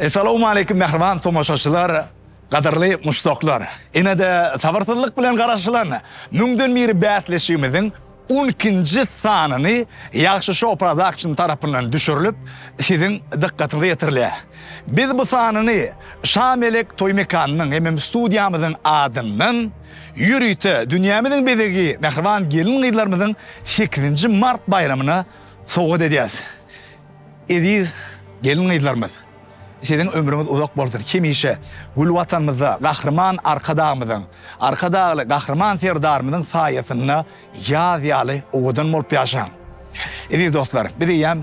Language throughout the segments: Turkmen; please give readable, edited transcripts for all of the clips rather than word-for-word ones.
Assalamu alaykum mehriban tomoşaçılar, qadirli muştaqlar. Ine de sabartılık bilen garaşılan müngden biri bätleşigimiziň 12-nji sanyny Ýagşy Show Production tarapyndan düşürilip siziň dikkatinizi ýetirilýär. Biz bu sanyny Şamelek Toýmekanyň hem studiýamyzyň adyndan ýürüýte dünýämiziň bedegi mehriban gelin gyýlarymyzyň 8-nji mart bayramyna sowgat edýäs. Ediz gelin gyýlarymyz. Senin ömrümüz uzak bolsun. Kimişe gül vatanymyza, gahrman arkadağımızın, arkadağlı gahrman serdarımızın saýasyna ýaz-ýaly owadan bolup ýaşan. Edi dostlar, biz ýem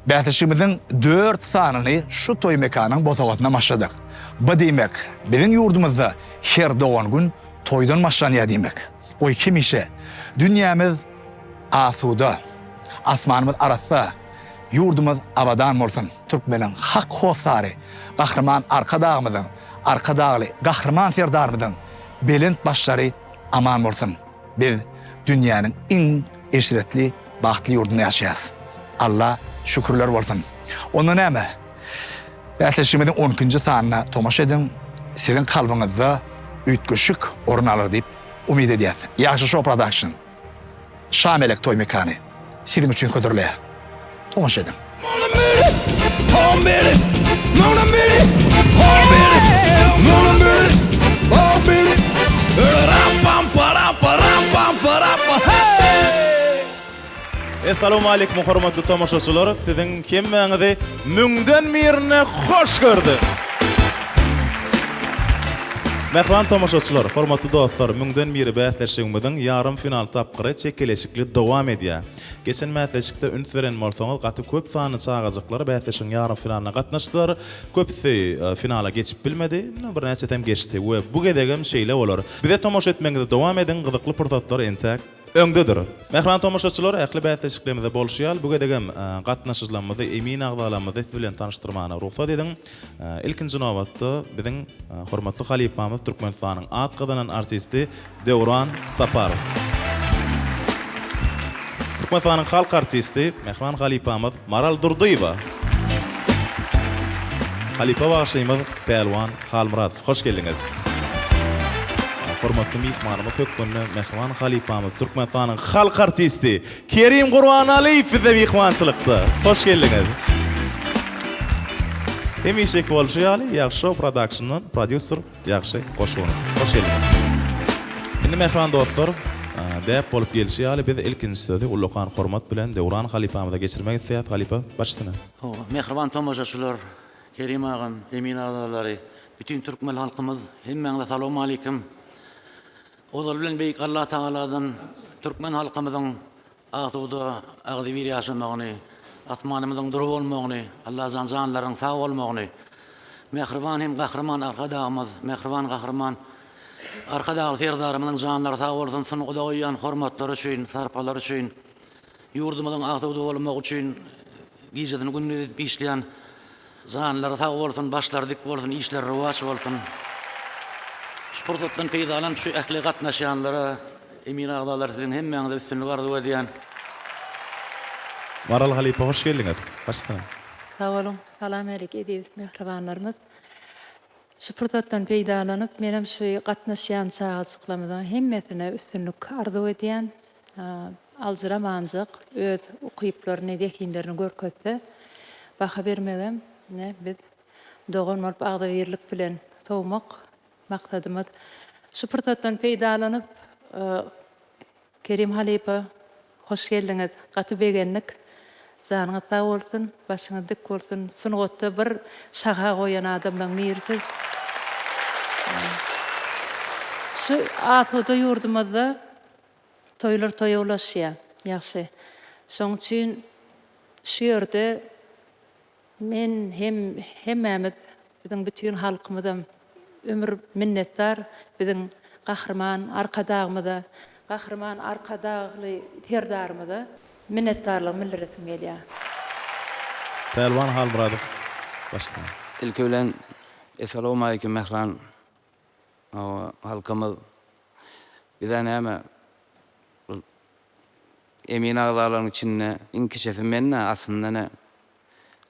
bätleşigimiziň 4 sanyny şu Toýmekanyň bozagatyna başladyk. Bu diýmek, biziň ýurdumyzda her dogan gün toýdan başlanýar diýmek. Oý kimişe dünýämiz asuda, asmanymyz arasda yurdumuz abadan bolsun. Türkmeniň hak hosary, gahrman arkadağımyzyň, arkadağly gahrman serdarymyzyň belent başlary aman bolsun. Biz dünýäniň iň eşretli, bagtly ýurdunda ýaşaýas. Allah şükürler bolsun. Onda näme? Bätleşigimiziň 12-nji sanyna tomaşa edin. Siziň kalbyňyzda üýtgüşik orun alar diýip umyd edýäs. Ýagşy Show Production. Şamelek Toýmekany siziň üçin ködürleýär. Tomaşa edin. Assalamu alaykum hormatly tomoşaçylar. Siziň kemmäňizi müňden birine hoş gördük. Mehriban tomoşaçylar, hormatly dostlar, müňden biri bätleşigimiziň ýarym final tapgyry çekeleşikli dowam edýär. Geçen bätleşikde üns beren bolsaňyz, gaty köp sany çagajyklar bätleşigiň ýarym finalyna gatnaşdylar. Köpsi finala geçip bilmedi, bir näçe tem geçdi we bu gedegem şeýle bolar. Bize tomoşa etmeňizde dowam edin, gyzykly pursatlar entek öňdedir. Mehriban tomoşaçylar, ähli bätleşiklerimizde bolşýar. Bu gedegem gatnaşyjlarymyzy emin agdalarymyzy bilen tanıştyrmagyna ruhsat edin. Ilkinji nowatda biziň hormatly halipamyz Türkmenistanyň atgydynan artisti Dewran Saparow. Türkmenistanyň halk artisti mehriban halipamyz Maral Durduýewa. Halipa başlaýmyz Pelwan Halmuradow. Hoş geldiňiz. Hormatly mehmanymyz hökmünde mehriban halipamyz Türkmenistanyň halk artisti Kerim Gurbanaliýew bize mehmançylykda. Hoş geldiňiz. Emişek bolşýaly Ýagşy Show Production'dan prodüser Ýagşy Goşgoň. Hoş geldiňiz. Indi mehriban dostlar, däp bolup gelýär. Biz ilkinji sözi ullakan hormat bilen Dewran halipamyza geçirmek isleýär. Halipa başlasyna. Mehriban tomoşaçylar, Kerim agam, Emin agdalary, bütün Türkmen halkymyz, hemmeňize salamu alaykum. Ozal bilen beýik Allah Taaladan Türkmen halkymyzyň agduda agdy bir ýaşamagyny, asmanymyzyň durup bolmagyny, Allah janlaryň sag bolmagyny, mehriban hem gahrman arkadağymyz, mehriban gahrman arkadağı serdarymyzyň janlary sag bolsun, sunuqda goýan hormatlary üçin, sarpalar üçin, ýurdumyzyň agduda bolmagy üçin gijedini gündüz işleýän janlary sag bolsun, başlary dik bolsun, işler rowaj bolsun. Pursatdan peýdalan şu ähli gatnaşýanlara, emin agdalar siziň hemmeňize üstünlük arzu edýän. Maral halipa hoş geldiňiz. Başlasyna. Sağ olun. Salam alaykum ediz mehribanlarymyz. Şu pursatdan peýdalanyp menem şu gatnaşýan çagajyklarymyzyň hemmesine üstünlük arzu edýän, alzyramanjyk öz ukyplaryny dekinlerini görkezse, baha bermegem, biz dogan bolup agda berlik bilen sowmak maksadymyz. Şu pursatdan peýdalanyp Kerim halipa hoş geldiňiz. Gaty begenlik. Janyňyz sag bolsun, başyňyz dik bolsun. Sunugotda bir şaha goýan adamlaň meýersiz. Şu atuda ýurdumyzda toýlar toýulaşýar. Ýaxşy. Şoň üçin şu ýerde men hemmämiz biziň bütün halkymyzdan ömür minnetdar biziň gahrman arkadağymyza, gahrman arkadağly terdarymyza minnetdarlyk bildiresim gelýär. Pelwan Halmuradow. Başlasyna. İlk ölen assalamu alaykum mehriban halkymyz. Bize näme emin agdalaryň içinde iň kişisi menne aslında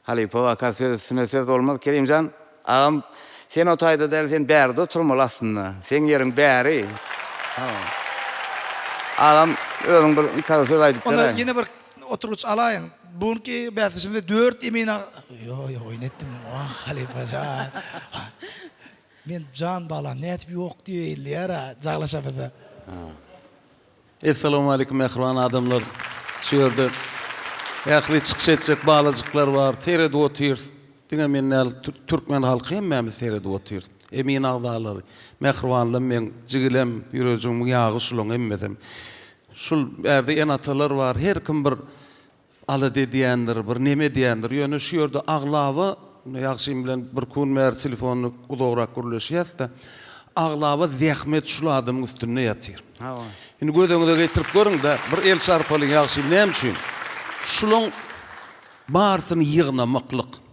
halipa vaka söz olmaz. Kerimcan, ağam sen o tayda del sen bärde oturmaly aslında. Sen ýeriň bäri. Ağam özüň bir ikala söz aýdyp Onda berýär. yine bir oturuç alayın. Bunki bätişimde 4 emina oynetdim. Ah Halipajan. Men can balam net yok diýýär, jaglaşapda. Assalamu alaikum ehvan adamlar. Şu yerde ähli çıkış edecek bağlacıklar var. Terede otyr. Diňe menel Türkmen halky hemme terede otyr. Emin ağdalar. Mehribanlym men jigilem ýüreğim ýagy şulun emmedem. Şul berde en atalar var. Her kim bir ala diýendir, bir neme diýendir. Ýöne şu ýerde aglawy ýagşym bilen bir kun mer telefonu ulagrak gürleşýärdi. Aglawy zähmet şul adamyň üstüne ýatyr. Indi gödüňizde getirip görüň da bir el sarpaly ýagşym näme üçin? Şulun barsyny ýygnamaklyk.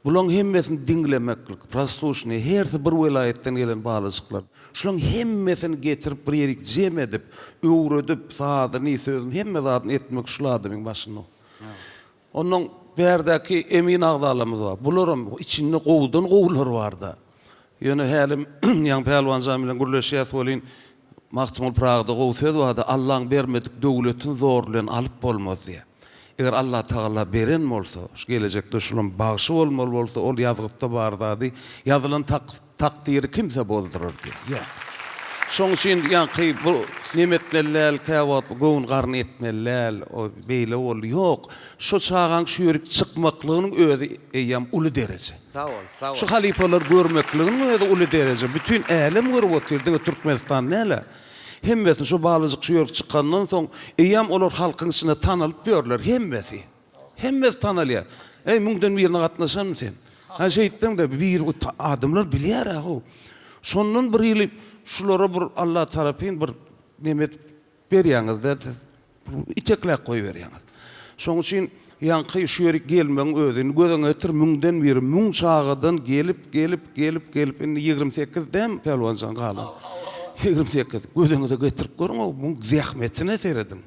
Bulan hemmesini dinlemeklik, prastushni, hersi bir vilayetden gelen bağlacıklar. Şulun hemmesini getirip bir yerik cem edip, öwredip, saadını, sözünü, hemme zaten etmek şul adamın başına. Onun berdeki emin ağdalarımız var. Bularım içinde kovdan kovlar vardı. Yani halim, yan pelvan zamilen gürleşiyat olin, Mahtumul Prag'da kovsöz vardı, Allah'ın vermedik dövletin zorluğunu alıp olmaz diye. Eğer Allah Teala beren bolsa, şu gelecekde şunun bağışı olmalı bolsa, ol yazgıtta bardadı, yazılan takdiri kimse bozdurur diye. Yok. Şoň üçin ýa-ni bu nimetmeler, käwat, goň garny etmeler, o beýle ol ýok. Şu çağan şu ýörük çykmaklygynyň özi eýem uly derece. Sağ ol, sağ ol. Şu halipalar görmekligiň özi uly derece. Bütün älim görüp oturdy, Türkmenistan näle? Hemmesi şu bağlacık şu ýörük çykandan soň eýem olar halkyň içinde tanalyp ýörler hemmesi. Hemmesi tanalýar. Ey müňden birine gatnaşan sen. Ha şeýtden de bir adamlar bilýär ha. Şondan bir ýyly şulara bir Allah tarapyn bir nimet berýäňiz de içeklek goýberýäňiz. Şoň üçin ýanky şu ýerek gelmeň özüni gödüňe getir müňden biri müň çağıdan gelip indi 28 dem pelwanjan galan. 28 gödüňe getirip görüň o müň zähmetine seredim.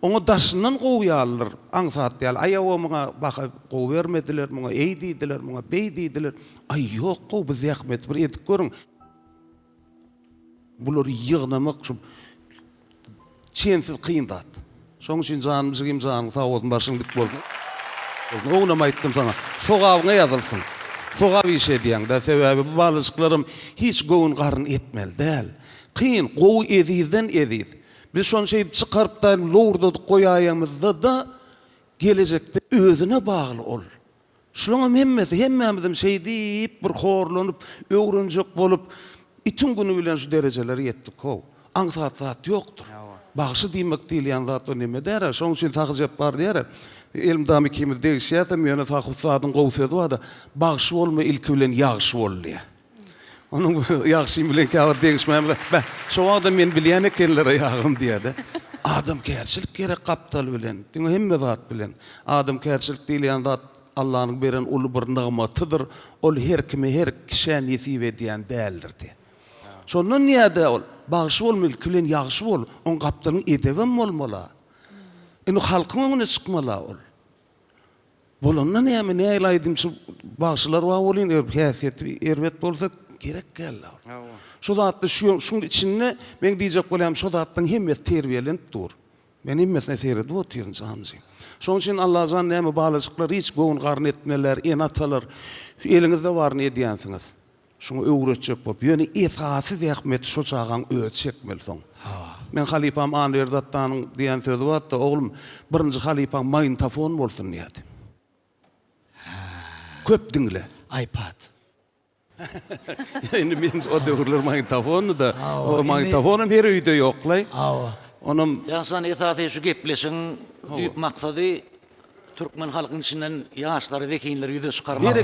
Oňa daşyndan goýýarlar, aňsat ýaly aýawa muňa baka gowy bermediler, muňa eýdidiler, muňa beýdidiler. Ay ýok, bu zähmet bir edip görüň. Bular ýygnamak şu çensiz kıyındat. Şoň üçin janymyz imzany sawatyn başyň dik boldy. Oňa aýtdym sana. Sogabyňa ýazylsyn. Sogab işe diýen da sebäbi bu balışıklarım hiç gown garyn etmeli däl. Kıyın gow edizden ediz. Biz şon şey çykaryp da lowrda goýaýamyzda da gelecekde özüne bagly ol. Şoňam hemmemizim şey diýip bir horlanyp öwrenjek bolup İtin günü bilen şu dereceleri yettik ho. Aňsat ýokdur. Bagşy diýmek diýilýän zat o neme der? Şoň üçin tahyjap bar der. Elimdäki kimir degişýärdim, ýöne tahyjatdyň gowsady var da bagşy bolma ilki bilen ýagşy boldy. Onuň ýagşy bilen käwir degişmäme. Şo wagtda men bilýän ekenlere ýagym diýdi. Adam kärçilik gerek kaptal bilen, diňe hemme zat bilen. Adam kärçilik diýilýän zat Allah'ın beren ulu bir nigmatydyr. Ol her kime her kişi nesip edýän däldirdi. Şondan ýa-da ol bagşy bolmaly, bilen ýagşy bol, on gapdalyň edebem bolmaly. Indi halkyň öňüne çykmaly ol. Bolandan näme näýlaýdym şu bagşylar wa bolyn häsiýeti erwet bolsa gerek gelýär. Şu zatda şunun içinde men diýjek bolam şu zatdyň hemmet terbiýelenip dur. Men hemmesine seýredip oturýan jamsy. Şoň üçin Allah zan näme balajyklar hiç gown garyn etmeler, en atalar eliňizde bar ne diýänsiňiz. Şunu öwretjek bolup, ýöne esasy zähmet şu çağan öwretjekmeli soň. Men halipam Anverdattanyň diýen sözi bar da, oglum, birinji halipam magnitofon bolsun diýdi. Köp diňle. iPad. Indi men o döwürler magnitofonu da, o magnitofonum her öýde ýoklay. Onum Ýa-san esasy şu gepleşiň düýp maksady Türkmen halkynyň içinden ýaşlary, wekinleri ýüze çykarmak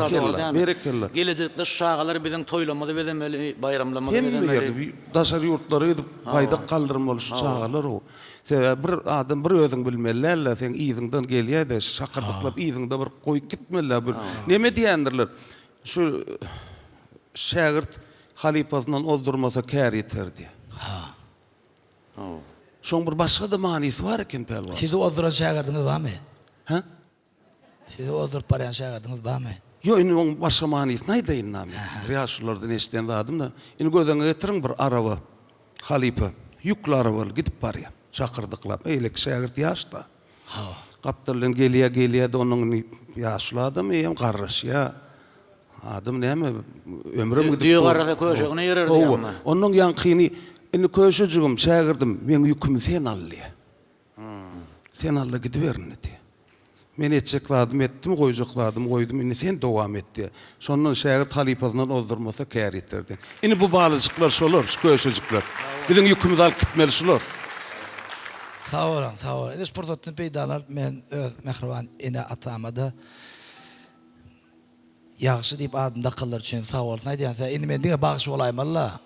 berekeller. Gelecekde şagalar bilen toýlamady beremeli, bayramlamady beremeli. beremeli. Daşary ýurtlary edip paýda kaldyrmaly şu çağalar o. Sebäbi bir adam bir özüň bilmeler, sen iziňden gelýär-de şakyrdyklap iziňde bir goýup gitmeler. Neme diýendirler? Şu şagirt halipasyndan ozdurmasa kär ýeterdi. Şoň bir başga da manysy bar eken pelwan. Sizi odduran şagirdiňiz barmy? Ha? Siz oturup barayan şagirdiniz bami? Yo, indi on başga maniyet naýdaýyn näme? Riýaşlardan eşden dadım da. Indi gözüňe getirin bir araba. Halipa, ýüklü araba gidip barýar. Çakırdyklap, eýlek şagird ýaşda. Kaptarlan gelýär de onuň ýaşly adam eýem garraşýa. Adam näme ömrüm gidip. Diýe garada köşegine ýererdi ýa-ma. Onuň ýankyny indi köşejigim şagirdim, men ýükümi sen alýa. Sen alla gidiberin dedi. Men etjekladım etdim, koyujakladım, indi sen dowam etdi. Şondan şagird halipasından ozdurmasa kär etdirdi. Indi bu balyjyklar şolar, köşejikler. Biziň ýükümüzi alyp gitmeli şolar. Sağ olun, sağ olun. Ediş portatını peydalar, men öz mehriban ene atamada yaxşı deyip adımda kılır için sağ olun. Ne diyen sen, indi men dine bağış olayım Allah.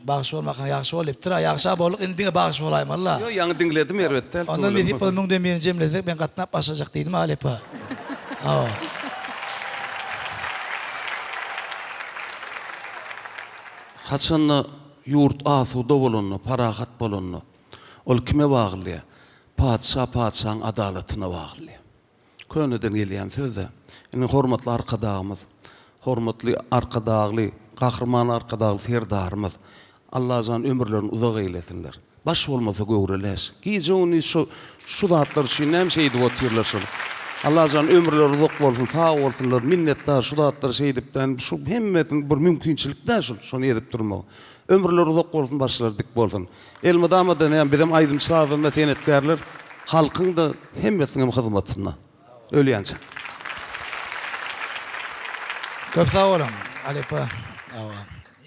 Bağış olmakın yaxşı olup tıra, yaxşı bolluk, indi dine bağış olayım Allah. Yo, ýaňy diňledim elbetde. Ondan biz deyip, müňden birini jemlesek, ben katnap başajak deydim Alepa. Haçanna yurt asuda bolanny, parahat bolanny. Ol kime bagly? Padşahyň adalatyna bagly. Könüden gelýän sözde. Indi hormatly arkadaşymyz, hormatly arkadaşly, gahrman arkadaşly ferdarymyz. Allah zan ömürlerini uzak eylesinler. Baş bolmasa göwreles. Gijoni şu zatlar üçin näme şey diýip oturýarlar şol. Allah zan ömürleri uzak bolsun, sağ bolsunlar, minnetdar şu zatlar şey diýipden şu hemmetin bir mümkinçilikde şonu edip durmak. Ömürleri uzak bolsun, başlar dik bolsun. Elmadamadan hem bizim aydın sağdan mesenetkarlar halkın da hemmesinin hyzmatyna. Ölýänçe. Köp sağ olun Alepa.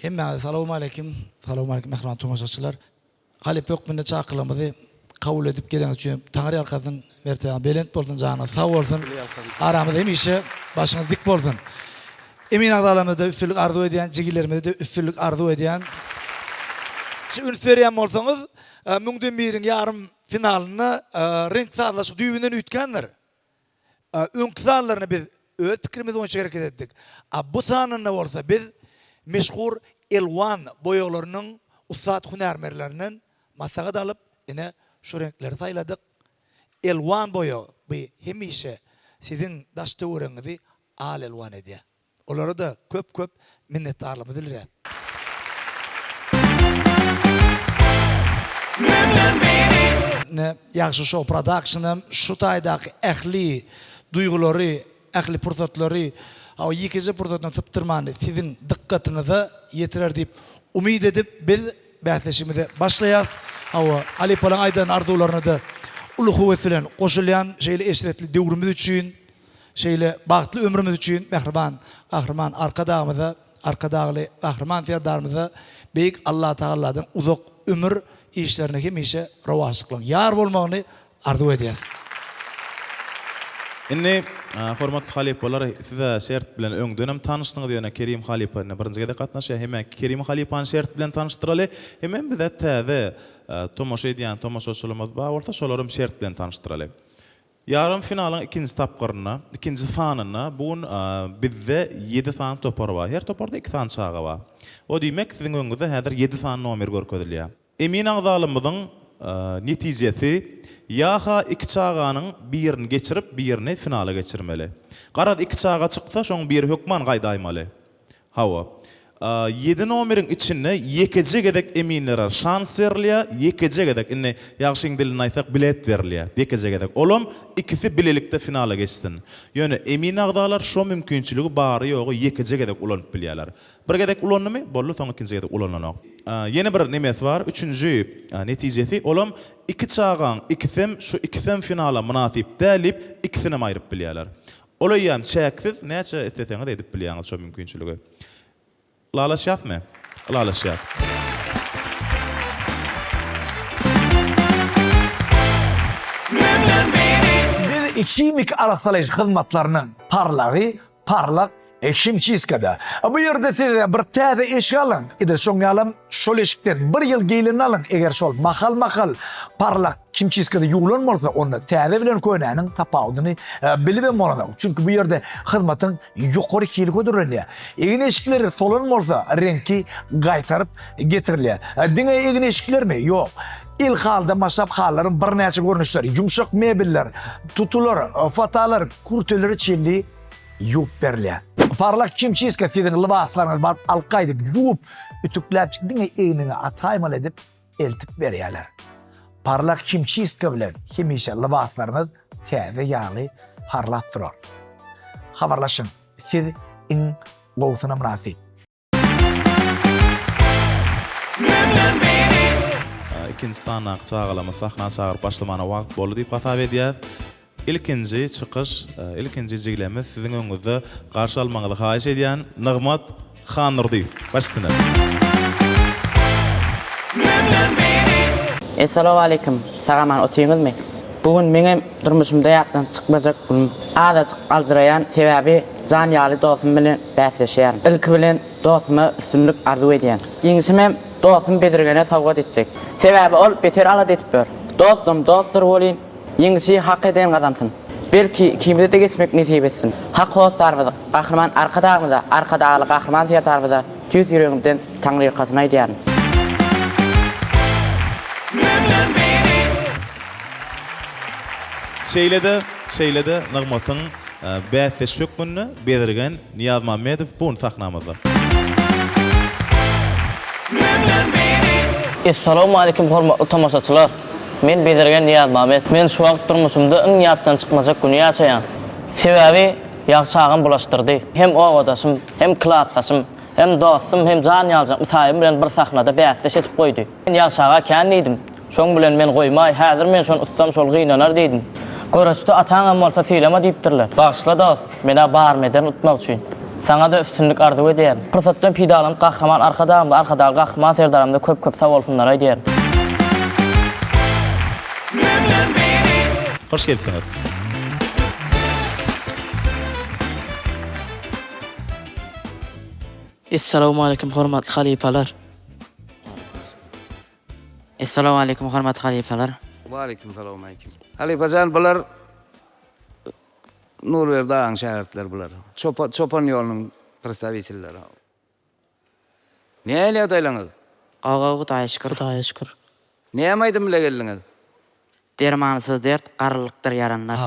Hemme salamu aleyküm. Salamu aleyküm mehriban tomaşaçylar. Alepa ökmünde çakılamızı kabul edip gelen üçün Taňry arkasyn mertebe belent bolsun jana sağ bolsun. Aramızda hemişe başyňyz dik bolsun. Emin agdalarymyzda üstünlük arzu edýän, jigilerimizde üstünlük arzu edýän. Şu ünferýän bolsaňyz, müňden biriň ýarym finalyny ring sadlaşyk düýbünden ütkendir. Öňki sanlaryny biz öz pikirimiz boýunça hareket etdik. Bu sanynda bolsa biz meşhur elwan boýaglarynyň ustad hunarmerlerinden masaga dalyp ine şu renkleri saýladyk. Elwan boýagy bu hemişe siziň daş döwrüňizi al elwan edýär. Olara da köp minnetdarlygymyzy bildirýär. Ne yaxşı show production'ım şu taýdaky ähli duygulary, ähli pursatlary, o ikinji pursatdan syptyrmany siziň dikkatinizi ýetirer diýip umyd edip biz bäsleşimizi başlaýas. Alipalaň aýdan arzularyny da uly howes bilen goşulýan şeýle eşretli döwrümüz üçin, şeýle bagtly ömrümüz üçin mehriban, gahrman arkadagymyza, arkadagly gahrman ferdarymyza beýik Allah Taaladan uzak ömür işlerine hemişe rowaşlyk ýar bolmagyny arzu edýäs. Indi hormatly halipalar, size şert bilen öňdönem tanışdyňyz ýöne Kerim Halipany birinji gede gatnaşýar. Hemen Kerim Halipany şert bilen tanışdyraly. Hemen bize täze tomoşa edýän tomoşaçylarymyz bar bolsa, şolarym şert bilen tanışdyraly. Yarım finalyň ikinji tapgyryna, ikinji sanyna bugun bizde 7 san topar bar. Her toparda 2 san çaga bar. O diýmek siziň öňünizde häzir 7 san nomer görkezilýär. Emin agdalymyzyň netijesi yaha 2 çağanyň birini geçirip birini finala geçirmeli. Garad 2 çağa çyksa şoň biri hökman gaýdaýmaly. Hawa 7 nomeriň içinde ýekije gedek eminlere şans berilýär, ýekije gedek indi ýagşyň dilini aýtsak bilet berilýär. Ýekije gedek olum ikisi bilelikde finala geçsin. Ýöne emin agdalar şo mümkinçiligi bary ýogy ýekije gedek ulanyp bilýärler. Bir gedek ulanymy? Bolly soň ikinji gedek ulananok. Yeni bir nemes var. Üçüncü netijesi olum 2 çağan ikisem şu ikisem finala münasip dälip ikisini aýryp bilýärler. Olaýan çäksiz näçe etseňiz edip bilýäňiz şo mümkinçiligi. Lalaşyapmy? Lalaşyap. Biz ikimik arasalaýyş hyzmatlarynyň parlak Şimçiskada. Bu yerde size bir täze eşik alın. Eder şoň ýalym şol eşikden bir ýyl geýlen alın. Eger şol mahal parlak Şimçiskada ýuglan bolsa, onu täze bilen köýnäniň tapawdyny bilip bolany. Çünki bu yerde hyzmatyň ýokary kiýili gödürilýär. Egin eşikleri solan bolsa, renki gaýtaryp getirilýär. Diňe egin eşiklermi? Ýok. ilk halda masap halların bir näçe görnüşleri, yumşak mebiller, tutular, fatalar, kurteleri çelli yup berilýär. Parlak kimçiske sizin libaslarınız barıp alqaýdyp yup ütükläp çıkdyň eýnine ataymal edip eltip berýärler. Parlak kimçiske bilen hemişe libaslarınız täze ýaly parlap durar. Habarlaşın. Siz in gowsuna münasip. İkinci stanaq çağılama sahna çağır başlamana wagt boldy diýip gasap edýär. İlkinji çıkış, ilkinji jiglemi sizin öňünizde garşy almaňyzy haýyş edýän Nygmat Xanurdiýew. Başsyna. Assalamu alaikum. Sagaman otyňyzmy? Bugün meňem durmuşymda ýakdan çykmajak bulyň. Adaçyk aljyraýan sebäbi jan ýaly dostum bilen bäsleşýär. Ilki bilen dostumy üstünlük arzu edýän. Giňişim hem dostum bedirgene sowgat etjek. Sebäbi ol beter alad etip ber. Dostum dostur bolýyn. Giňişi hak eden gazamsyn. Belki kimde de geçmek nesip etsin. Hak hosarmyzy, gahrman arkadagymyza, arkadagy gahrman tiýatarmyza tüz ýüregimden taňry ýakasyna edýär. Şeýlede Nygmatyň bäsleşik gününi bedirgen Niyaz Mammedow bu sahnamyzda. Assalamu alaikum hormatly tamaşaçylar. Men bedirgen Niyaz Mammed. Men şu wagt durmuşymda iň ýatdan çykmajak güni ýaşaýan. Sebäbi ýagşy agam bulaşdyrdy. Hem owadaşym, hem klassdaşym, hem dostum, hem jan ýaljak mysaýym bilen bir sahnada bäsleş etip goýdy. Men ýagşy aga kän diýdim. Şoň bilen men goýmay, häzir men şonu ussam şol gynlanar diýdim. Görüşde ataňam bolsa söýleme diýipdirler. Başla dost, mena barmeden utmak üçin. Sana da üstünlük arzu edýär. Pursatdan pidalanyp gahrman arkadagy gahrman serdaramda köp sag bolsunlar aýdýar. Hoş gelipsiňiz. Assalamu alaikum hormatly halifalar. Assalamu alaikum hormatly halifalar. Wa alaikum salam alaykum. Halifajan bular Nurberdaň şähertler bular. Çopan ýolunyň predstavitelleri. Näle adaýlaňyz? Gaga taýşkyr. Näme aýdym bile geldiňiz? Dermansyz dert garlykdyr ýaranlar.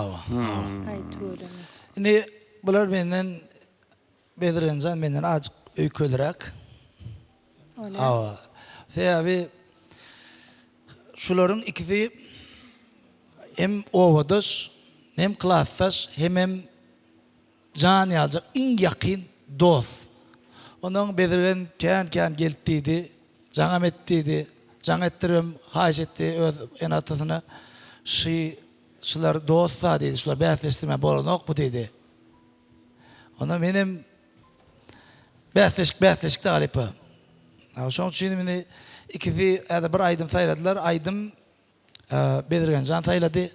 Indi bular menden bedirgenjan menden azyk öýkelirek. Sebäbi şularyň ikisi hem owadaş, hem klassdaş, hem jan ýaljak iň ýakyn dost. Onuň bedirgen kän gelip diýdi, jaňam etdi, jaň etdirem, haýyş etdi öz enatasyna. Şular dostlar diýdi, şular bäsleşdirme bolanok bu diýdi. Ona menem bäsleşik talypy. Şoň üçin meni ikisi bir aýdym saýladylar, aýdym bedirgen jan saýlady.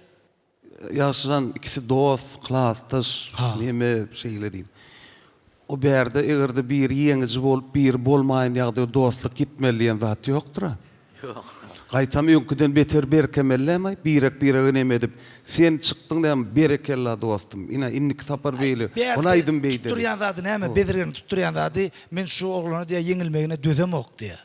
Ýaşajan ikisi dost, klassdaş, näme şeýle diýip. O berde egerde bir ýeňici bolup bir bolmaýan ýagdaýda dostluk gitmeliýän zat ýokdur. Yok. Gaýtam ýönküden beter berkemellämi? Birek näme edip sen çykdyň diýen berekella dostum. Ina innik sapar beýle. Ona aýdym beýdi. Tutturýan zady näme? Bedirgen tutturýan zady men şu oglana diýe ýeňilmegine dözemok diýe.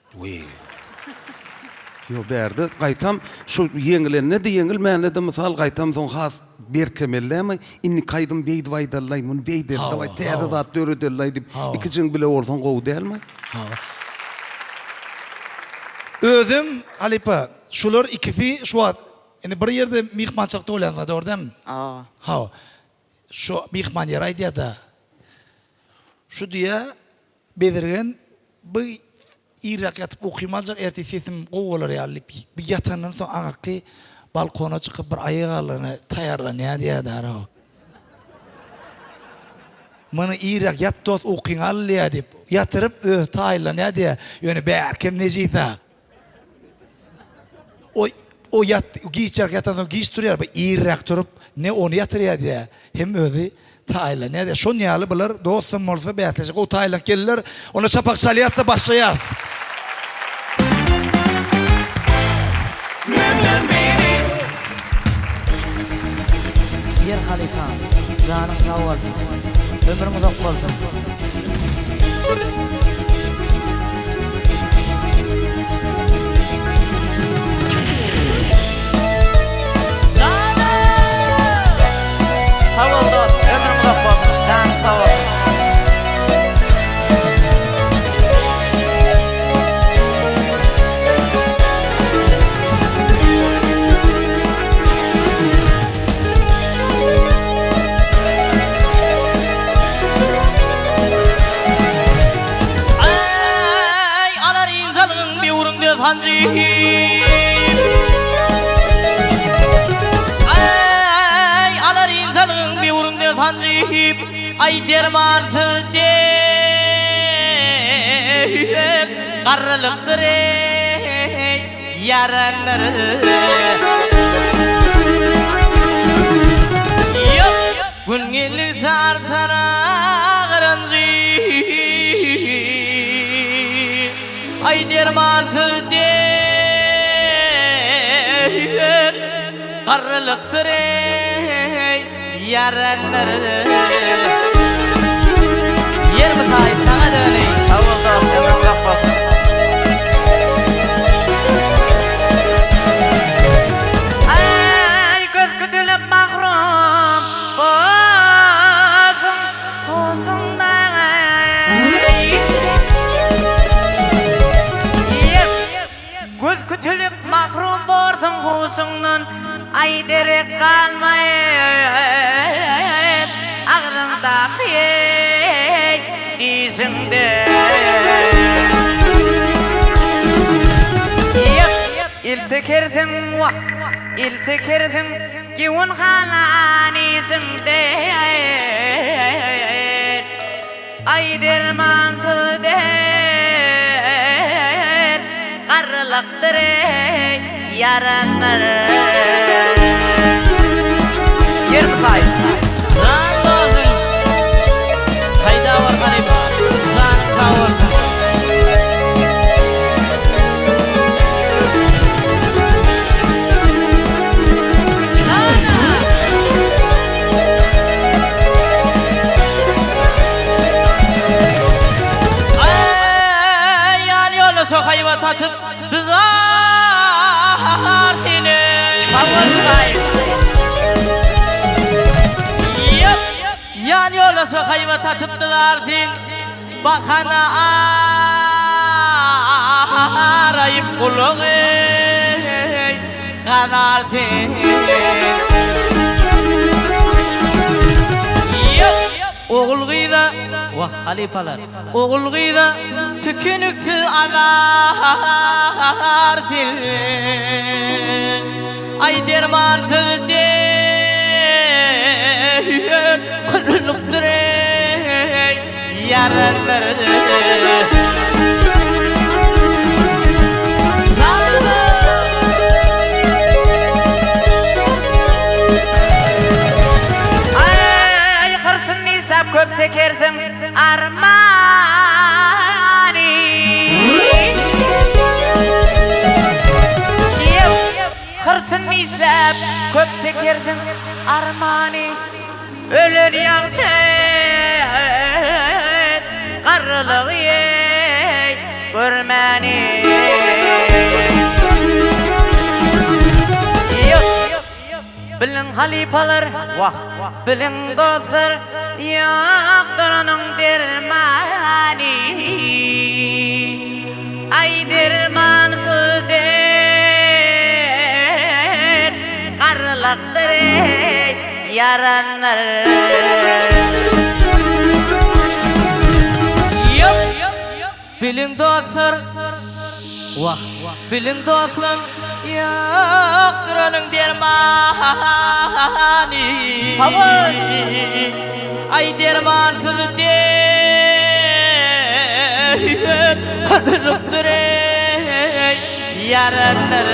Yo berde gaýtam şu ýeňilenne de ýeňilmänle de mysal gaýtam soň has berkemellämi? Inni kaýdym beýdi waýdallay, muny beýdi dawy täze zat döredellay diýip ikijin bile orsan gowy dälmi? Özüm Halipa, şular ikisi şu wagt. Indi bir ýerde mihmançylykda bolanlar dördem. Şu mihman ýer aýdýar da. Şu diýe bedirgen bu Irak yatıp okuyamazcak ertesiyetim oğullar yalip bir yatanın son anakı balkona çıkıp bir ayağlarına tayarlanıyor diye der o. Bana Irak yat dost okuyalım deyip yatırıp öz tayarlanıyor diye yani berkem neciyse. O yat giyecek yatan giystiriyor bu Irak durup ne onu yatırıyor diye hem özü tayarlanıyor diye. Şun yalı bular dostum olsa beyatlayacak o tayarlan gelirler ona çapak saliyatla başlayar. Yer halifam, canım sağ olsun. Ömrüm uzak olsun. tanrıyım. Ay alar insanın bir uğrunda tanrıyım. Ay dermansız değil karılıktır ey yaranları. Yok gün gelir sartana kırıncı. Ay dermansız değil karılıktır ey yaranları. Yer mi sahip sana döneyim? Tavulda hemen kafası. Ay göz kütülüp mahrum olsun olsundan. Göz kütülüp mahrum olsun olsundan. Ay derek kalmayın ağzındaki dizinde. İl çekersin vah, il çekersin givun halanisinde. Ay dermansız değil karılıktır ey yaranlar. Yer mi sahip? Zan doğdun kayda var galiba. Zan kavur. Sokayı tatıp dızar seni. Yan yola sokayı tatıp dızar seni. Bakana arayıp kulunu kanar seni. Oğul gıyda, vah halifalar. Oğul gıyda tükünüksüz anar sil. Ay dermansız değil kırılıktır ey yaranlar. Köp çekersin armani. Hırsın mislep köp çekersin armani. Ölür yansın karılığı yey görmeni. Bilin halifalar vah bilin dostlar yoktur onun dermani. Ay dermansız değil karılıktır ey yaranlar. Bilin dostlar vah bilin dostlar yoktur onun dermani. Ay dermansız değil kırılıktır ey yaranlar.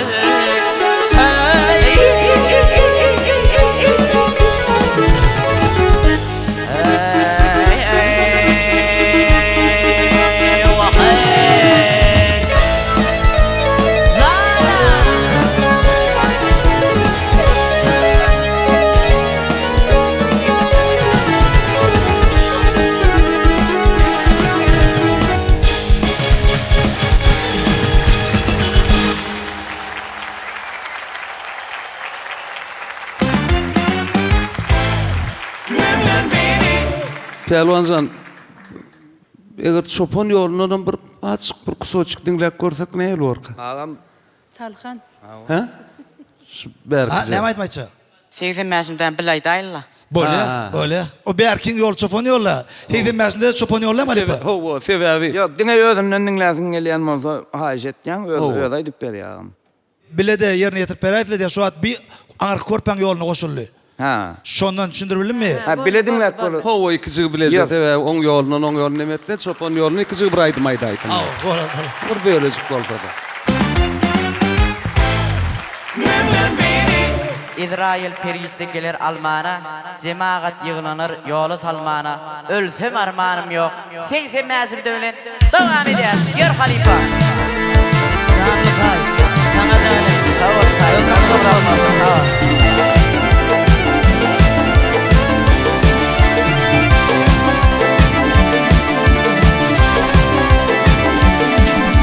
Pelwanjan, eger çopon yolundan bir açık bir kusoçuk dinlep görsek ne olur ki? Ağam Talhan. Ha? Şu berk. Ne aytmayçı? 80 mäşimden bilay daýylla. Böyle. O berkin yol çopon yolla. Teyze mäsinde çopon yolla mı Halipa? Ho, sebebi. Yok, dine özümden dinläsin gelýän bolsa hajat ýan, öz aýdyp berýär. Bile de yerine yetirip beraytla de şu at bir arka korpan yoluna koşullu. Ha. Şondan düşündürbilir mi? Ha, bile dinlät bolu. Ho, ikisi bilezet ve on yolundan emetler, çopon yolunu ikisi bir aydım aydaydın. Bir böylecik bolsa da. İsrail perisi gelir Almana, cemaat yığınlanır yolu salmana. Ölsem armanım yok, 80 mäşimde bilen devam edýär. Yer Halipa. Canlı kay. Sana da öyle.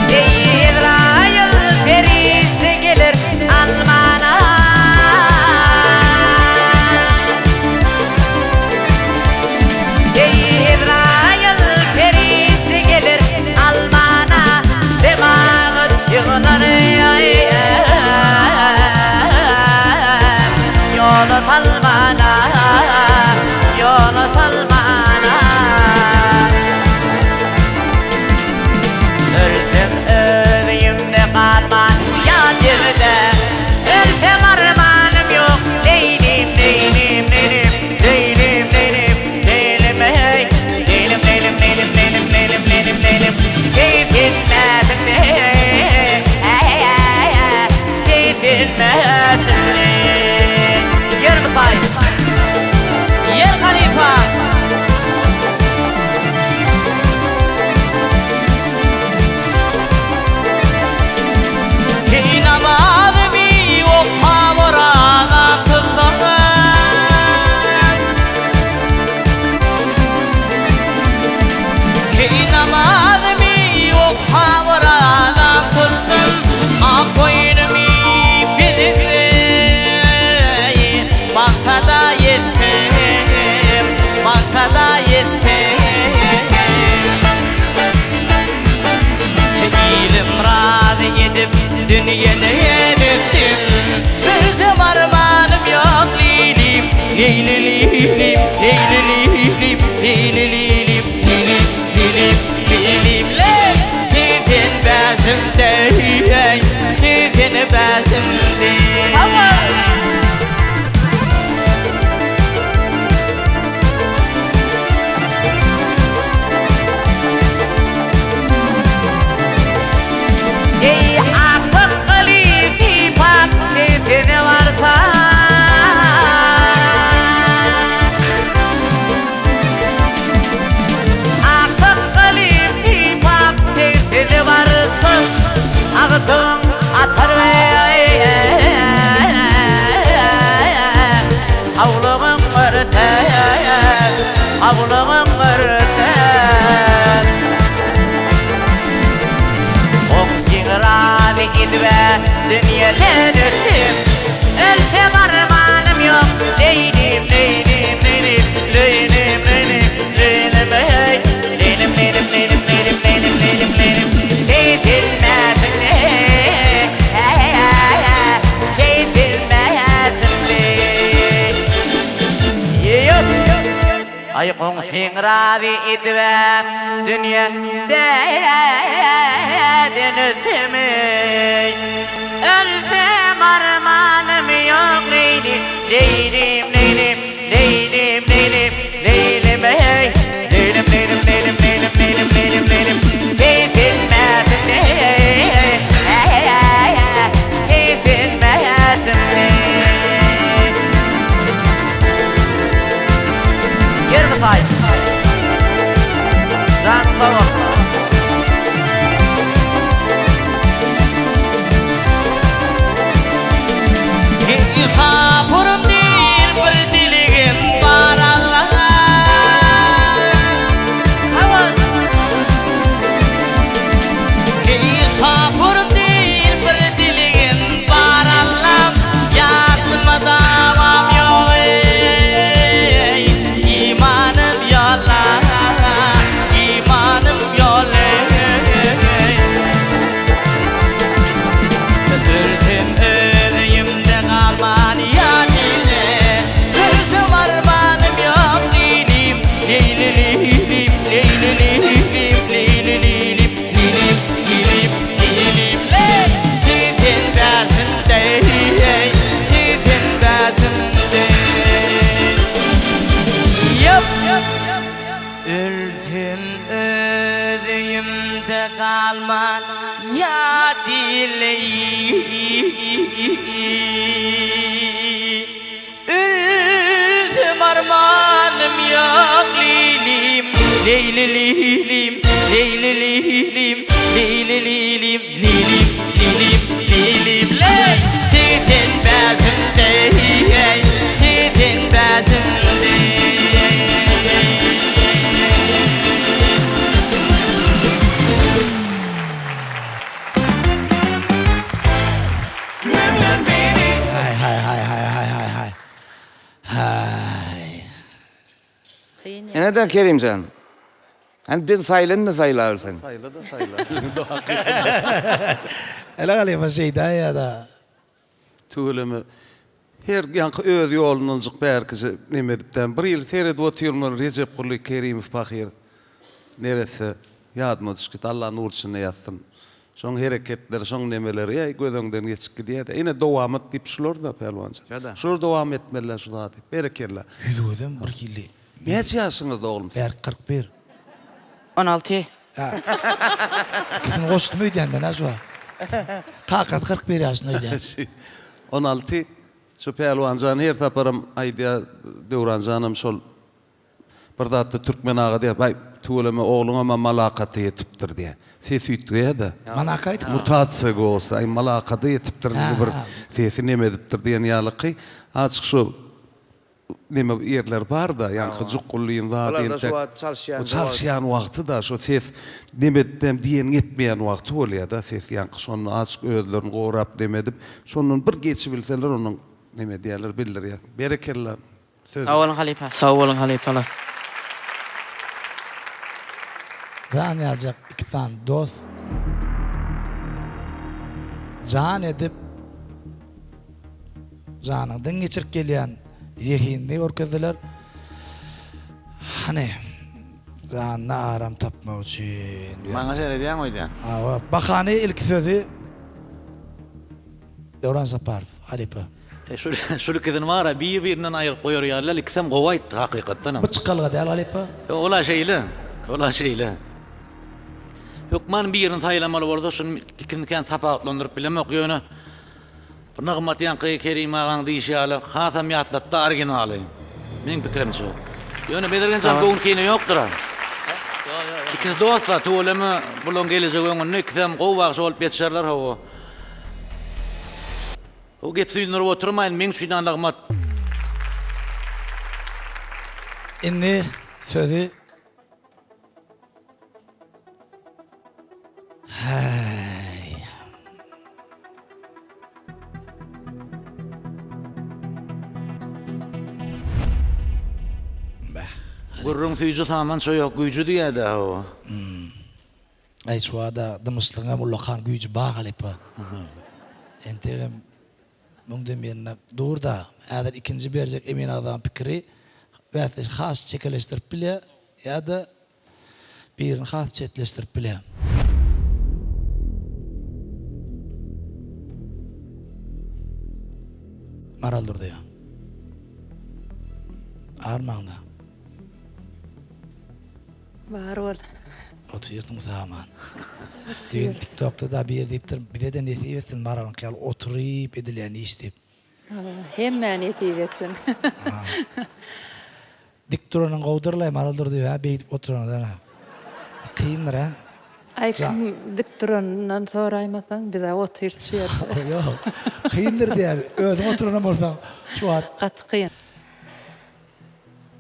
İsrail perisi gelir Almana. İsrail perisi gelir Almana. Cemaat yığınır yolu salmana, yolu salmana. Ölsem öğüyümde kalman yadirde, ölsem armanım yok. Leylim, leylim, leylim, leylim, leylim, leylim, hey. Leylim, leylim, leylim, leylim, leylim, leylim, leylim. Keyfilmesin de, keyfilmesin de. Yer mi sahip? Yer Halipa. İnamadım o kavurana kızına. İnamadım o kavurana kızım. Akoynumu bilip maksada yettim, maksada yettim. Dilim razı edip dünyada yettim. Sözüm armanım yok lilim, leyli lilim, leyli lilim, leyli lilim, lilim, lilim, lilim, leyli. Sizin başımda, sizin başımda. Ey akıllı sifat sesini varsa, akıllı sifat sesini varsa, ağzın atar ve savluğun varsa, savluğun varsa. Ravi idve dünyadan ötüm. Ölsem armanım yok. Leylim, leylim, leylim, leylim, leylim, leylim, hey. Leylim, leylim, leylim, leylim, leylim, leylim, leylim. Keyfilmesin de, keyfilmesin de. Ay konsin ravi idve dünyadan ötüm. Ölsem armanım yok. Leylim, leylim, leylim, leylim, leylim, leylim, hey. Leylim, leylim, leylim, leylim, leylim, leylim, leylim. Keyfilmesin de, keyfilmesin de. Yer mi sahip? Can sabah. Sapurum dir bir diligim var Allah'a. Sapurum dir bir diligim var Allah'ım. Yasıma davam yok ey. İmanım yolla, imanım yolla. Ölsem öğüyümde kalman yani. Ölsün özüyümde kalman ya dileği. Ölsün armanım yok lilim, leyli lilim, leyli lilim, leyli lilim, lilim, lilim, lilim, ley. Sizin bezimde, sizin bezimde. Kıyın ya. Neden Kerimcan? Hani bir sayılın ne sayılarsın? Sayla da sayla. Ele galiba şeyda ya da. Tüylemi her yankı öz yolunun zık berkisi nemedipten. Bir yıl tered otuyorlar Recep Kulli Kerimov Pakir. Neresi? Yadıma düşküt. Allah nur içinde yatsın. Son hareketler, son nemeleri ya gözünden geçip gidiyor da. Yine devam et deyip şular da pelvancı. Şular devam etmeliler şu da deyip. Berekerler. Hüdüdüm bir kili. Neçe yaşınız da oğlum? Ber 41. 16. Kızın koştum ödyen ben az var. Kakat 41 yaşındaydı. 16 şu pelvancağın her taparım aydiya devrancağınım sol bir da Türkmen ağa diye bay tuğlama oğluma malakatı yetiptir diye. Ses ütüye de. Manakayt. Mutatsa olsa ay malakatı yetiptir diye bir sesi nemediptir diyen yalıqı. Açık şu neme yerler var da yani cukkulliyin Onlar da zaten şu an çalışan. o çalışan vakti da şu ses nemedden diyen gitmeyen vakti oluyor da ses yani sonun açık ödlerini qoğrap demedip sonun bir geçi bilseler onun neme diyorlar bilir ya. Berekerler. Sağ olun halife. Sağ olun halifeler. Can yazacak iki tane dost. Can edip canından geçirip gelen yehinni orkazdılar. Hani canına aram tapmak için. Bana söylediğin oydu. Bakani ilk sözü Devran Saparov, halife. Şunu kedin var ya birbirinden ayırıp koyuyor yerler. İkisem kovayt hakikaten. Bu çıkalga değil halife. Ola şeyle. Ola şeyle. Yok man birini taylamalı orada şunu ikini kan tapaqlandırıp bilemek yönü. Bu nağmat yankı Kerim ağan deyişi alı. Hatam yatlattı orijinali. Benim fikrim şu. Yönü belirgen sen bugün kini yoktur. İkisi dostlar tuğlama bulun geleceğin ne ikisem kovaq sol petşerler hava. O getsiyinler oturmayın men şuydan nağmat. İnni sözü hay. Gurrun füyücü tamamen şu yok gücü diye de o. Ay şu anda dımışlığına mullakan gücü bağ halife. Enterim mungdum yerine doğru da eğer ikinci verecek emin adam fikri ve khas çekeleştirip bile ya da birini khas çetleştirip bile. Maraldır diyor. Armağan'da. Var ol. Oturdum zaman. Dün TikTok'ta da bir deyiptir. Bir de ne diyorsun Maral'ın kal oturup edilen iş deyip. Hemen etivettin. Dik duranın kovdurlay Maral'dır diyor. Ha beytip oturanlar ha. Kıyındır ha. Ay kim dik durandan soraymasan bize otur şey. Yok. Kıyındır diyor. Özüm oturanım olsam şu an. Kat kıyın.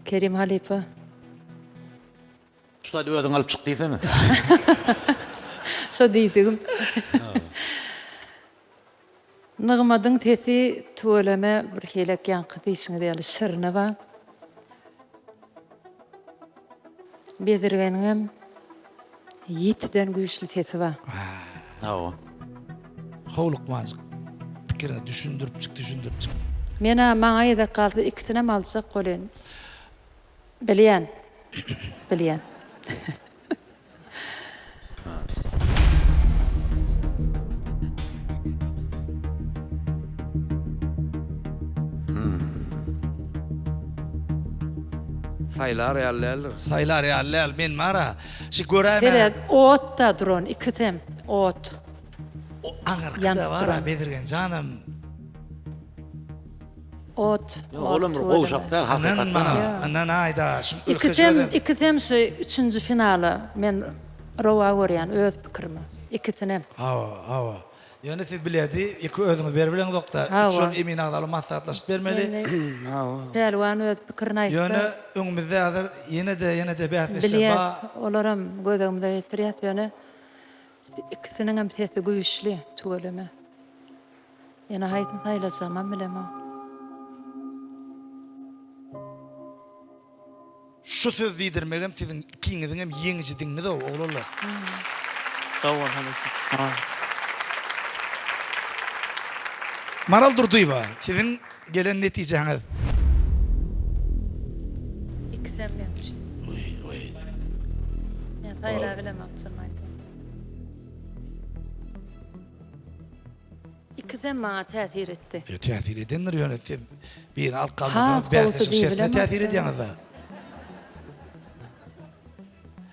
Kerim halife. Usta diyor alıp çıktıysa mı? Şu deydim. Nığmadın tesi tuğlama bir helek yankı deyişini deyali şırını var. Bedirgenim yitiden güçlü tesi var. Ha. Hovluk mazık. Fikrini düşündürüp çık. Mena mağa da kaldı ikisine mi alacak kolen? Biliyen. saylar ýalylar. Saylar ýalylar men mara. Şu göräm. Bere ot da duran ikitem ot. Aňyrkda bara bedirgen janım. Ot. Oğlum goşaklar hakikaten. Anan ayda şu İkitem şu 3-nji finaly men rowa görýän öz pikirimi. İkitinem. Hawa. Ýöne siz bilýärdi, iki özüňiz berbilen dokta. Üçüň emin agdaly maslahatlaşyp bermeli. Pelwan öz pikirini aýtdy. Ýöne öňümizde hazır ýene de bähsleşe Bilýär, ba. olaram gözümde ýetirýär ýöne. İkisiniň hem sesi güýçli tügeleme. Ýene haýtyn saýlajam bilemem. Şu söz diýdirmegem siziň ikiňiziň hem ýeňiji diňiz oglanlar. Dowam halysy. Maral Durduýeva, siziň gelen netijeňiz. İkisem mençi. Oy. Men saýla bilemem çynmaýdy. İkisem maňa täsir etdi. Täsir edenler ýöne siz bir alkalmasyňyz bähsleşik şertine täsir edýäňiz.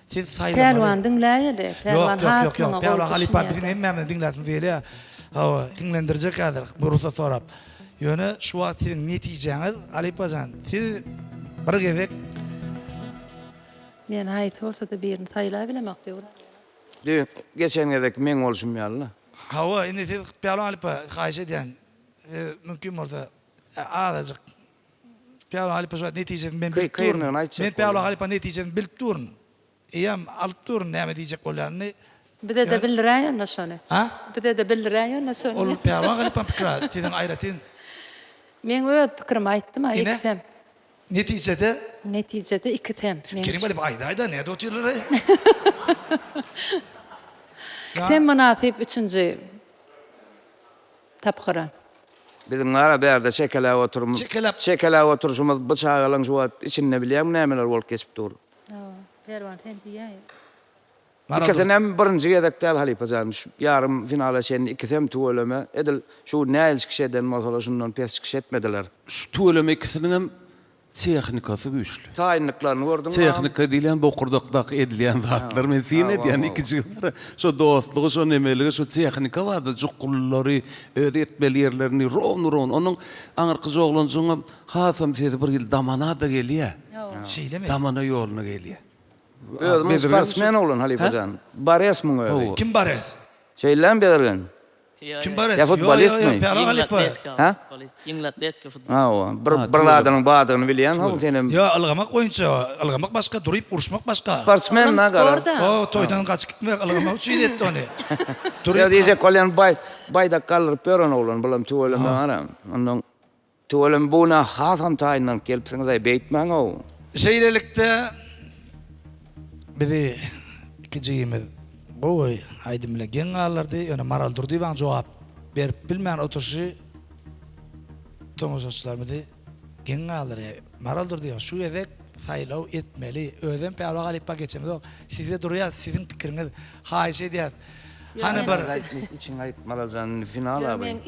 Siz saýlamaly. Pelwan dinläýärdi. Pelwan Yok. Pelwan Halipa bizim hemmemiz dinläsin diýeli. Hawa, hiňlendirjek häzir burusa sorap. Ýöne şu wagt siziň netijeňiz Halipajan. Siz bir gezek Men haýt bolsa da birini saýla bilemek diýär. Diýip geçen gezek men bolşum ýaly. Hawa, indi siz Pelwan Halipa haýş edýän. Mümkin bolsa azajyk Pelwan Halipa şu netijesini men bilip durun. Men Pelwan Halipa netijesini bilip durun. Eýem alyp durun näme diýjek bolýarny. Bide de bildirýän näşony. Ha? Bide de bildirýän näşony. Ol Pelwan Halipa pikir, siziň aýratyn. Men öz pikirimi aýtdym, aýtsam. Netijede ikitem. Kerim böyle ayda ne oturuyorlar? Sen manatip 3-nji tapgyra. Bizim ara berde çekelä oturum. Çekelä oturuşumuz bıçağalan şu içinde bilýär nämeler bolup geçip dur. Perwan sen diýär. İkisinem birinji gedekdäl Halipajan yarım finala şen ikitem tuweleme edil şu näil kişiden masala şundan pes kişi etmediler. Şu tuweleme ikisiniň texnikasy güýçli. Taýynlyklaryny gördüm. Texnika diýilen bokurdakdak edilýän zatlar men sen edýän ikijigler. Şu dostlugy, şu nemeligi, şu texnika bardy, jukullary, öýde etmeli ýerlerini ron. Onuň aňyrky joglanjyňa hasam sesi bir ýyl damana da gelýär. Şeýlemi? Damana ýoluna gelýär. Özüm sportsmen bolan Halipajan. Bares mı öyle? Kim Bares? Şeylen belirgen. Kim Bares? Ya futbolist mi? Pelwan Halipa. Ha? İngiltere'de futbol. Ha o. Birladynyň badygyny bilýän hol senem. Ya algamak oýunçy, algamak başga, durup uruşmak başga. Sportsmen na gara. O toýdan gaçyp gitmek, algamak üçin etdi ony. Ya diýjek bolýan bayda kalyp pören bolan bilen tuweleme aram. Onuň tuwelem buna hasan taýynan kelip seňde beýtmäň o. Şeýlelikde bizi ikinciyimiz boy aydymla gen alardy, ýöne Maral Durduýewaň jogap berip bilmän oturşy tomoşaçylarymyzy gen alary. Maral Durduýewaň şu gezek saýlaw etmeli. Özüm Pelwan Halipa geçemez. Size durýar, siziň pikiriňiz haýş edýär. Hani bir için aýt Maraljan finala bu. Men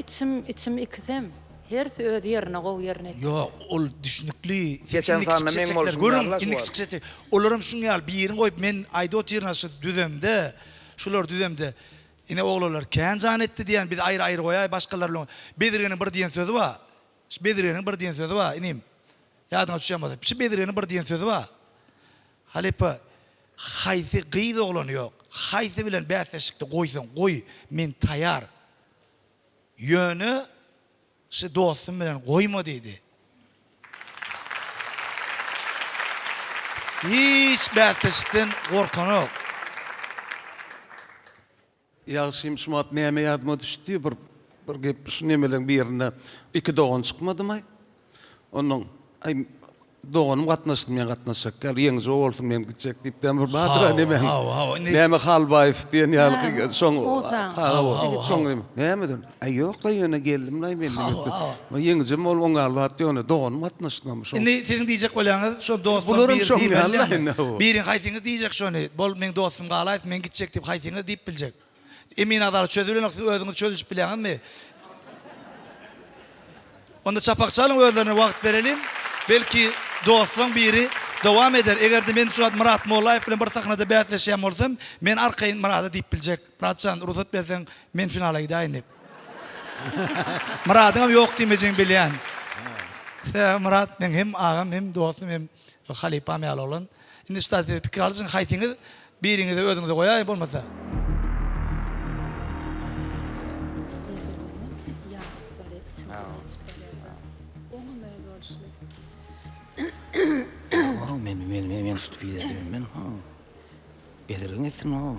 içim ikisem. Her söz yerine gow yerine. Yo, ol düşünükli. Geçen sana men bolşum. Görüm, indik çıkçete. Olaram şunu ýal, bir ýerini goýup men aýda oturnaşy düzemde, şular düzemde. Ine oglanlar kän jan etdi diýen biz aýry goýay, başgalar bilen Bedirgeniň bir diýen sözi bar. Bedirgeniň bir diýen sözi bar, inim. Ýadyňa düşýärmez. Şu Bedirgeniň bir diýen sözi bar. Halipa haýsy gyýdy oglan ýok. Haýsy bilen bäsleşikde goýsaň, goý, men taýar. Ýöne şu dostum bilen goýma diýdi. Hiç bäsleşikden gorkan yok. Ýagşym şumat näme ýadyma düşdi bir gep şu nemeleň birine iki dogan çykmadymy? Onuň ay doganym gatnaşdym, men gatnaşak. Gal ýeňi bolsun men gitjek diýipden bir badyra neme. Näme Halbaýew diýen ýaly soň. Soň näme diýen? Ay ýok la ýöne geldim la men. Ma ýeňi bol oňarlat ýöne doganym gatnaşdym. Indi siziň diýjek bolýaňyz şu dostum biriň haýsyňyz diýjek şonu. Bol men dostum galaýs, men gitjek diýip haýsyňyz diýip biljek. Emin adar çözülen özüňiz çözüp bilýänmi? Onda çapak çalın özlerine wagt berelim. Belki dostun biri devam eder. Eger de men şu an Murat Mollayev bilen bir sahnada bäsleşýän bolsam, men arkaýyn Murat'a diýip biljek. Muratcan ruhsat berseň men finala gidaýyn dep. Murat'ım yok diýmejek bilýän. Murat men hem agam hem dostum hem halipam ýaly bolan. Indi şeýle pikir alyrsyn haýsyňyz biriňizi özüňize goýaý bolmasa. Men stupid edim men. Bedirin etsin o.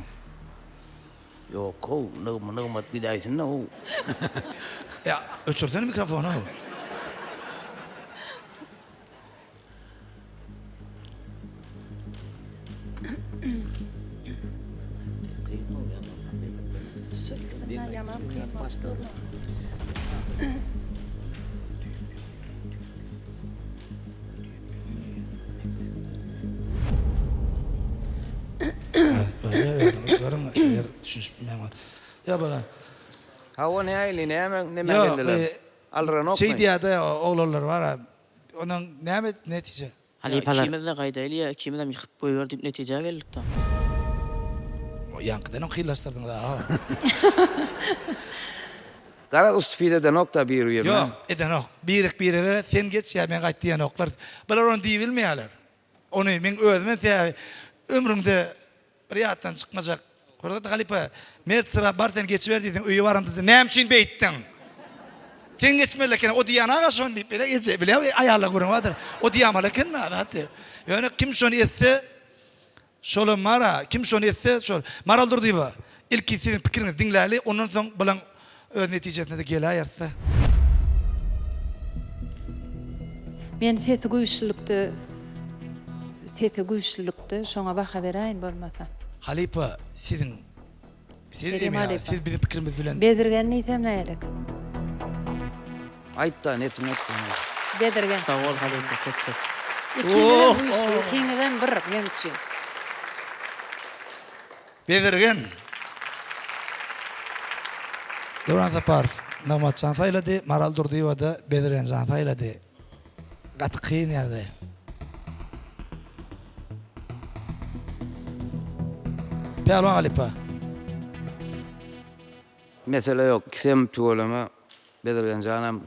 Yok o, nığmat gidaýsyn o. Ya öçürsene mikrofonu. Görün eğer düşünmem. Ya bana. Hava ne ayli ne Ya alran ok. şey diýär oğlanlar var ha. Onun näme netije? Halipalar. Kimde gaýdaýly, kimde mihip goýber diýip netije geldik da. O yankıdan o hillastırdın da. Gara ustupide nokta bir ýer. Yok, eden ok. Biri sen geç ya ben gaýtdyýan oklar. Bular onu diýip bilmeýärler. Onu men özüme ömrümde bir ýatdan çykmajak. Gorda Halipa, mert sıra bar sen geçiver diýdin, öýe baram diýdin. Näme üçin beýtdiň? Sen geçmeleken o diýanaga şon diýip bile geçe bile aýarla görüňädir. O diýamalaken näde? Ýöne kim şonu etse şol mara, kim şonu etse şol. Maraldyr diýip. Ilki sizin pikiriňizi dinläli, ondan soň bilen öz netijesine de gelýärse. Men sete güýçlükde şoňa baha beräýin bolmasa. Halipa siz bizim pikirimiz bilen. Bedirgen niýsem näýerek? Aýt da netim. Bedirgen. Sağ ol Halipa, köp. Ikiňizden bir men üçin. Bedirgen. Devran Zaparov, Nagmat Can saýlady, Maral Durdiýewa da Bedirgen Can saýlady. Gatqyn ýa-da. Pehliwan Halipa. Mesele yok. Kisem tuğulama Bedirgen Canam.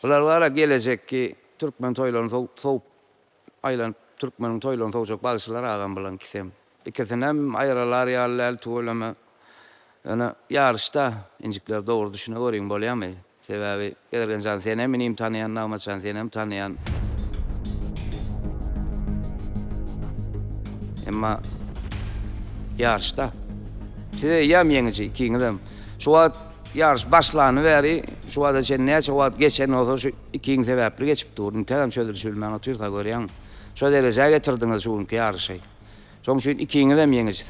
Bular var gelecek ki Türkmen toylarını soğup aylan Türkmenin toylarını soğucak bağışçılar ağam bilen kisem. İkisinem ayrılar yerler tuğulama. Yani yarışta incikler doğru düşüne göreyim bolýamy. Sebebi Bedirgen Can seni minim tanıyan, Nagmat Can seni tanıyan. Emma yarışta size yam yeňiçi ikiňizem. Şu wagt yarış başlanybery, şu wagtda sen näçe wagt geçen olsa şu ikiň sebäpli geçip durdy. Täzem çöldür şülmän otyrsa görýän. Şu derejä getirdiňiz şuňky yarışy. Şoň üçin ikiňizem yeňiçi.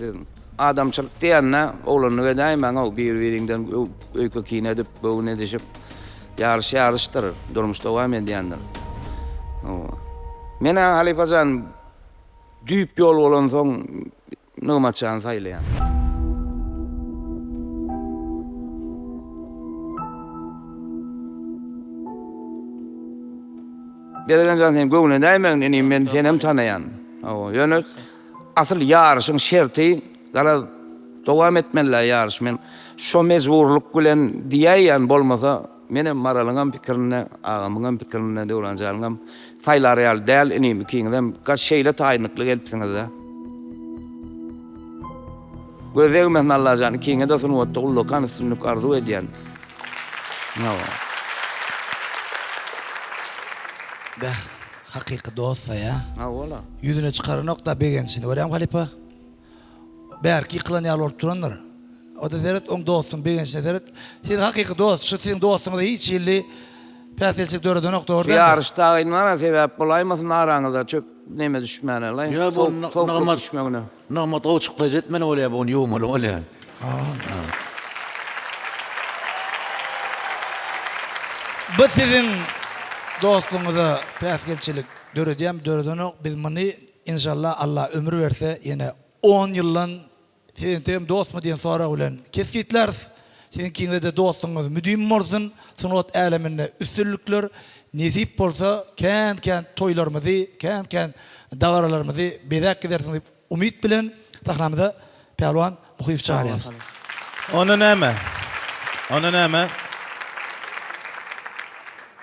Adamçylyk diýende oglanyňy edäýmän o bir-birinden öýke kiýin edip, bu ne diýip yarışdyr. Durmuşda dowam edýändir. Mene Halipajan düýp ýol bolan soň Nagmat Can saýlaýan. Bedirgen Can sen göwüne nämen men senem tanıyan. Ýöne asyl yarışyň şerti gara dowam etmeli yarış. Men şo mezburluk bilen diýýän bolmasa menem Maralyňam pikirine, agamyňam pikirine Devran Can'am saýlar ýaly däl inimi kiňizem gaç şeýle taýynykly gelipsiňiz da. Gözlegmen Allah Can kiňe de şunu otugul kan üstünlük arzu edýän. Bäh, hakyky dostsa ya. Wala. Yüzüne çıkaran nokta begençini. Görýän Halipa. Bärki ýyklan ýaly bolup duranlar. O da deret on dostum begençine deret. Siz hakyky dost, şu sizin dostuňyz hiç ýyly päselçik dörede nokta orada. Yarışda aýnmana sebäp bolaýmasyn araňyzda çöp neme düşmäne la. Ya bu Nagmat o çykla jetmeli bolýar bu ýumaly bolýar. Bu sizin dostuňyza päselçilik döredýän döreden biz muny inşallah Allah ömür berse ýene 10 ýyldan sizin dost mu diýen sorak bilen keskitler Seninkiňe de dostuňyz müdüm bolsun, sunat äleminde üstünlükler nesip bolsa, kän toýlarymyzy, kän dagaralarymyzy bezek edersiň diýip umyt bilen sahnamyza Pehliwan Muhyip çağırýarys. Ona näme?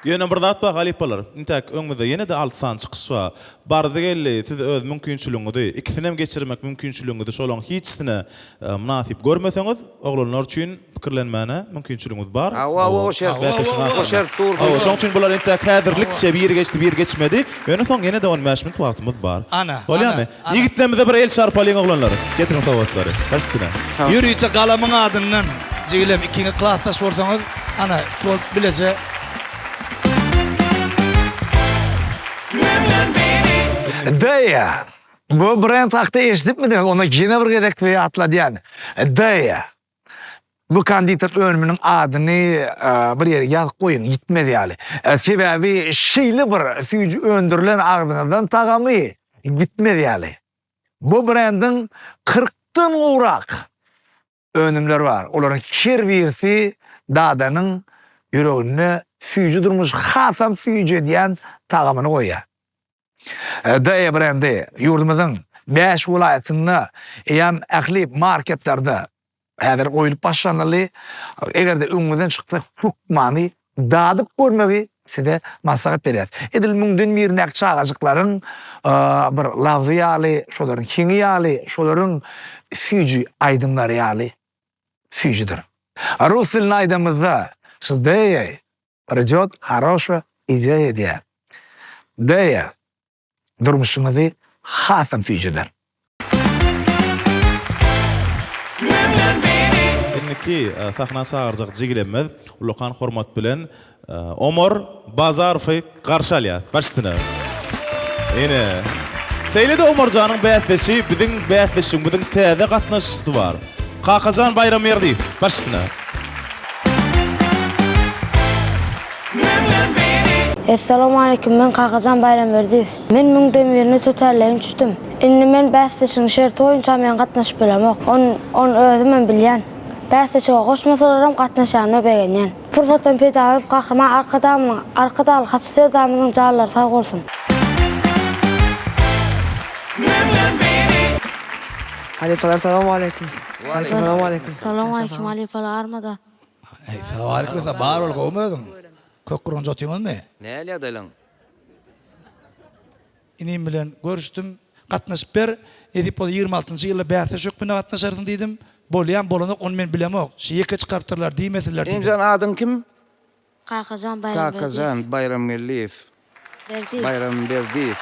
Ýöne bir zat bak Alipalar. Intak öňümizde ýene de 6 san çykyş bar. Bardy geldi, siz öz mümkinçiligiňizi ikisinem geçirmek mümkinçiligiňizi şolaň hiçsine münasip görmeseňiz, oglanlar üçin pikirlenmäne mümkinçiligiňiz bar. O şert dur. Şoň üçin bular intak häzirlikçe bir geçdi, bir geçmedi. Ýöne soň ýene de 15 minut wagtymyz bar. Bolýarmy? Ýigitlerimize bir el şarpalyň oglanlary. Getirin tawatlary. Başsyna. Ýürüýte galamyň adyndan jigilem ikinci klassa sorsaňyz, ana şol bilece. Daya. Bu brand hakta eşitipmidi? Ona yine bir gedek diye atladı yani. Daya. Bu kandidat önümünün adını bir yere yazıp koyun, gitmedi yani. Sebebi şeyli bir süyücü öndürülen ardından tagamı gitmedi yani. Bu brandın 40'tan uğrak önümler var. Onların her birisi dadanın yüreğine süyücü durmuş, hasam süyücü diyen tagamını koyuyor. Daya brendi yurdumuzun 5 vilayetinde hem ähli marketlerde häzir goýulyp başlanýarly. Egerde öňüňizden çyksa hukmany dadyp görmegi size maslahat berýär. Edil müňden mirnek çağajyklaryň bir lafzy ýaly, şolaryň kiňi ýaly, şolaryň süýji aýdymlary ýaly süýjidir. Rus dilini aýdymyzda siz daya придёт хорошая идея diýär. Daya durmuşuňyzy hasam süýjidir. Inniki sahna sagarjak jigilemez. Ulukan hormat bilen Omar Bazarowy garşy alýar. Başsyna. Ene. Seýlede Omarjanyň bäsleşi, biziň bäsleşigimiziň täze gatnaşysy bar. Kakajan Bayramberdiýew. Başsyna. Assalamu alaikum, men Kakajan Bayramberdiýew. Men müňden birini töterleýin düşdüm. Indi men bäsleşiň şerti oýunça men gatnaşyp bilemok. On özüm bilýän. Bäsleşige goşmasalaram gatnaşanyny begenýän. Pursatdan peýda alyp gahrama arkadaly haçserdamyň jarlary sag bolsun. Alipalar, salamu alaikum. Salamu alaikum. Salamu alaikum, Alipalar armada. Salamu alaikum, bar ol goýmadym. Kökürün jotyňyzmy? Näle adalyň? Inim bilen görüşdüm. Gatnaşyp ber. Edip 26-njy ýylda bäsleşik bilen gatnaşarsyň diýdim. Bolýan bolanyk onu men bilemok. Şeýke çykartyrlar diýmesiler diýdim. Seň adyň kim? Kakajan Bayramberdiýew. Kakajan Bayramberdiýew. Bayramberdiýew.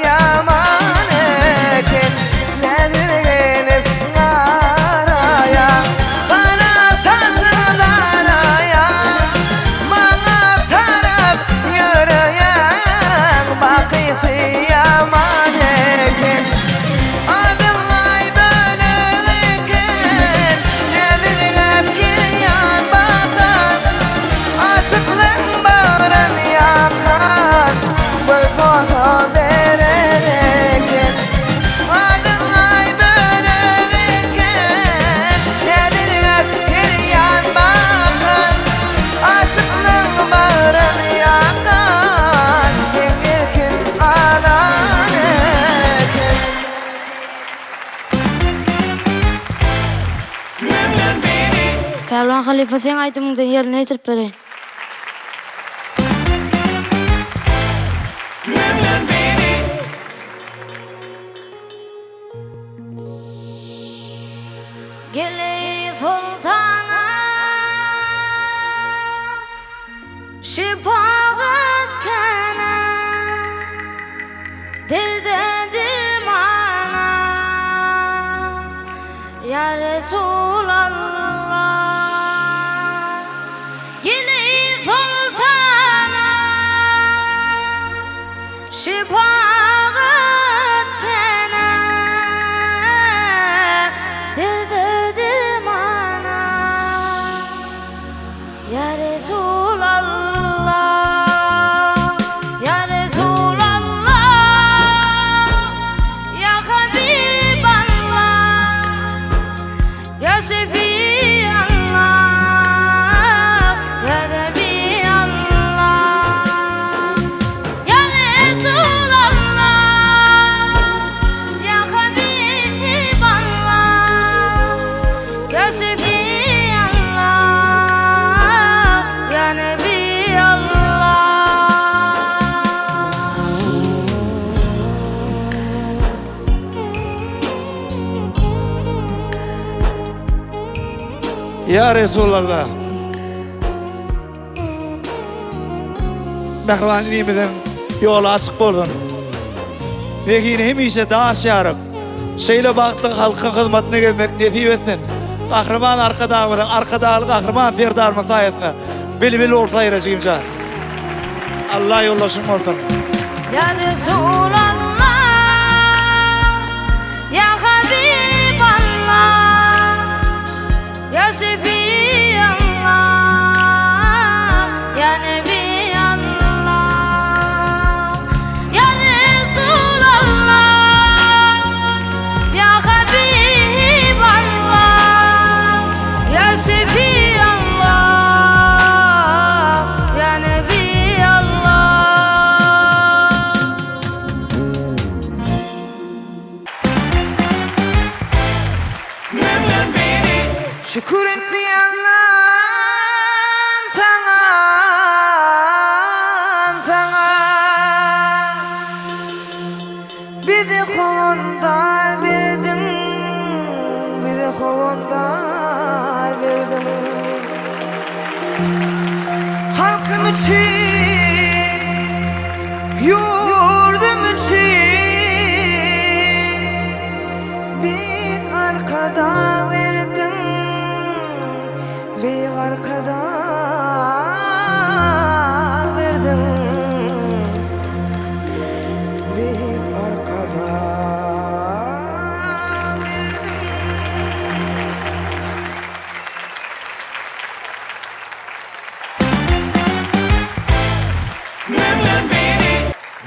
Yaman eken, nedir gelip Adesi yaman eken Adım ay bölüken Nedirlep kiryan bakan Aşıklığın bağrın yakan Böl poza veren eken Adım ay bölüken Nedirlep kiryan bakan Aşıklığın bağrın yakan Yenirkin anan eken Pehlivan Halife sen aydımda yerine yetirip vereyim. Gele sultana şifaat kana dilde dimana ya Resulallah Gele sultana şifaat kana dilde dimana ya Resulallah ya Resulallah ya Habiballah ya Şefiallah ya Nebiallah ya Resulallah ya Habiballah ya Şefiallah ya Nebiallah Ya Resulallah. Mehriban nimeden yolu açık boldun. Lekin hemişe daş yarıp, şeýle bagtlyk halka hyzmatyna gelmek nesip etsin. Kahraman arkadalyk kahraman Serdar Musaýevne bili bolsa ýereşigimçe. Allah ýollaşyň bolsun. Ya Resulallah ya Habiballah ya Şefiallah ya Nebiallah ya Resulallah ya Habiballah ya Şefiallah ya Nebiallah Şükür etmeyenler sana bizi kovandar verdin bizi kovandar verdin halkım için yurdum için bir arkada verdin bir arkada verdin bir arkada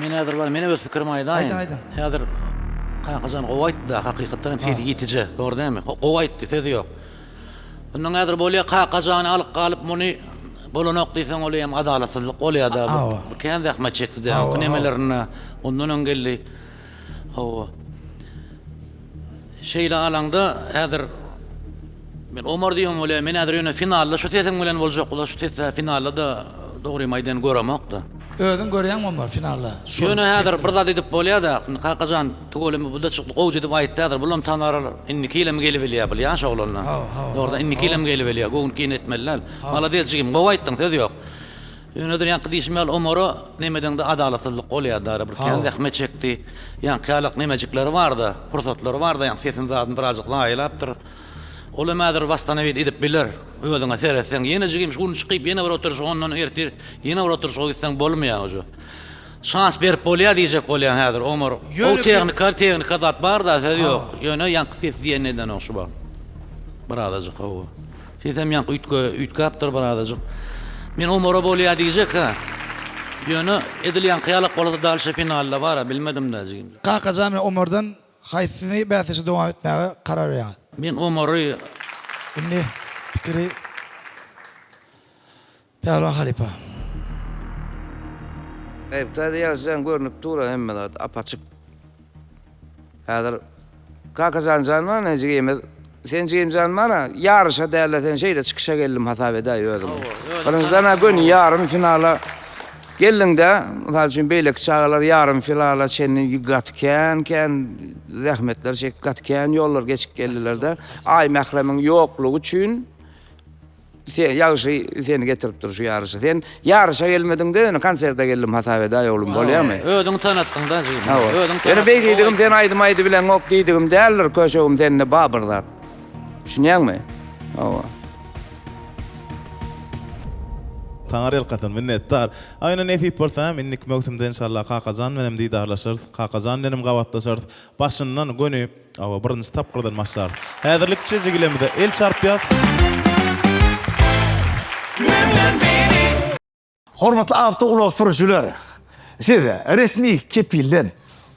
Men häzir bar mene öz pikirim aýdaýyn. Häzir kakajan gowaýtdy da hakykatdan sesi ýetije, gördüňmi? Gowaýtdy, sesi ýok. Bundan häzir bolýar kakajan alyp galyp muny bolanok diýsen olýam adalatsyzlyk bolýar da. Bu kän zähmet çekdi da. Bu nemelerini ondan öňgelli. Hawa. Şeýle alanda häzir men Omar diýen bolýar, men häzir ýöne finalda şu sesiň bilen boljak, şu sesle finalda da dogry maýdan göremokda. Özün görýänmi var finalda? Şöne häzir bir zat edip bolýar da, kakajan tugolemy buda çykdy, gowjy edip aýtdy häzir, bulam tanarar, inni kilem gelip bilýär, bilýär şoglanyna. Orada inni kilem gelip bilýär, goň kin etmeller. Maladeçigim, gowaýtdyň, söz ýok. Ýöne der ýanky diýişmel Omara nemeden de adalatsyzlyk bolýar da, bir kän zähmet çekdi. Ýanky ýalyk nemejikleri bardy, fursatlary bardy, ýanky sesin zadyny birazjyk laýlapdyr. Ola mädir wastana edip biler. Özüňe seretsen ýene jigim şunu çykyp ýene bir oturuş ondan ertir, ýene bir oturuş gitsen bolmaýar ojo. şans berip bolýar diýjek bolýan häzir Omar. O teknik zat bar da söz ýok. Ýöne ýanky ses diýeneden oşu bar. Birazajyk o. Sizem ýanky ütkäpdir birazajyk. Men Omar'a bolýar diýjek ha. Ýöne edilýän kıyalyk bolady dalşy finalda bar, bilmedim da jigim. Kakajan Omardan haýsyny bäsesi dowam etmäge karar berýär. Men Omar'y Indi pikiri Pehliwan Halipa. Tadı yazsan görünüp dura hemme de apaçık. Häzir Kakajan janman ejigimiz sen jigim janmana yarışa dälleten şeýle çykışa geldim hasap edäýär özüm. Birinjiden gün yarım finala geldiňde, misal üçin beýlek çağalar yarım finala seni gatken zähmetler çek gatken ýollar geçip geldiler-de ay mähremiň ýoklugy üçin sen ýaşy seni getiripdir şu yarışa. Sen yarışa gelmediňde konserde geldim hasap edäýär oğlum bolýarmy? Özüň tanatdyň da jigim. Ene beýdiğim sen aýdyp bilen ok diýdigim däller köşegim seni babyrlar. Şunýarmy? Hawa. Taňar ýalkatan minnetdar. Aýna näsip bolsa minnik möhtemde inşallah Kakazan menem diýdarlaşyr. Kakazan menem gawatlaşyr. Başyndan gönüp, awa birinji tapgyrdan maşlar. Häzirlikçe jigilemide el çarpýar. Hormatly awto ulak sürücüler, siz resmi kepilden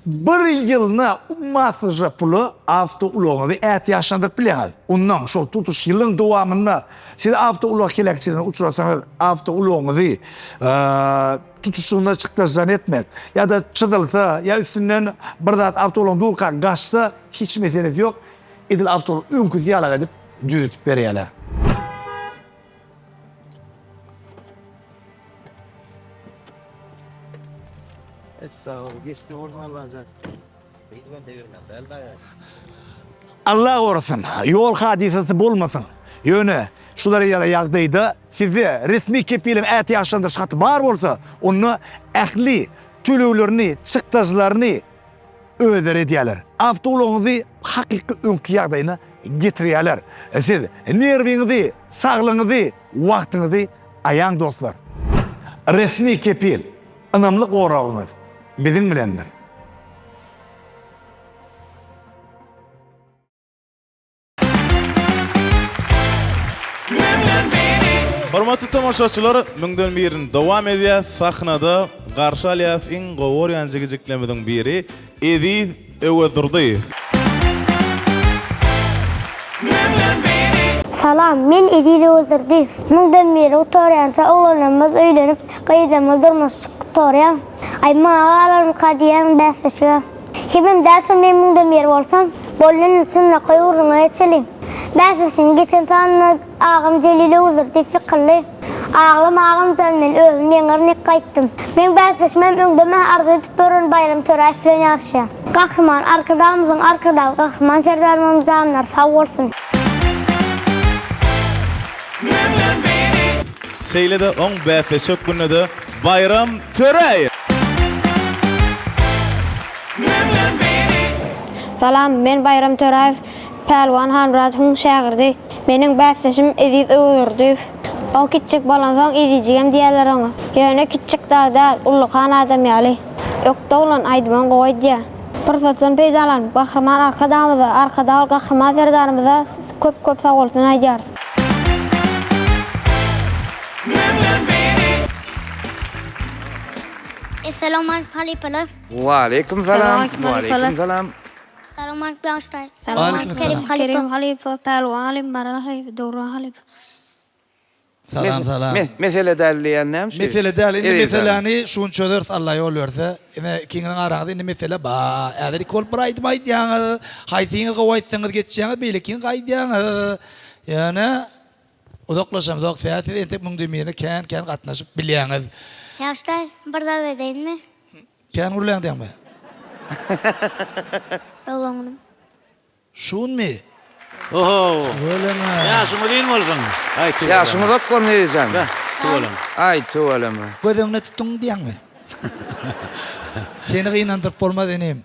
bir ýylyna ummasyja puly awto ulagyny ätýaşlandyryp bilýär. Ondan şol tutuş ýylyň dowamynda siz awto ulak kelekçilerine uçurasaňyz awto ulagyny tutuşyna çykdyrzan etmek ya da çydylsa ya üstünden bir zat awto ulagyny durka gaçsa hiç meselesi ýok. Edil awto öňkü ýalar edip düzütip berýärler. Allah korusun, yol hadisesi bolmasın. Ýöne, şulara ýagdaýda sizi resmi kepilim ätýaşlandyryş haty bar bolsa, onu ähli tülewlerini, çykdaşlaryny öder edýärler. Awtolagyňyzy hakyky öňkü ýagdaýyna getirýärler. Siz nerwiňizi, saglygyňyzy, wagtyňyzy aýaň dostlar. Resmi kepil, ynamly goragyňyz bizim bilendir. Hormatly tomoşaçylar, müňden birin dowam edýär. Sahnada garşy alyas iň gowar ýanjygijiklemediň biri Ediz Öwedurdiýew. Salam, men Ediz Öwedurdiýew. Müňden beri oturýança oglanymyz öýlenip, gaýdamyz durmuşyk oturýar. Aýma alarym kadiýan bäsleşige. Kimim däşe men müňden beri bolsam, bolýan üçin nakyuryňa geçelim. Bäsleşiň geçen tanny ağam Jelil Öwedurdiýew fikirli. Ağlym ağam men özüm meňernek gaýtdym. Men bäsleşmem öňdeme arzu edip beren bayram töräsi bilen ýarşýar. Gahryman arkadamyzyň arkadagy gahryman serdarmyň janlar sag bolsun. Şeýle-de oň bäsleşik günüde bayram töräsi. Salam, men Bayram Töräew, Pehliwan Hanratyň şagirdi. Meniň bäsleşim Ediz Öwedurdiýew. O kiçik bolan soň Edizigem diýerler oňa. Ýöne kiçik däl, ullukan adam ýaly. Ökde bolan aýdyman goýdy. Pursatdan peýdalanyp, gahryman arkadamyza, arkadagy gahryman serdarymyza köp sag bolsun aýdýar. Assalamu alaikum. Wa alaikum salam. Wa alaikum salam. Assalamu alaikum. Aleyküm Kerim Halipa, Pehliwan Halim, Maral Halip, Dowran Halip. Salam. Mesele däliýän näme? Mesele däl, indi meseleni şunçalar Allah ýol berse, ine kiňiň aragyda indi mesele ba, äder kol bir aýdmaýdýaňyz, haýsyňyz gowaýtsaňyz geçýäňiz, beýlekin gaýdýaňyz. Ýani uzaklaşamyz, fiýaty ente müňden beri kän gatnaşyp bilýäňiz. Ýaşlar, bir da edeyinmi? Kän urlandyňmy? Dowlanım. Şunmy? Oho. Öyleme. Ýaşymy diýin bolsun. Aýty. Ýaşymy doktor ne diýsen? Tuwalam. Aýty bolama. Gözüňne tutun diýäňmi? Seni gynandyryp bolmaz enem.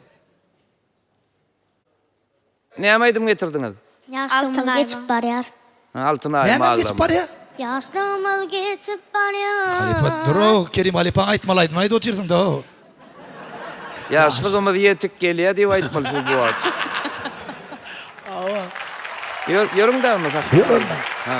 Näme aýdym getirdiňiz? Ýaşlymyz geçip barýar. Altyn aýym Näme aldım. geçip barýar? Ýaşlymyz geçip barýar. Halipa duro, Kerim Halipa aýtmalaýdym, aýdy otursun da. Yaşlygymyz ýetip gelýär diýip aýtmalysy bu wagt. Ýörüň däme? Ýörüň. Ha.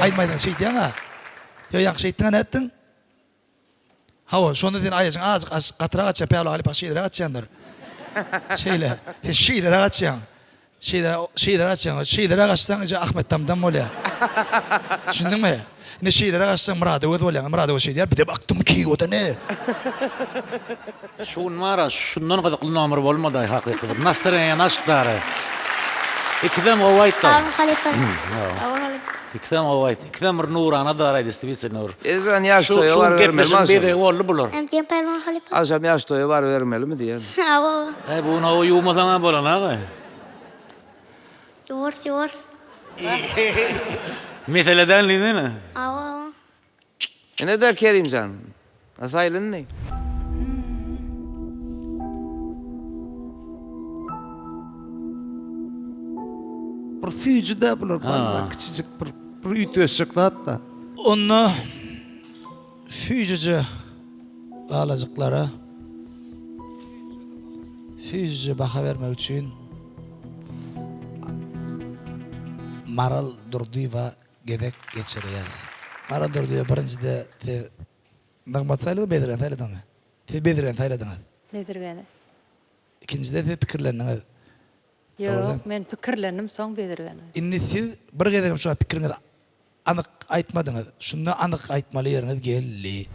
Aytmaydan şeydiň ha. Yo ýaňşy etdiň etdiň. Hawa şonu diýen aýasyň az gatyra gatça päýle alyp şeýlere gatçandyr. Şeýle, şeýlere gatçan. Şeýlere gatçan, şeýlere gatçaň eje Ahmet Damdan bolýar. Düşündiňmi? Ne şeýlere gatçaň Muradow bolýar. Muradow şeýler bir de baktym ki o da ne? Şun mara, şundan gydykly namar bolmady hakyky. Nastaran aşdary. İkdem owaýtdy. İkdem owaýtdy. İkdem nurana daray distribüsiýa nur. Ezan ýaşdoýa bar bermeli. Şun biri bolly bular. Emtiyem pelvan halipa. Azam ýaşdoýa bar bermelimi diýen. Awa. Bu nawy ýuwmadan bolan aga. Yours. Meseleden lidine. Awa. Ne der Kerimcan? Asaylın ne? Bir füjüde bular, balla kiçicik bir üýtüşik da. Onu füjüce alacaklara füjüce baka vermek için Maral Durduýeva gedek geçirýär. Maral Durduýeva birincide Nagmat saylı da bedirgen saylı da mı? Siz bedirgen sayladınız. Bedirgeni. İkincide siz pikirleriniz. Yok, men pikirlerim soň bedirgeni. Inni siz bir gedegim şu pikiriniz anyk aýtmadynız. Şunda anyk aýtmaly ýeriniz geldi.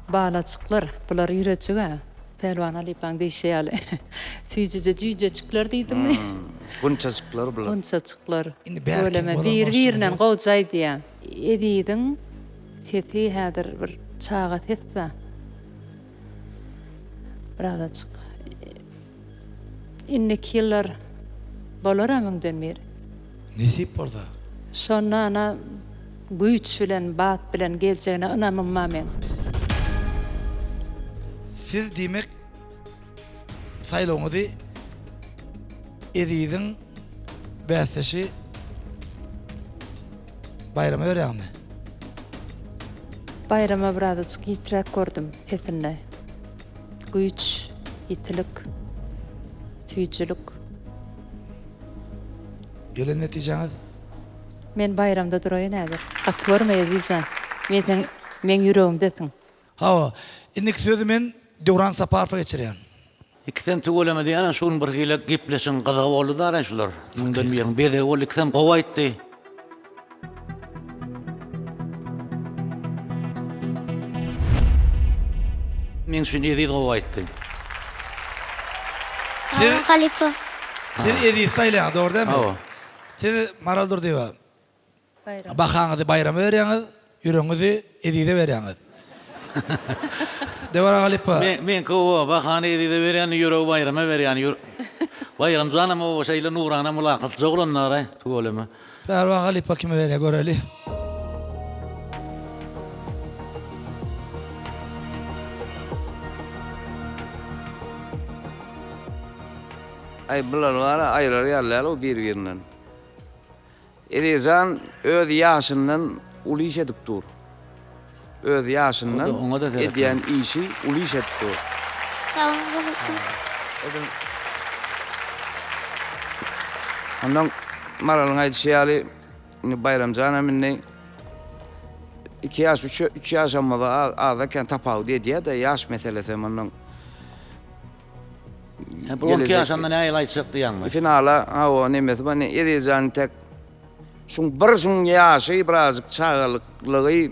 Balaçıklar, bular ýüretjik ha. Pelwan Alipaň diýşýärli. Tüýjüje diýdim mi? Bunçacıklar bular. Bunçacıklar. Indi belki Öleme bolan bir-birine bolsun, gowjay diýen. Ediýdiň sesi häzir bir çağa tetse. Birazajyk. Inneki ýyllar bolar amyňdan beri. Nesip borda. Şonna ana güýç bilen, bat bilen geljegine ynanmam men. Siz demek saylaňyzy ediýdiň bäsleşi bayrama öýrenmi? Bayrama birazajyk ýitrak gördüm sesinde. Güýç, ýitilik, tüýjülük. Gelen netijaňyz Men bayramda duraýyn häzir. Atwyrmaýar diýsen. Men ýüregimdesin. Ha, indik sözü men Döwran Saparowa geçirýän. İkisem tugolama diýen şuň bir hile gepleşin gyzyk boldy da şular. Müňden biýen bede bol ikisem gowaýtdy. Men şuň edi gowaýtdy. Halipa. Siz edi saylaň, dogry dämi? Hawa. Siz maraldyr diýip. Bayram. Bahaňyzy bayrama öýrenýäňiz, ýüregiňizi edide berýäňiz. Dewara Halipa. Men kowa bahane edide berýän ýüregi bayrama berýän. Bayram zanam o şeýle nurana mulakat joglanlar tugolama. Perwa Halipa kime berýär göreli. Ay bular var aýrar ýerler o bir-birinden. Edizan öz ýaşyndan ulyş edip dur. Öz ýaşyndan Oňa da terek. edýän işi ulyş edip dur. Ondan maralyň aýdýşýaly Bayramjana minni 2 ýaş 3 ýaş ammada azdan tapaw diýdi de ýaş meselesi ondan. Bu 12 ýaşyndan aýyl aýtsak diýenmi? Finala hawa nemesi bani edizan tek şuň bir şuň ýaşy birazcık çağalyklygy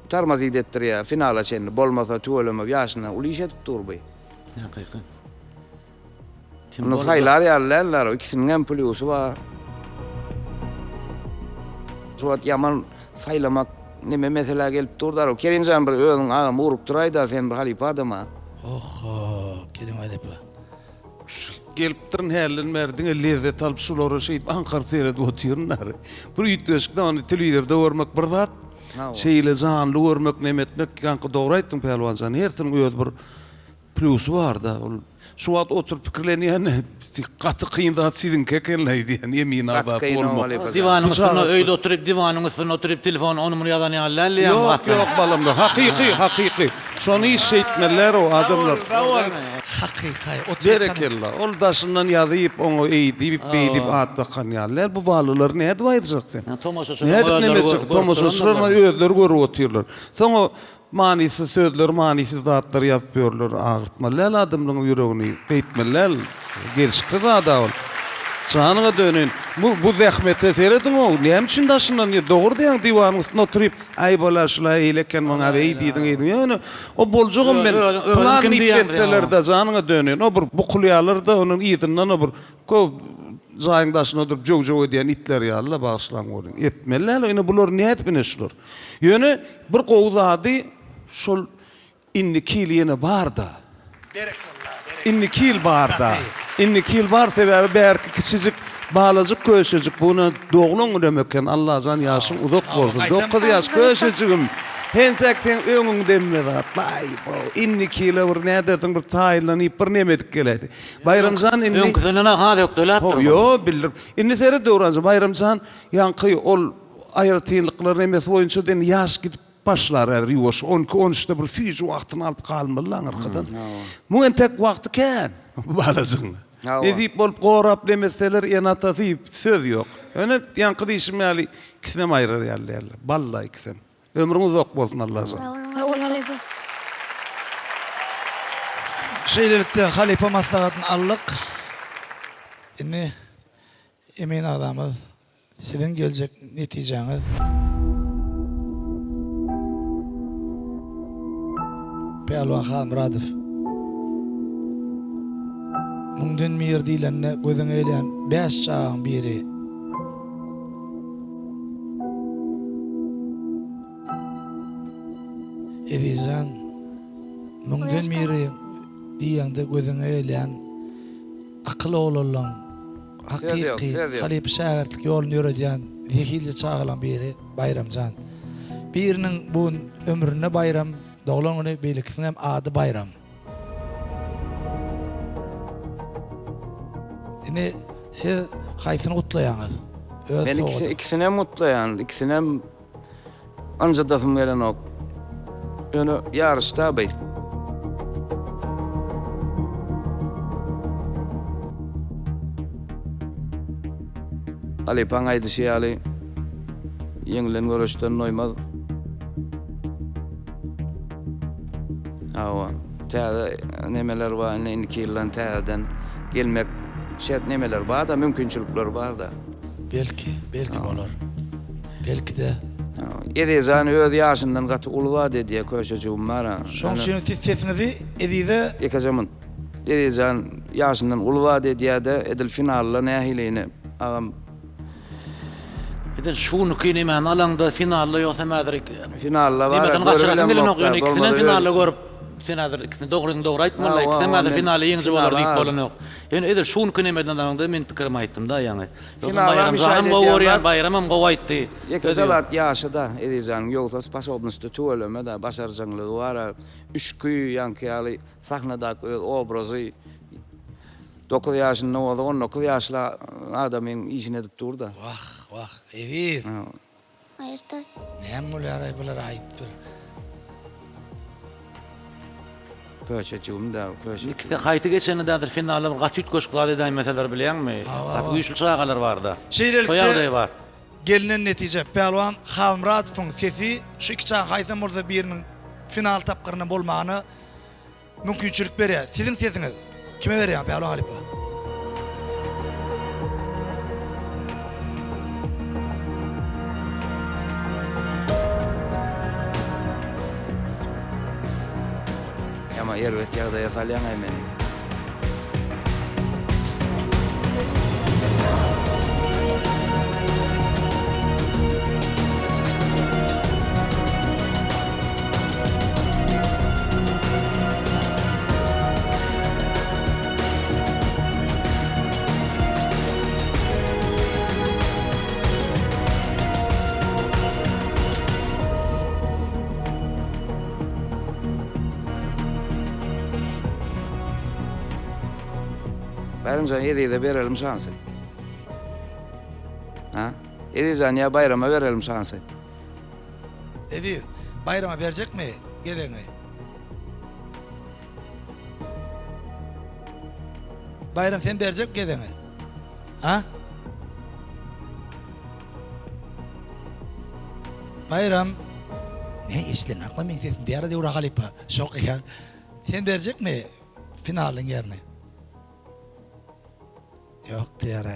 tarmaz edetdirýär. Finala çenli bolmasa tüweleme ýaşyna ulyş edip durby. Hakyky. Onu saylar ýerler, ikisiniň hem plusy bar. Şuat yaman saylamak neme mesele gelip durdar. Kerimjan bir özüň agam urup duraýda sen bir halipa adama. Kerim Halipa. Gelip durun herlerin merdiňe lezzet alıp şulary şeýip anqaryp berip oturýarlar. Bir ýitdeşikde ony telewizorda görmek bir zat. Şeýle zanly görmek nemetmek kanka dogry aýtdyň pelwanjan. Hertiniň öz bir plusy bar da. Şu wagt oturup pikirlenýän gaty kıyın zat siziň kekenleýdi diýen emin adat bolmak. Divanyň üstüne öýde oturup divanyň üstüne oturup telefon onumy ýazan ýallaly ýa. Yok balam da hakyky. Şonu işitmeler o adamlar. Hakyky. Berekella. Ol daşyndan ýazyp oňa eýdip beýdip atdakan ýaller bu balalar näde baýdyrjak sen? Näde nemetsek tomoşaşlaryna özleri görüp oturýarlar. Soňa manisi sözler, manisi zatlar ýazyp ýörler, agyrtmalar adamlaryň ýüregini beýtmeler. Gelişikde da ol. Çanyňa dönün. Bu zähmete seredin o. Näme üçin daşyndan dogry diýen diwanyň üstüne oturup ay bolar şulay eýleken maňa beýdiň ýa-ni o boljagym men plan nipetselerde çanyňa dönün. O bir bukulýalar da onuň ýydynyň o bir köp zaýyndaşyna durup jog-jog edýän itler ýaly bagyşlan görün. Etmeler ýa-ni bular näet bineşler. Ýöne bir gowzady şol innikil ýene bar da. Innikil bar da. Innikil bar sebäbi bärki kiçijik balajyk köşejik bunu dogluň demeken Allah zan ýaşyň uzak bolsun. 9 ýaş köşejigim. Hentek sen öňüň demme zat. Bay bo. Innikil bir näderdiň bir taýlan bir nemedik geledi. Bayramjan inni öňküsine ha dökdüler. Yo bilir. Inni sere döwranjy Bayramjan ýanky ol aýratynlyklary emes boýunça den ýaş gidip başlar ýoş 12-13de bir fiýiz wagtyny alyp galmalylar arkadan. Bu tek wagty kän. Balajyň. Edip bolup gorap demeseler enata deyip söz yok. Öne yankı dişim ýaly ikisine aýrar ýaly. Balla ikisem. Ömrüňiz ok bolsun Allah razı. Şeýlelikde halipa maslahatyny aldyk. Indi emin adamız sizin gelecek neticeňiz. Pelwan Hamradov. Müňden mir diýlenne gözüň eýlen 5 çağın biri. Ediljan müňden miri diýende gözüň eýlen akly bolan hakyky halip şähertlik ýoluny ýöredýän zehirli çağılan biri Bayramjan. Biriniň bu ömrüne bayram, doglaňyny beýlikisine hem ady bayram. Ine siz haýsyny gutlaýaňyz? Ben ikisine mutlayan, ikisine anjadasym gelen ok. Öňe ýarışda bey. Ali pangaydı şey ali yenglen görüşten noymaz. Awa täze nemeler var, näki ýyldan täzeden gelmek şert nemeler bar da mümkinçilikler bar da. Belki bolar. Belki de. Edizan öz ýaşyndan gaty ulwa diýe köşejim bar. Şoň şeýle sesinizi edide ekajamyn. Edizan ýaşyndan ulwa diýe de edil finalla nähilini agam Eden şunu kine men alanda finalla ýoksa mädirik. Finalla var. Nimetin gaçyrakyny bilen okýan ikisini finalla görüp senadyr ikisini dogry aýtmaly. Ikisini mädir finally ýeňji bolar diýip bolan ýok. Ýani eder şunu kine meden adamda men pikirimi aýtdym da ýani. Bayram hem gowarýan bayramym gowaýtdy. Ýekezalat ýaşyda edizan ýoksa sposobnosty töweleme da başarjyňlygy bar. Üçkü ýanky ýaly sahnadaky öz obrazy 9 ýaşynda bolsa 19 ýaşly adamyň işine edip durdy. Vah, Edip. Aýyrda. Näme bolar bular aýtdyr. Köşejim da köşe. İkisi haýty geçeni dadyr finalda bir gaty ütköşklady diýen meseleler bilýärmi? Gaty güýçli çağalar barda. Şeýlelikde var. Gelinen netije Pelwan Hamradowyň sesi şu iki çağ haýsam bolsa biriniň final tapgyryna bolmagyny mümkinçilik berýär. Sizin sesiňiz kime berýär Pelwan Halipa? Ama yerwet ýagda ýasalýan aýmany. Bayramcan Ediz'e verelim şansı. Ha? Ediz'an ya bayrama verelim şansı. Ediz, bayrama verecek mi? Gedeňi. Bayram sen verecek gedeňi. Ha? Bayram. Ne işlen akla men sesin diýär de ura Halipa. Şok ýa. Sen verecek mi finalin ýerine? Yok diýär.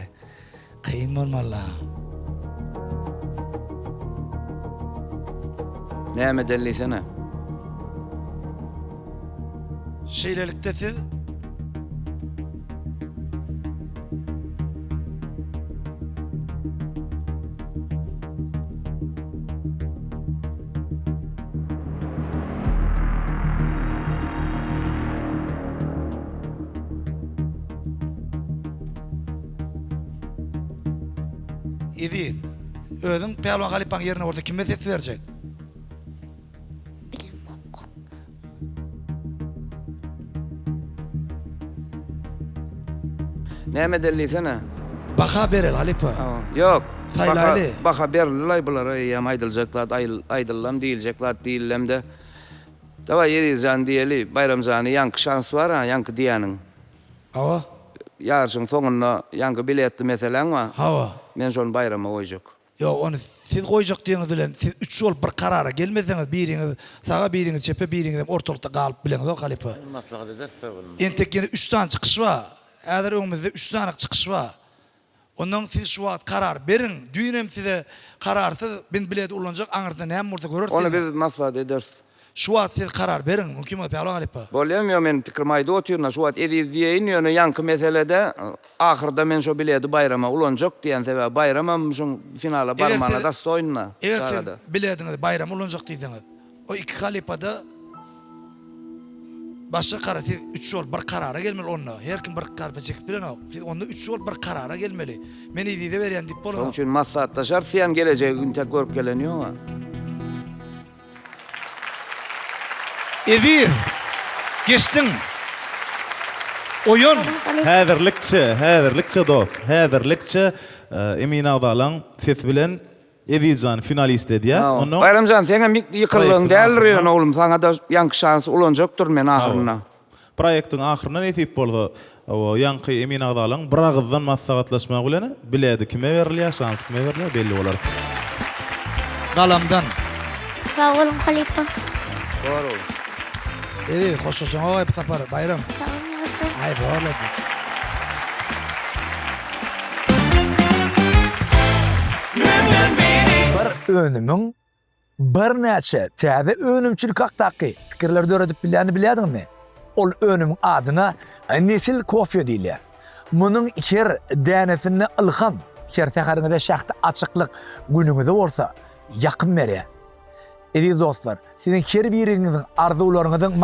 Kıyın bolmaly. Näme dellisene? Şeýlelikde siz Edip, özüň Pelwan Halipaň ýerine orta kime ses berjek? Näme dellisene? Baha berel Halipa. Yok. Saylaly. Baha berler bulara ýa aýdyljaklar, aýdyllam diýiljekler, diýillemde. Dawa Edizan diýeli, Bayramjany ýanky şans bar, ýanky diýanyň. Awa. yarşyň soňunda ýangy biletli meselen wa. Hawa. Men şonu bayrama goýjak. Yo, onu siz goýjak diýeniz bilen siz 3 ýol bir karara gelmeseňiz, biriňiz sağa, biriňiz çepe, biriňiz ortalıkta galyp bileňiz o Halipa. Maslahat eder. Entek ýene 3 tane çykyş bar. Häzir öňümizde 3 tane çykyş bar. Ondan siz şu wagt karar beriň. Düýnem size kararsyz ben bilet ulanjak, aňyrdan näme bolsa görersiz. Onu biz maslahat ederiz. Şu wagt siz karar beriň. Mümkin mi Pehliwan Halipa? Bolýam yo men pikirimi aýdyp oturýan, şu wagt ediz diýeň ýöne ýanky meselede ahyrda men şu bileti bayrama ulanjak diýen sebäp bayrama şu finala barmana da stoýna. Eger siz biletiniz bayram ulanjak diýseňiz, o iki Halipada başka karar, siz 3 yol bir karara gelmeli onunla. Her kim bir karpa çekip bilen o. Siz onunla 3 yol bir karara gelmeli. Meni izide berýän diýip bolan. Şoň üçin maslahatlaşar, sen gelecek gün tek görüp gelen ýok. Edir. Geçtin. Oyun. Häzirlikçe dost. Häzirlikçe Emin Agdalan ses bilen Evijan finalist edýär. Onu Bayramjan sen hem ýykyrlygyň däldir oğlum, sana da ýanky şans ulanjakdyr men ahyryna. Projektiň ahyryna näsip boldy. O ýanky Emin Agdalan bir agızdan maslahatlaşmak bilen biledi kime berilýär, şans kime berilýär belli bolar. Galamdan. Sağ olun Halipa. Doğru. Hoşçakalın hep sapar bayram. Ay böyle. Bir önümün bir näçe täze önümçilik hakdaky pikirlerde öredip bilýäni bilýärdiňmi? Ol önümün adyna nesil kofe diýilýär. Munyň her dänesini ilham, her tähärinde şahty açyklyk günüňizde bolsa ýakyn berýär. Eziz dostlar, sizin her biriňiziň arzularyňyzyň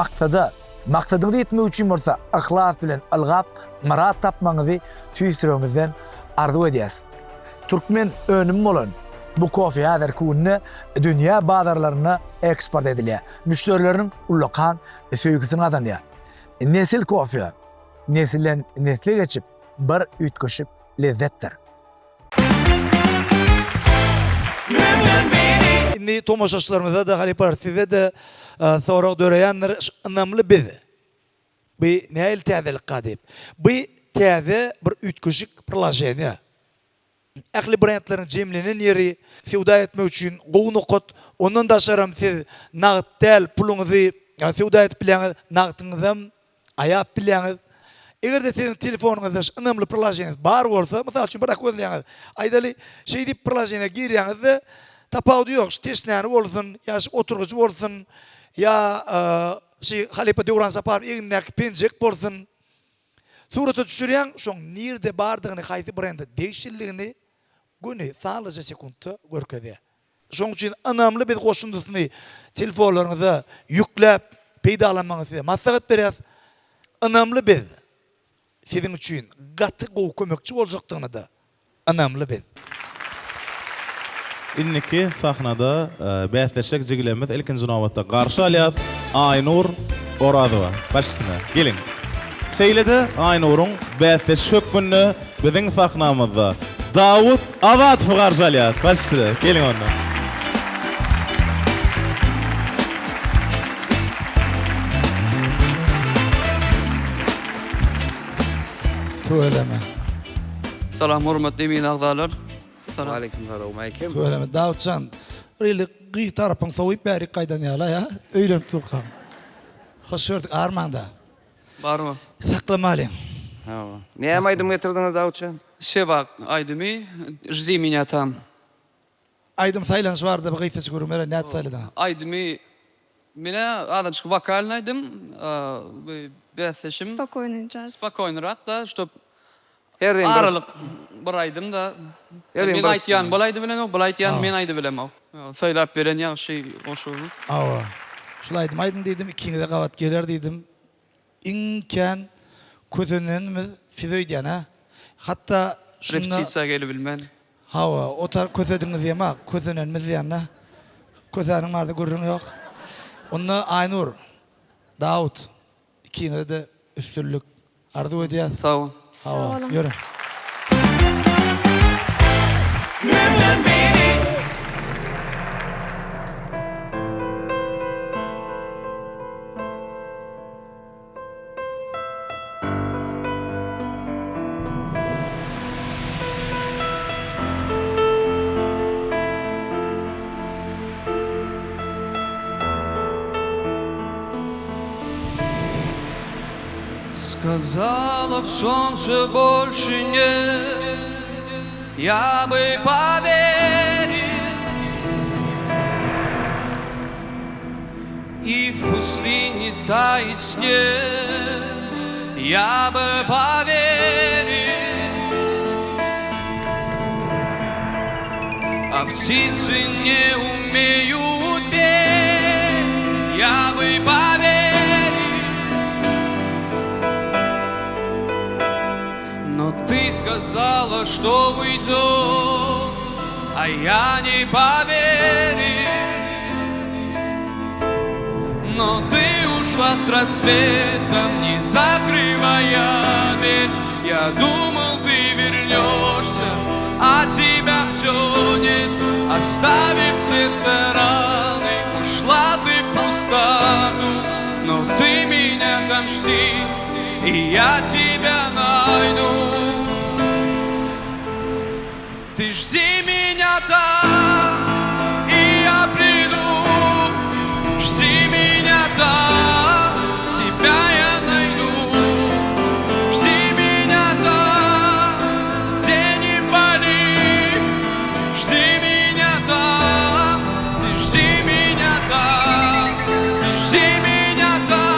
maksadyny etmek üçin bolsa ihlas bilen ilgap, marat tapmaňyzy tüýsüreňizden arzu edýäs. Türkmen önüm bolan bu kofe häzir kunni dünýä bazarlaryna eksport edilýär. Müşterilerin ulakan söýgüsini azanýar. Nesil kofe nesilden nesile geçip bir ütköşüp lezzettir. Inni tomoşaçlarymyza da Halipa size de sorak döreýänler ynamly biz. Bu näil täzelik gadyp. Bu täze bir ütköşük prolaşeniýa. Ähli brendleriň jemlenen ýeri sewda etmek üçin gownukot, ondan da şaram siz nagt däl puluňyzy sewda etip bilen nagtyňyzam aýap bilen. Eger de sizin telefonuňyzda ynamly prolaşeniýiz bar bolsa, mysal üçin bir gözleýäňiz. Aýdaly şey diýip prolaşeniýa girýäňizde tapawdy ýok, tesnäni bolsun, ýa oturguçy bolsun, ýa şey Halipa Döwran Sapar eňnek penjek bolsun. Surata düşürýän şoň nirde bardygyny, haýsy brende değişilligini güni salaja sekundda görkezýär. Şoň üçin anamly biz goşundysyny telefonlaryňyza ýükläp peýdalamaňyzy maslahat berýär. Anamly biz sizin üçin gaty gowy kömekçi boljakdygyny da anamly biz. Inniki sahnada bäsleşek jiglemez ilkinji nowatda garşy alýar Aynur Oradowa. Başsyna gelin. Seýlede Aynur'un bäsleşek günü biziň sahnamyzda Dawut Azatow garşy alýar. Başsyna gelin onda. Töweleme. Salam hormatly Emin Agdalar. Aleyküm selam. Töweleme Dawutjan. Rili gyý tarapyň sowyp bäri gaýdan ýala ýa. Öýlenip turkam. Hoş gördük Armanda. Barmy? Saklamaly. Hawa. Näme aýdym getirdiňiz Dawutjan? Şebak aýdymy, jyzy miňa tam. Aýdym saýlanyş bardy, bu gyýsy görmeli, näçe saýladyň? Aýdymy, mene adaçyk vokalny aýdym, bäsleşim. Spokojnyraq da, şop aralyk bir aýdym da. Men aýtýan bolaydy bilen o, bolaytýan men aýdy bilem o. Saýlap beren ýaşy oşuly. Awa. Şulaýdym aýdym diýdim, ikiňide gawat geler diýdim. İnken közünenimiz fizoýdýan ha. Hatta repetisiýa gelip bilmän. Hawa, otar közediňiz ýema, közünenimiz ýanna. Közäniň barda görüň ýok. Onda Aynur, Dawut ikiňide de üstünlük arzu edýär. Sağ ol. Hawa, ýöre. Сказала б солнце больше нет, я бы поверил. И в пустыне тает снег, я бы поверил. А птицы не умеют петь, я бы поверил. Но ты сказала, что уйдешь, а я не поверил. Но ты ушла с рассветом, не закрывая дверь. Я думал, ты вернешься, а тебя все нет. Оставив в сердце раны, ушла ты в пустоту. Но ты меня там жди, и я тебя найду. Ты жди меня там, и я приду. Жди меня там, тебя я найду. Жди меня там, где не боли. Жди меня там, ты жди меня там, ты жди меня там.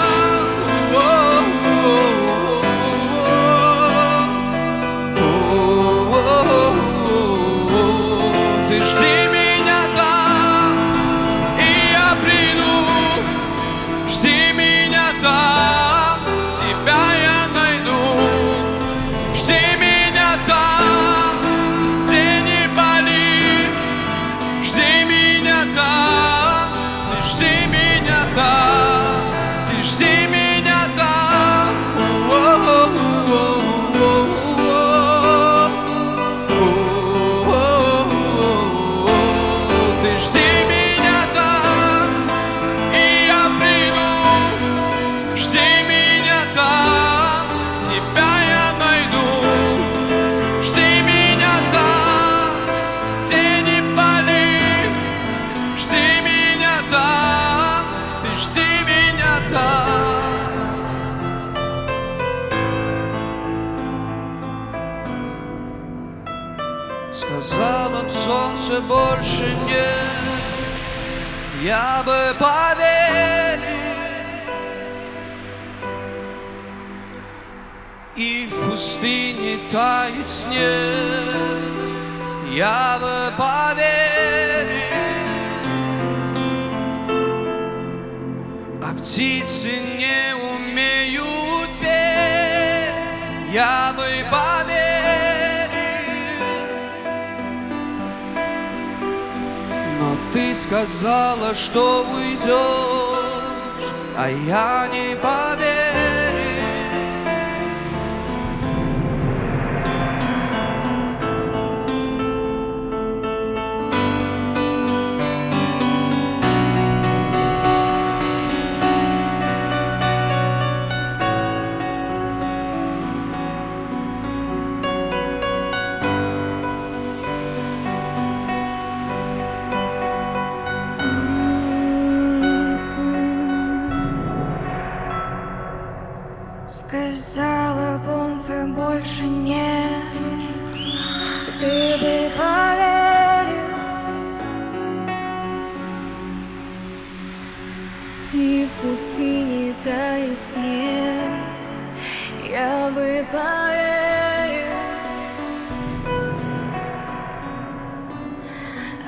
Ты жди меня там, и я приду. Жди меня там, тебя я найду. Жди меня там, где не боли. Жди меня там, ты жди меня там, ты жди меня там. Ты жди меня там, и я приду. Жди меня там, тебя я найду. Жди меня там, где не боли. Жди меня там, ты жди меня там. Сказала б солнце больше нет, я бы поверил. И в пустыне тает снег, я бы поверил. А птицы не умеют петь, я бы поверил. Но ты сказала, что уйдешь, а я не поверил. Сказала б он, больше нет, ты бы поверил. И в пустыне тает снег, я бы поверил.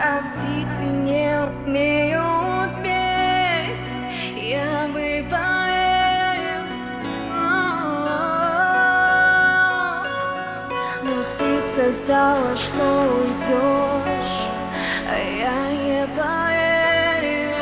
А птицы не умеют петь, я бы поверил. Но ты сказала, что уйдешь, а я не поверил.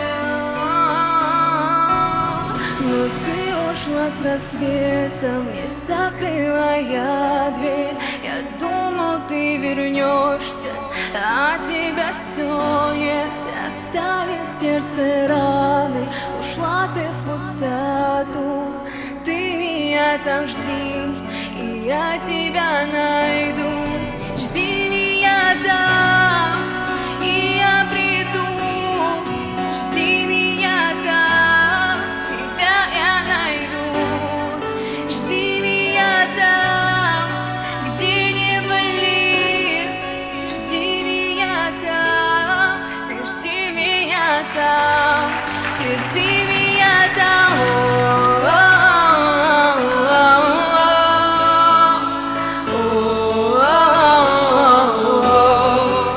Но ты ушла с рассветом, не закрывая дверь. Я думал, ты вернешься, а тебя все нет. Оставив в сердце раны, ушла ты в пустоту. Ты меня там жди, и я тебя найду. Жди меня там, и я приду. Жди меня там, тебя я найду. Жди меня. там, ты жди меня там.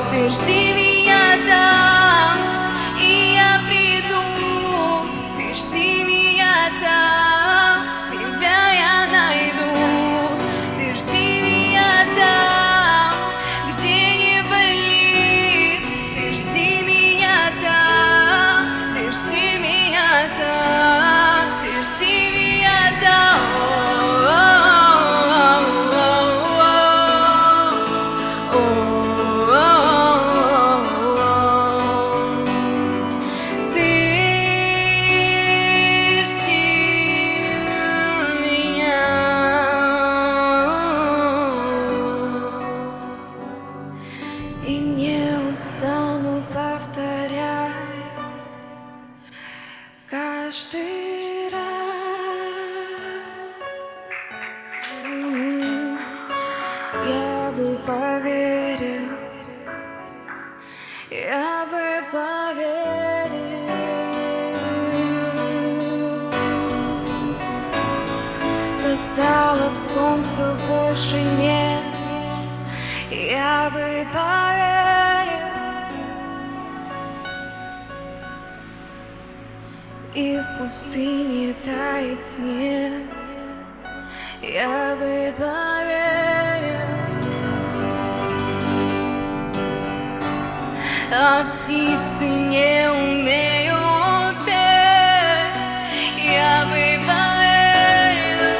Ты жди меня там, и я приду. Ты жди меня там, тебя я найду. Ты жди меня там, где не болит. Ты жди меня там, ты жди меня там, ты жди меня там. Ты жди меня. И не устану повторять каждый раз. Я бы поверил, я бы поверил. Казалось, солнца больше нет, я бы поверил. И в пустыне тает снег, я бы поверил. А птицы не умеют петь, я бы поверил.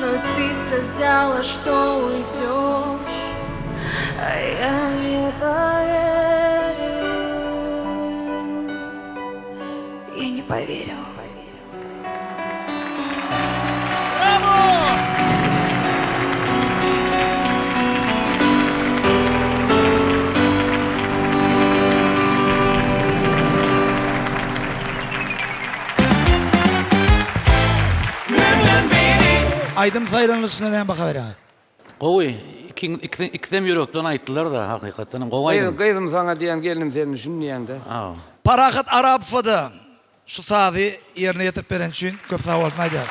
Но ты сказала, что уйдешь, а я не поверил. Я не поверил. Aydım saylanışına den baka berä. Gowy, ikdem yürekden aýtdylar da hakykatdan gowaýdym. Gıydım sana diyen gelinim seni düşünmeyen de. Parahat Arap fada. Şu saati yerine getirip beren üçün köp sağ olsun aýdar.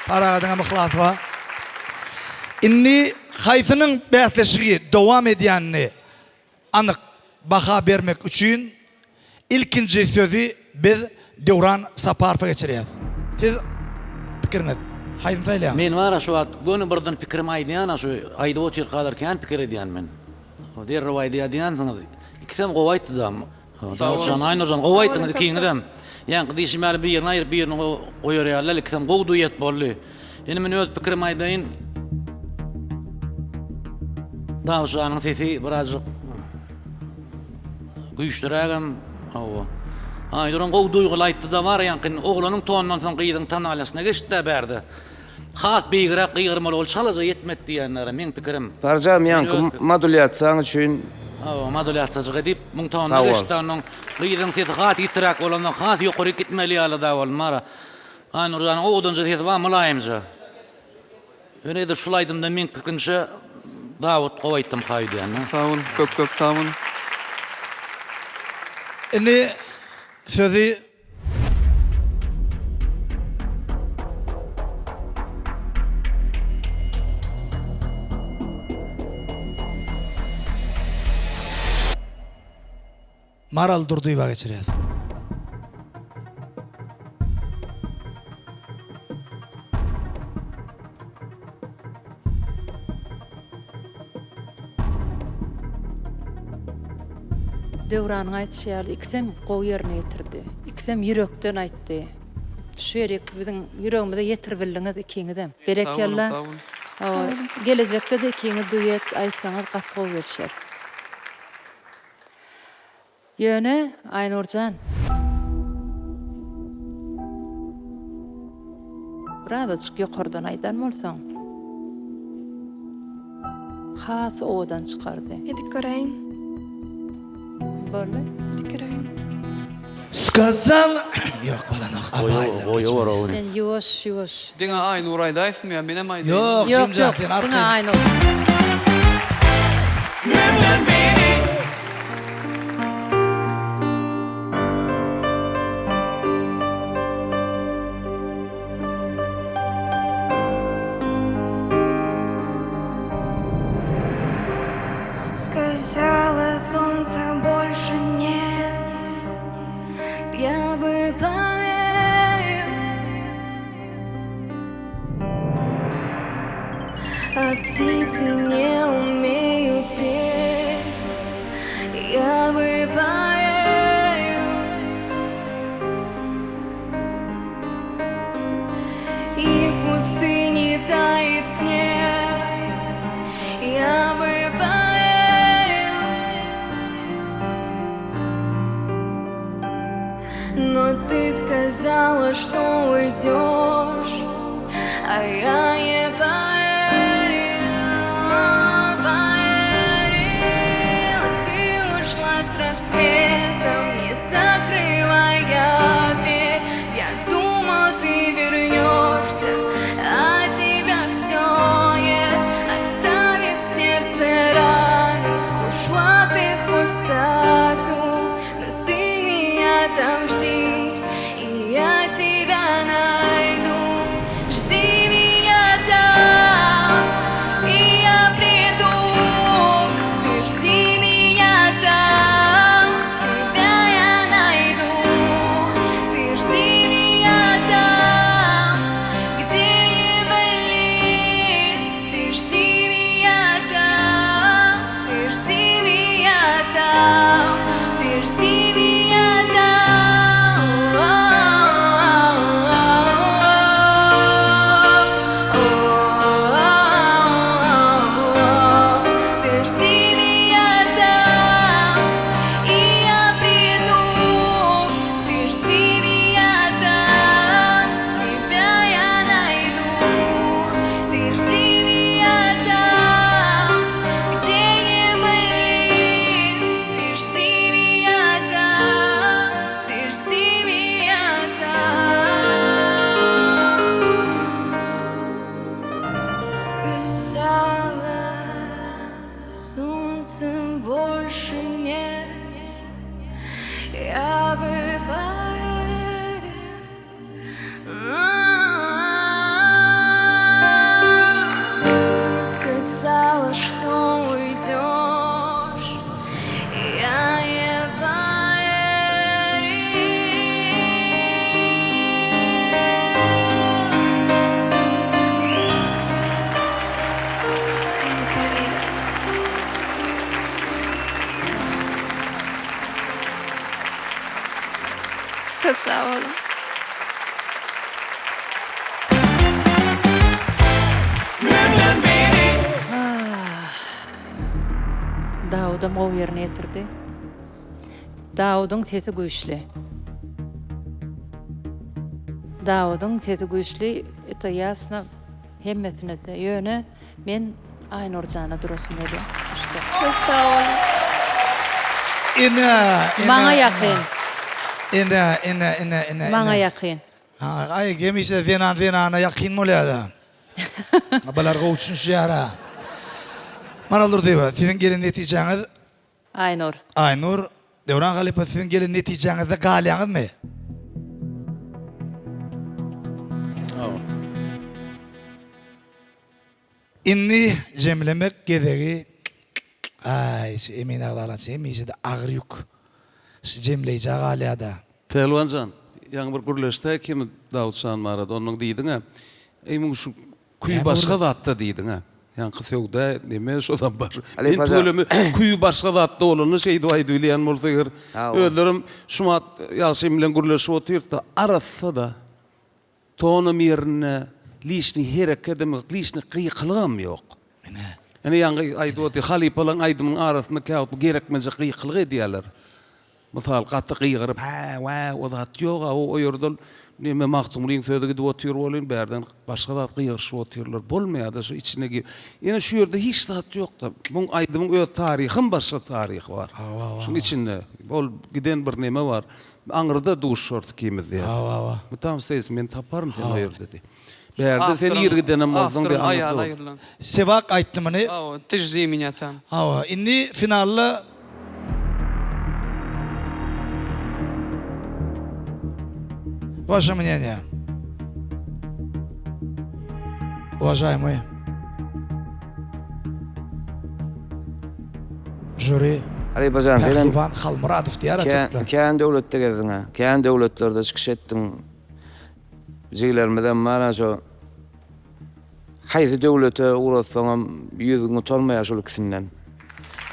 Parahatına mıhlat var. Inni hayfının bäsleşigi dowam edýänini anyk baha bermek üçün ilkinji sözi biz Dewran Saparowa geçirýäs. Siz pikiriniz haýyn saýlaýan. Men wara şu wagt göni birden pikirim aýdýan, şu aýda otyr galarken pikir edýän men. O der rawaýdy edýän saňyz. İkisem gowaýtdy da. Dawşan aýnurjan gowaýtdy kiňidem. Ýa-ni gydysymary bir ýerine aýryp bir ýerine goýarýarlar, ikisem gowdu ýet boldy. Eni men öz pikirim aýdýan. Dawşanyň sesi birazjyk güýçlirägem. Aýduran gow duýgul aýtdy da bar ýanky oglanyň tonundan soň gyýdyň tanalysyna geçdi berdi. Has beýgirek gyýgyrmaly bol çalaja ýetmedi diýenler men pikirim. Parjam ýanky modulýasiýaň üçin modulýasiýa edip 1000 tonuna geçdi onuň gyýdyň sesi hat ýitirak bolandan has ýokary gitmeli ýaly da bolmara. Aýnurjan owdan sesi wa mulaýymja. Öňe de şulaýdym da men pikirimçe Dawut gowaýtdym haýdyan. Sağ olun, köp sağ olun. Inni sözi Maral Durduýewa geçirýäs. Dewranyň aýtýaly ikisem gow ýerine ýetirdi. Ikisem ýürekden aýtdy. Şu ýerek biziň ýüregimizde ýetirip bildiňiz ikiňizem. Berekella. Gelecekde de ikiňiz duýet aýtsaňyz gatgo berşer. Ýöne Aýnurjan. Birazjyk ýokardan aýdan bolsaň. Has odan çykardy. Edik göreýin. Bolly. Сказал, yok balanaq abayla. Ben yoş. Diňe Aýnur aýdaýsyn ya, menem aýdaýyn. Yok, Yok, diňe Aýnur. Münden beri Сказала солнца больше нет, я бы поверил, а птицы не умеют петь, я бы поверил, и в пустыне тает снег, я бы поверил. Но ты сказала, что уйдешь, а я не поверил, поверил. Ты ушла с рассветом, не закрывая дверь. Я думал, ты вернешься, а тебя все нет. Оставив в сердце раны, ушла ты в пустоту. Но ты меня там жди, и я тебя найду. Жди меня там, и я приду. Ты жди меня там, тебя я найду. Ты жди меня там, где не болит. Ты жди меня там, ты жди меня там, ты жди меня там. Ты жди меня там, и я приду. Ты жди меня там, тебя я найду. Ты жди меня там, где не болит. Ты жди меня там, ты жди меня там. Сказала, солнцем больше нет, я бы поверил. Ты сказала, что уйдешь, я не Çok sağ olun. Dawud'um o yerine getirdi. Dawud'un sesi güçlü. Dawud'un sesi güçlü. Eta yasna hemmetine de yöne men aynı orcana durasın dedi. İşte. Çok sağ olun. Bana yakın. Bana yakın. Ay gemisi dena yakın mı lada? Balar gauçun şiara. Maralur diyor. Sizin gelin neticeniz Aynur. Aynur. Devran galiba sizin gelin neticeniz de galyanız mı? İnni cemlemek gereği ay emin ağlarlan emisi de ağrıyık. Cemleyici ağalyada. Pelwancan, yang bir gurleşte kim Davut Şan marad, onun diýdiň ha. Eýmiň şu kuý başga zatda diýdiň ha. Yang kysewda neme şodan bar. Men tölemi kuý başga zatda bolany şey duay diýilýän bolsaýar. Özlerim şumat ýaşym bilen gurleşip oturýar arasda da tonum ýerine lişni hereket edmek, lişni qyýqlygam ýok. Yani yang aýdy halipalan aýdymyň arasynda käwip gerekmezi qyýqlygy diýerler. Misal gaty qyýgyryp ha o zat ýok, o ýerden neme magtumlyň sözüge diýip oturýar bolan berden başga zat qyýgyryşyp oturýarlar. Bolmaýar da şu içine gir. Ýene şu ýerde hiç zat ýok da. Bu aýdymyň öz taryhym başga taryh bar. Şuň içinde bol giden bir neme bar. Aňyrda duşşort kimiz diýär. Bu tam ses men taparym sen o ýerde dedi. Berde sen ýergidenem bolsaň diýip Ayar anladyk. ayırlan. Sevak aýtdymyny? O tejzimin ýatan. Hawa, indi finalda Ваше мнение? Уважаемый jüri Ali bajan senen Pehlivan Halmuradov diýär atyklar. Kän döwletde gezdiňa, kän döwletlerde çykyş etdiň. Jigilermeden mana şo haýsy döwlete uğratsaňam ýüzüňi tanmaýar şol ikisinden.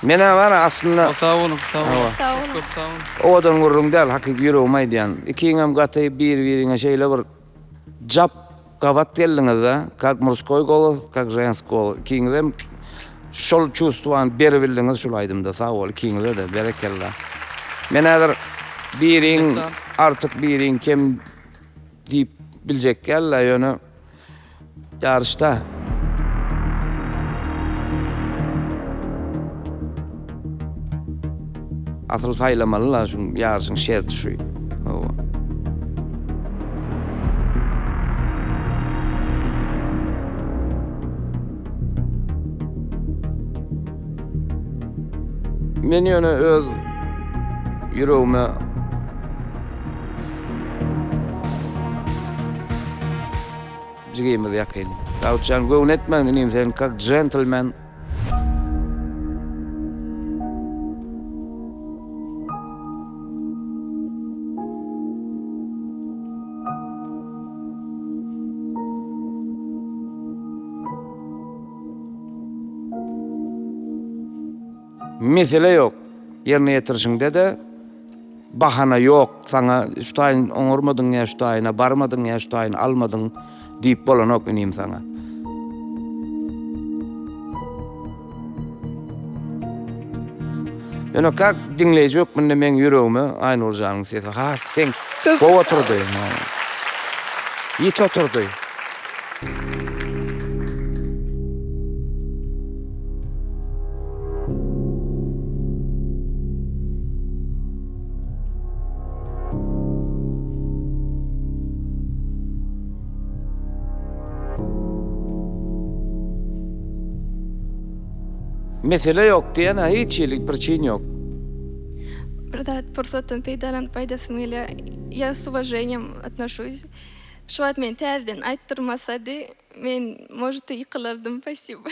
Mene var aslında Sağ olun, sağ olun. Sağ olun. Çok sağ olun. odan gurrun däl hakiki ýüregime diýen. Ikiňem gaty bir-biriňe şeýle bir jap gavat geldiňiz da, kak murskoy golos, kak женский gol. Ikiňem şol çustuwan beribildiniz şol aýdymda. Sağ ol, ikiňize de berekella. Men häzir biriň artyk biriň kim diýip biljek gelle ýöne ýarışda. Asıl saylamalılar şu yarışın şerti şu. Men ýöne öz ýüregime jigimde ýakyn. Gawçan göwn etmän inem sen kak gentleman. Mesele yok. Yerine yetirişinde de bahana yok. Sana şutaýyn oňurmadyň ýa şutaýyna barmadyň ýa şutaýyny almadyň diýip bolanok inim sana. Ýöne kak dinleýiji ýok mende men ýüregime aýny urjanyň sesi. Ha, sen gowa oturdy. Ýit oturdy. Mesele yok diýene hiç ýylyk bir çyn yok. Bir zat fursatdan peýdalanıp paýdasyny я с уважением отношусь. Şu an men täzeden aýtdyrmasady, men может ýykylardım. Спасибо.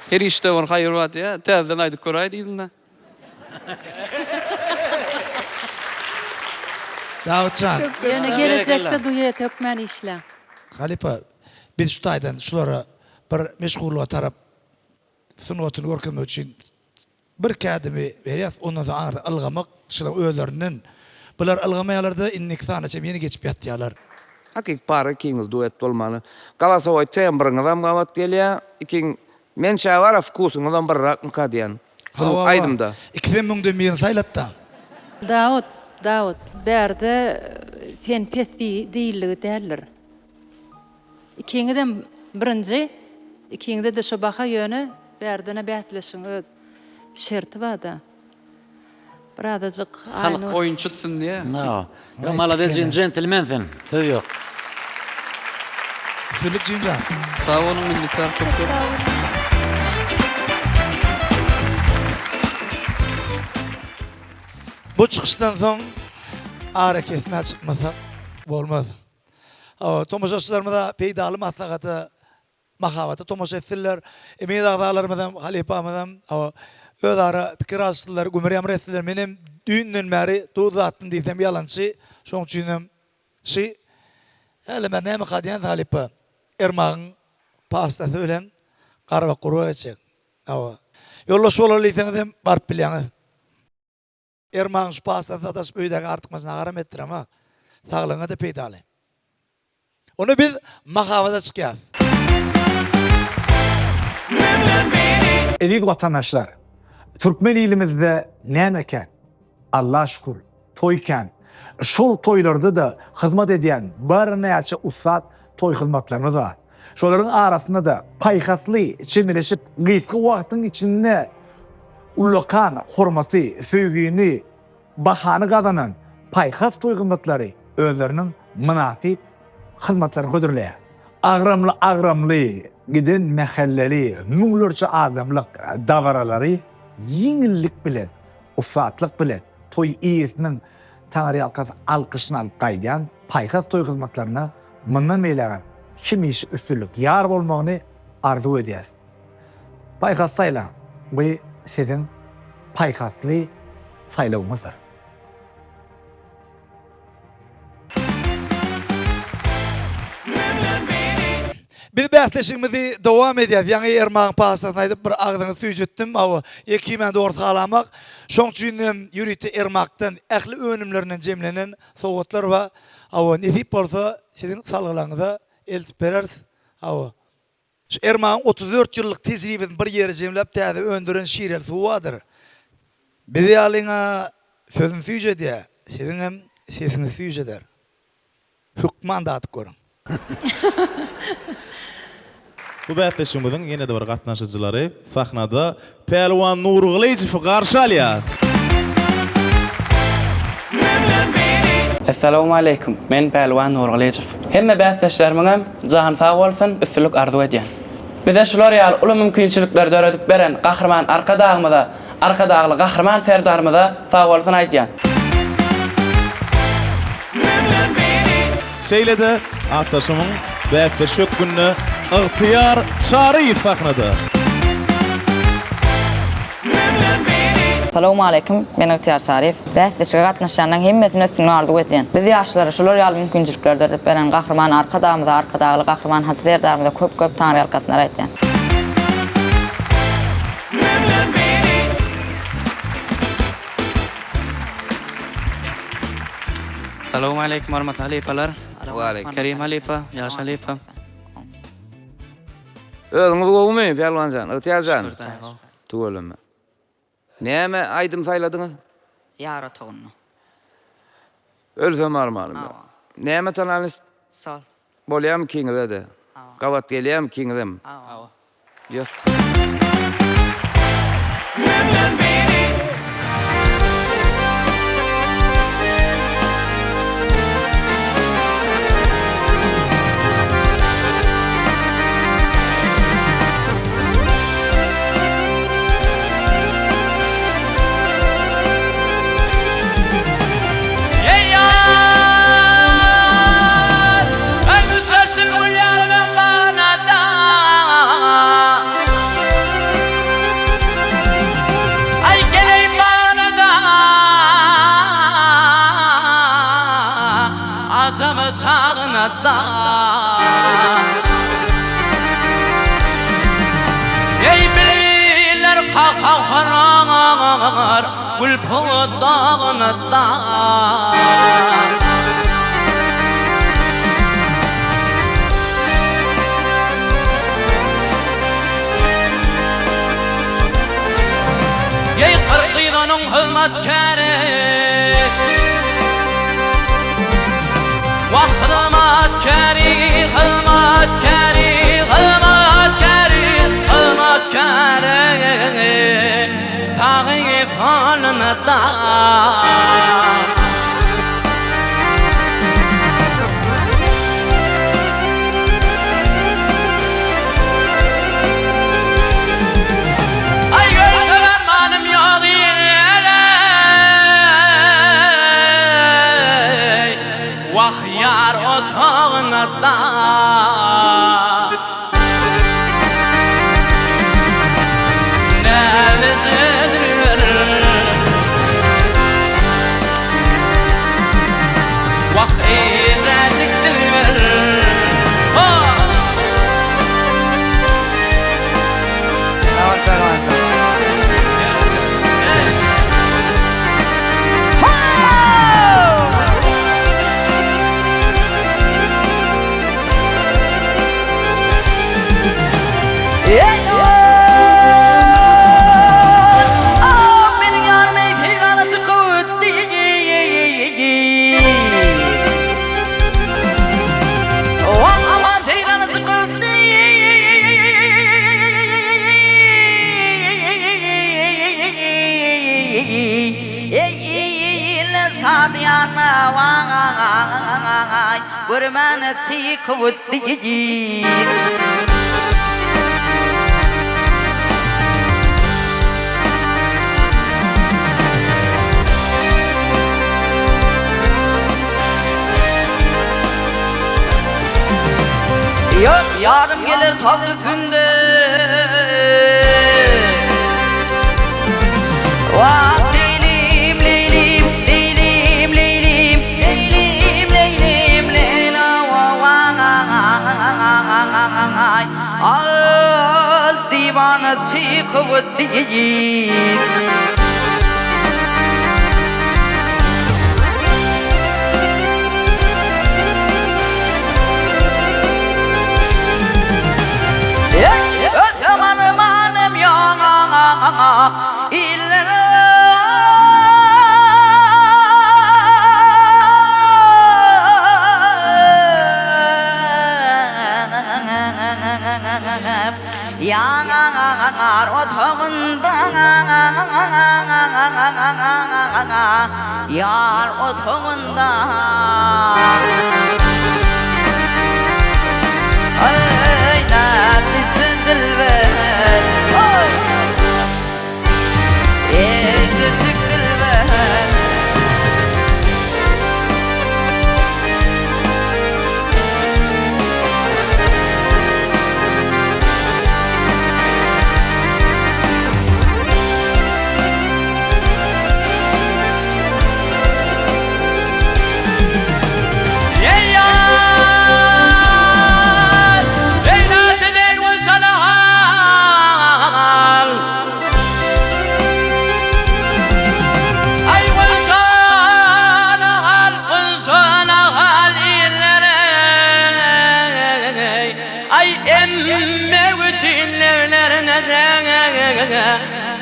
Her işte var hayır var ya. Täzeden aýdyp koraý diýdiňler. Davutcan. Ýöne gelecekde duýa tökmän işle. Halipa, biz şu taýdan şulara bir meşgulluğa tarap sunuwatyny görkemek üçin bir kädimi berýär, ondan soň algamak şular özlerinden. Bular algamaýarlarda innik sanaça meni geçip ýatýarlar. Hakik para ikiňiz duet bolmaly. Galasa oý tembryňyzam gawat gelýär. Ikiň men şäwara wkusyňyzam birrak mka diýen. Aýdymda. 2000-de birini saýlatda. Davut, berde sen pes diýilligi däldir. Ikiňizden birinji, ikiňizde de şu baha ýöne berdene bätleşiň öz şerti bar da. Birazajyk Halk oýunçusun diye. No. Ya malades gentleman sen. Söz yok. Fülük Cincan. Sağ olun minnettar. Çok çok. Bu çıkıştan soň hareketine çıkmasak bolmaz. Tomaşaçylarymyza peýdaly maslahaty, mahabaty tomaşa etdiler. Emeýi dagdalarymyzdan, halipamyzdan öz ara pikir alşdylar, gömür ýamry etdiler. Menem düýünden bäri du zatyn diýsem ýalançy, şoň üçinem hele men näme hadýan halipa Ermagyň pastasy bilen garba gurwa etjek. Ýollaşy bolarlysyňyz barp bilýäňiz. Ermagyň pastasy da öýdäki artykmasyna garam etdir ama saglygyňa da peýdaly. Onu biz mahavada çıkýar. Eliz vatandaşlar, Türkmen ilimizde nämekä? Allah şükür, toýkan. Şol toýlarda da hyzmat edýän bir näçe ustad toý hyzmatlarymyz bar. Şolaryň arasynda da paýhasly, çemirişip, gysky wagtyň içinde ulakan hormaty, söýgüni bahany gazanan paýhas toýgunmatlary özleriniň münasip hyzmatlaryny gödürleýär. Agramly giden mahalleli müňlerçe adamlyk dawaralary ýeňillik bilen, uffatlyk bilen toy iýetiniň taňry alkyşyny alyp gaýdan paýhas toy hyzmatlaryna mundan meýlegan kimiş üstünlük ýar bolmagyny arzu edýär. Paýhas saýlan bu sizin paýhasly saýlawyňyzdyr. Biz bähleşigimizi dowam edýär. Ýa-ni Ermaň pasasyny aýdyp bir agdyny süýjetdim. Awa iki men dogry alamak. Şoň üçin ýürüýti Ermakdan ähli önümlerinden jemlenen sowgatlar we awa nesip bolsa sizin salgylaryňyza eltip bereriz. Awa şu Ermaň 34 ýyllyk tejribesini bir ýere jemläp täze öndüren şiirler suwadyr. Biz ýalyňa sözüni süýjetýär. Sizin hem sesini süýjetär. Hükman da atyp görüň. Bu bätleşigimiziň ýene de bir gatnaşyjylary sahnada Pelwan Nurgalijew garşy alýar. Assalamu alaykum. Men Pelwan Nurgalijew. Hemme bätleşlerimiň jahan sag bolsun, üstünlük arzu edýän. Bize şular ýaly uly mümkinçilikler döredip beren gahrman arka dagly gahrman serdarymyza sag bolsun aýdýan. Şeýlede ataşymyň bätleşik günü Ihtiyar Şarif sahnada. Assalamu alaykum. Men Ihtiyar Şarif. Bäsleşige gatnaşandan hemmesini üstünlük arzu edýän. Biz ýaşlary şular ýaly mümkinçilikler döredip beren gahrman arka dagly gahrman haçderdarymyza köp taňry ýalkatlar aýdýan. Assalamu alaykum hormatly halifalar. Kerim halifa, ýaş halifa. Özüňiz gowmy Pelwanjan, Ihtiyarjan? Tuğulmy. Näme aýdym saýladyňyz? Ýara togunny. Ölsem armanym. Näme tanalys? Sal. Bolýam kiňizde. Gawat gelýär kiňizem. Ýok. Sağnada ey beyler qaqarar gül podağnada ey qırqidanyň hürmetkäri Wahyar otağınada vay Görmene çıkıp değil Yok yarım gelir tavrı günde Vah leylim leylim leylim leylim leylim leylim leyla vay Al divana çıkıp değil Amanım anım yana illere yanar otağında yar otağında dilber oy küçük dilber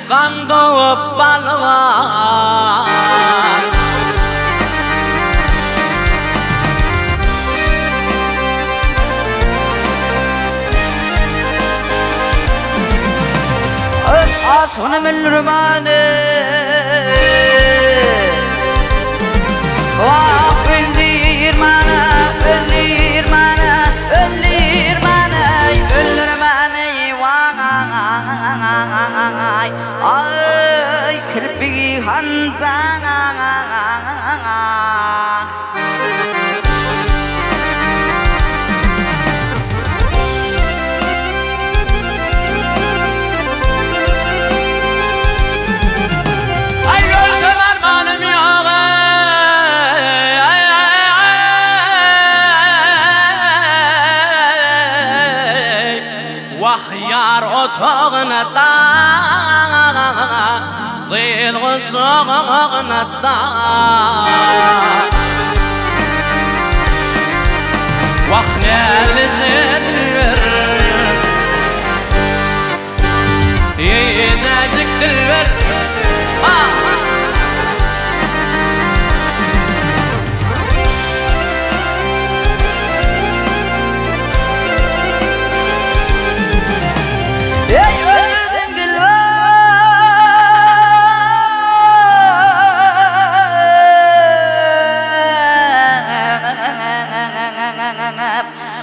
Kan doğup balığa Aslanım ülrümanı Vah öldür bana öldür bana öldür bana öldür bana vay Ay kirpiği hanzana Yar otağına da Dil kucağına da Vah nerede Yiyecek dilber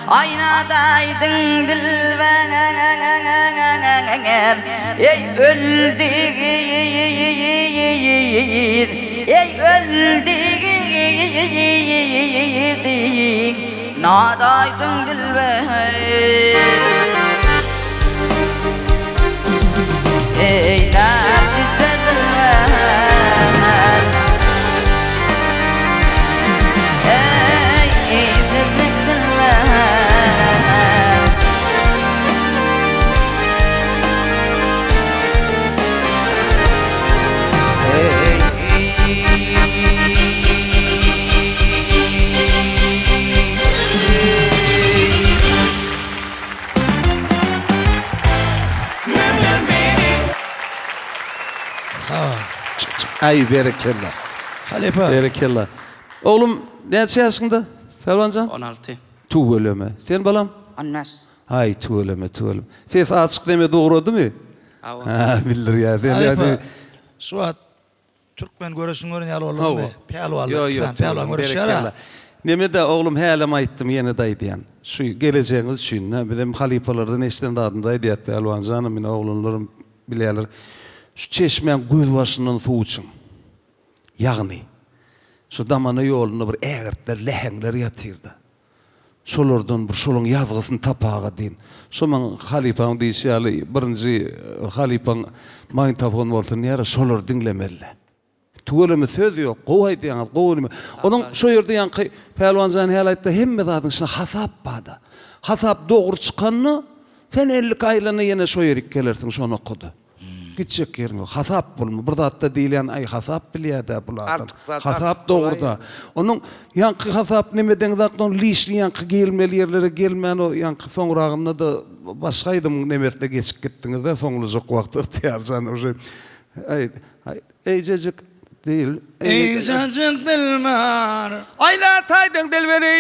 Aynadaydın dilber Ey öldür Ey öldürdin Nadaydın dilber Ey neredeyse dilber Ey çiçek dilber Ay berekellah. Halife. Berekellah. Oğlum neçe yaşında? Fervancan? 16. Tuğuleme. Sen balam? 10. Hay tuğuleme. Ses açık deme doğru değil mi? Ha bilir ya. Halife. Şu an Türkmen görüşüňörün ýaly bolmaly. Pehlwanlar, Yo, pehlwan görüşýär. Nemede oğlum hälim aýtdym ýene daýdyan. Şu geleceğiniz üçin, bizim halipalardan eşden dadında aýdýat pehlwan janım, meni oğlanlarım bilýärler. Şu çeşmeň göz başyndan suw içiň. Ýagny şu damana ýoluna bir ägirtler, lehengler ýatyrdy. Şolardan bir şolun ýazgysyny tapaga diýin. Şoman halipaň diýýärler, birinji halipaň magnitofon bolsun ýara şolar dinlemeli. Tuğulamy söz ýok, gowy diýen, gowy. Onuň şo ýerde ýanky pehlwanjan hälatda hemme zatyň şuna hasap bada. Hasap dogry çykanyny fenellik aýlany ýene şo ýerik gelersiň şonu okudy. Gitjek ýerim ýok. Hasap bolma. Bir zatda diýilen ay hasap bilýärdi bu adam. Hasap dogurda. Onuň ýanky hasap nemeden zatdan lişli ýanky gelmeli ýerlere gelmän o ýanky soňragynda da başgaýdym nemesde geçip gitdiňizde soňlujak wagt ihtiyarjan uje. Ejejek değil. Ejejek dilmar. Ayla taýdyň dilberi.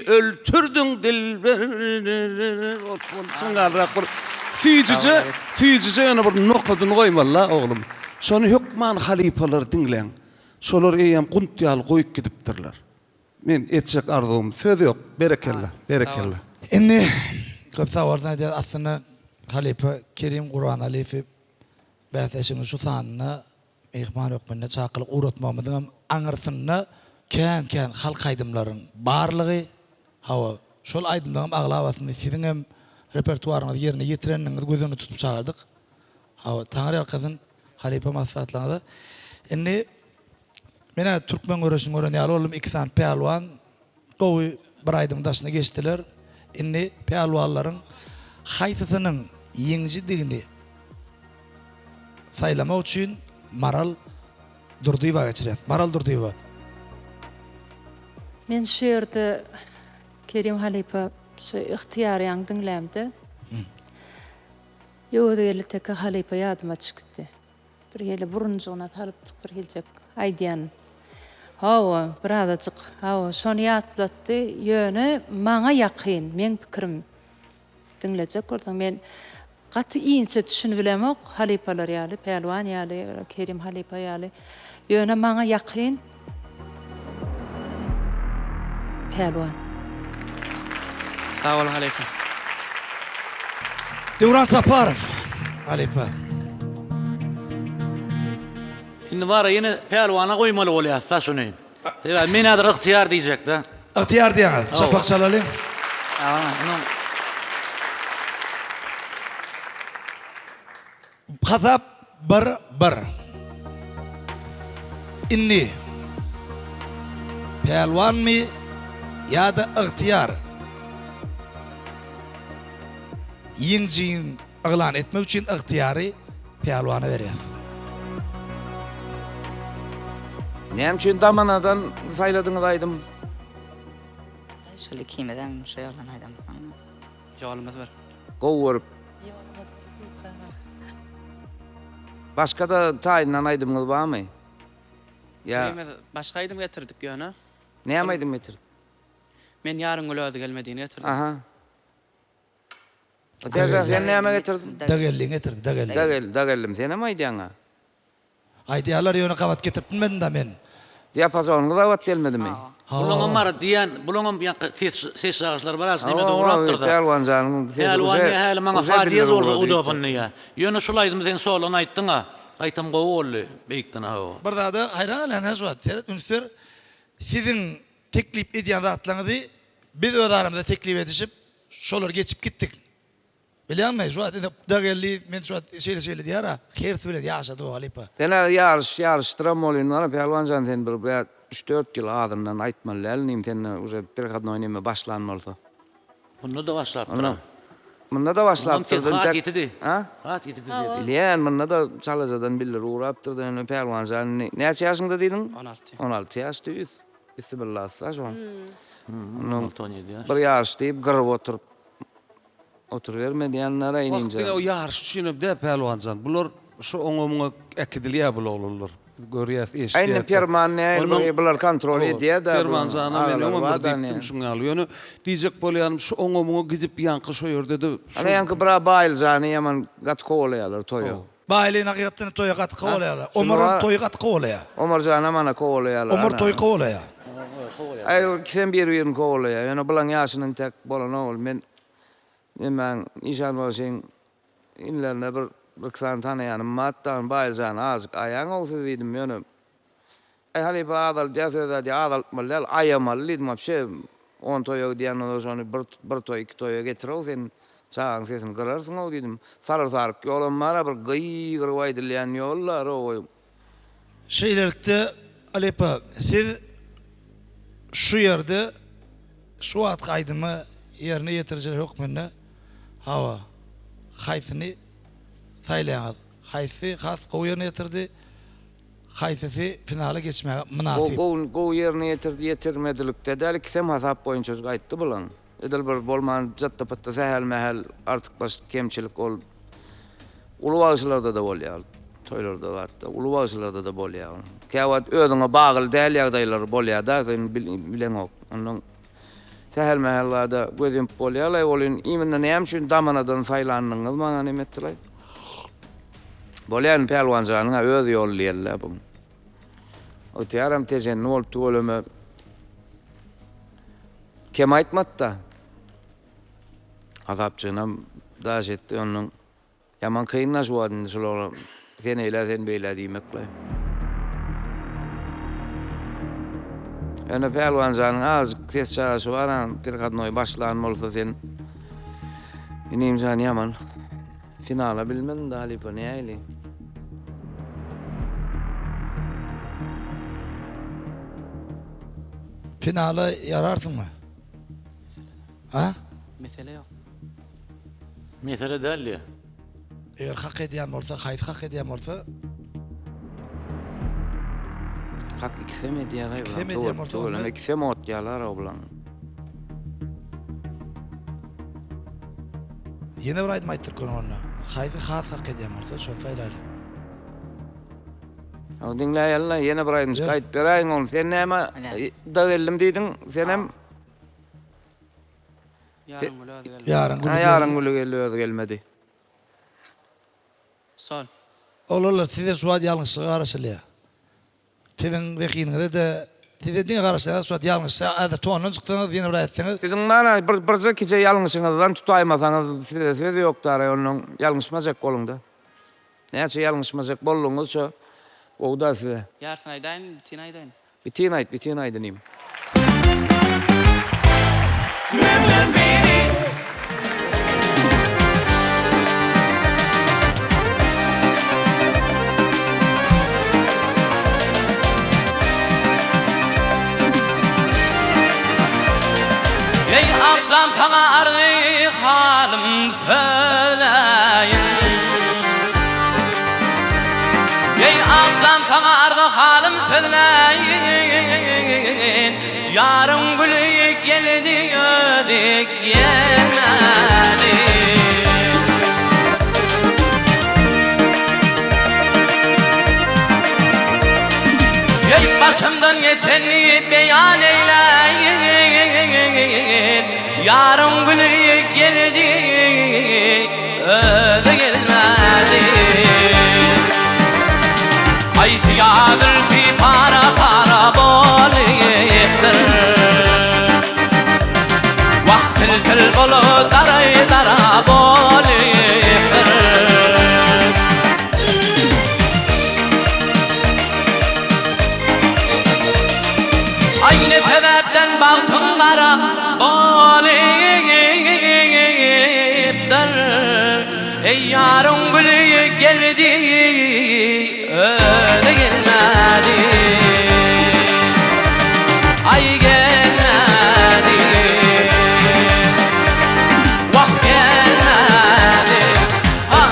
Öltürdüň dilberi. Sıngarrak bir füýjice ýene bir nokadyny goýmalla oglum. Şonu hükman halipalar dinleň. Şolar eýem guntýal goýup gidipdirler. Men etjek arzum söz ýok. Berekella, berekella. Indi köp sawardan aýdýar aslında halipa Kerim Qur'an Alifi bäseşiň şu sanyny mehman ökmende çakylyk uratmamyzyň aňyrsyny kän halk aýdymlaryň barlygy hawa şol aýdymlaryň aglawasyny siziň hem repertuaryňyzy ýerine ýetireniňizi gözüne tutup çağırdyk. Hawa taňry alkazyn halipa maslahatlaryny. Indi mena türkmen görüşüň gören ýaly bolum iki san pehlwan gowy bir aýdym daşyna geçdiler. Indi pehlwanlaryň haýsysynyň ýeňjidigini saýlamak üçin Maral Durdyýewa geçirýär. Maral Durdyýewa. Men şu ýerde Kerim halipa şu ihtiýaryan dinlämdi. Ýöwde gelip halipa ýadyma çykdy. Bir ýele burunjyna tarypdyk bir geljek aýdýan. Hawa birazajyk hawa şonu ýatlatdy ýöne maňa ýakyn, men pikirim dinlejek bolsaň men gaty iňçe düşünüp bilemok halipalar ýaly, pehlwan ýaly, Kerim halipa ýaly ýöne maňa ýakyn pehlwan. Sağ ol halipa. Devran Saparov halipa. Indi bara ýene pehlwana goýmaly bolýar, şunu. Sebäbi men häzir ihtiýar diýjek de. İhtiyar diýäňiz. Şapak şalaly. Hasap bir. Inni pehlwan mi ýa-da ihtiýar? Ýeňjiň aglan etmek üçin ihtiýary pehlwana berýär. Näme üçin damanadan saýladyňyz aýdym? Şöyle kimeden şey olan aydam sana. Ýolumyz bar. Gowy başka da taýynan aýdymyz barmy? Ya. Başga aýdym getirdik ýöne. Näme aýdym getirdik? Men ýaryn gölödi gelmediğini getirdim. Aha. Sen näme getirdin? Dagelliň getirdi, dagelliň. Dagellim, sen näme aýdýaňa? Aýdýarlar ýöne kawat getirtmedin da men. Diapazonyny da wat gelmedimi? Bulaňam mar diýen, bulaňam ses ağaçlar baras nime de uratdyrdy. Pehlwan janyň. Pehlwan häli maňa faýdaýy boldy udapyny ýa. Ýöne şolaýdym sen solan aýtdyň ha. Aýtam gowy boldy beýikden ha. Bir daha da hayran alan hazwat. Ünsür siziň teklip edýän zatlaryňyzy biz öz aramyzda teklip edişip şolar geçip gitdik. Bilýärmi? Şu wagt dagelli men şu wagt şeýle diýär ha. Hersi bilen ýaşady o halipa. Sen yarışdyram bolýan, pehlwan jan sen bir 3-4 ýyl adamdan aýtmaly, elnim sen uje bir kadyn oynama başlanmaly. Bunda da başlapdy. Bunda da başlapdy. Hat ýetdi. Ha? Hat ýetdi. Bilýän, bunda da çalajadan biller urapdyrdy, pehlwan jan. Näçe ýaşyňda diýdiň? 16. 16 ýaşdy. Bismillah, sajon. Bir ýarş diýip gyryp oturvermediýänler eýninje. Wagtyňa o ýarş düşünüp de pehlwan jan. Bular şu oňumňa ekidilýär bu oğlanlar. görýäs eşit. Aynen permanent bular kontrol ediyor da. Perman zana men ömür dikdim şuňa ýöne diýjek bolýanym şu oňa gidip ýanky şo ýerde de. Ana ýanky bir baýl zany ýaman gat kowlaýarlar toýa. Baýlyň hakykatyn toýa gat kowlaýarlar. Omar toýa gat kowlaýar. Omar zana mana kowlaýarlar. Omar toy kowlaýar. Ay kim bir ýerim kowlaýar. Ýöne bulan ýaşynyň tek bolan ol men inşan bolsaň inlerine bir ksan tanaýanym matdan baýl zany azyk aýaň olsa diýdim ýöne. Hali bazal diýär adal malal aýamal diýdim apşe on toýa diýen ony bir toy iki toýa getirip sen çağın sesini kırarsyň o diýdim. Sarık ýolum mara bir gyýyr waýdylýan ýollar o. Şeýlerlikde Alepa siz şu ýerde şu wagt gaýdymy ýerine ýetirjek hökmüne hawa haýsyny saýlaýar. Haýsy has gowy ýerine ýetirdi. Haýsy finala geçmäge münasip. Gowy ýerine ýetirmedilikde däl kisem hasap boýunça gaýtdy bulan. Edil bir bolman jatta patta sähel mehel artık baş kemçilik ol. Ulu wagşylarda da bolýar. Toýlarda hatda ulu wagşylarda da bolýar. Käwat özüňe bagyl däl ýagdaýlar bolýar da sen bilen ok. Onuň sähel mehellerde gözüm bolýarlar bolyn iminde näme üçin damanadan saýlandyňyz maňa nemetdiler. Bolýan pelwanjanyň öz ýollarlar bu. O tiyaram tejen nol tuoluma kim aýtmatda. Azapçynam daş etdi onuň ýaman kynnaşýardy şolar sen eýle sen beýle diýmekle. Ene pelwanjanyň az kes çaşy baran bir gadnoy başlan bolsa sen inim jan ýaman finala bilmem de Halipa näýli. Finala ýararsyňmy? Ha? Mesele ýok. Mesele däl. Eger hak edýän bolsa, haýsy hak edýän bolsa, hak ikisem edýärler. Ikisem edýär bolsa, Olama ikisem otýarlar o bilan. ýene bir aýdym aýtdyr onu. Haýsy has hak edýän bolsa, şonu saýlaýlar. O dinläýärler ýene bir aýdym gaýt beräýin onu. Sen näme da geldim diýdiň, sen hem Yarın gülü gelmedi. Sol. Olar size suat ýalňyş garaşylýar. Sizin zekinizde de size diň garaşylýar suat ýalňyş azar tonun çykdyňyz ýene bir aýtsaňyz. Sizin mana bir kiçe ýalňyşyňyzdan tutaýmasaňyz size ýokdar onuň ýalňyşmajak bolunda. Näçe ýalňyşmajak bolluňyz şo o da size. Ýarsyn aýdaýyn, bitin aýdaýyn. Bitin aýdym. Ey akşam sana ardı halim söyleyin. Ey akşam sana ardı halim söyleyin. Yarın gülü geldi ödük gelmedi. Ey başımdan geçeni beyan eyleyin. Yarın günü geldi öde gelmedi. Ay fiyadır fi para bolypdyr. Wagt til bolup dara bolypdyr. Aynı sebepten baktım kara bolypdyr. Ey yarın gülü geldi öde gelmedi. Ay gelmedi. Vakt gelmedi. Ha.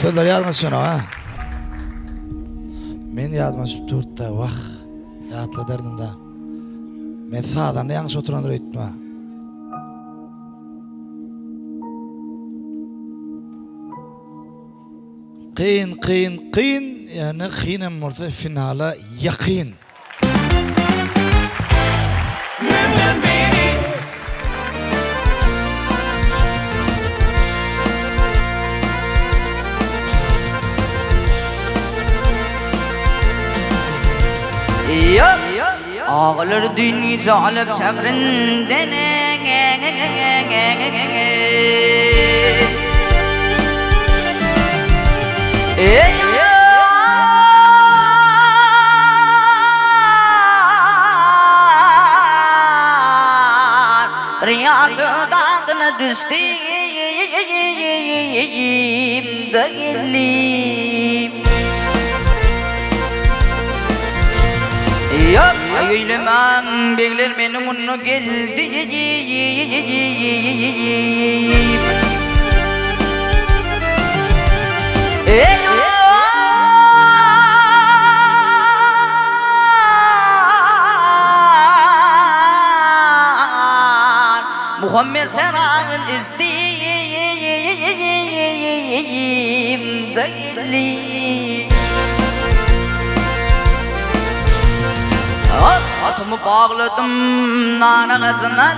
Sözler yazmış şunu ha. Men yazmışım turtta vah. Rahatla derdim da. Men sağdan da yanlış oturandır ettim ha. Kıyın yani kıyın orta finala yakın. Ağlar dünya alıp sabrinden Riyatı dağına düştüm değilim Yok ayılamam bekler benim onu geldi Muhammed Sera'nın isteyim değilim Atımı bağladım nana kızına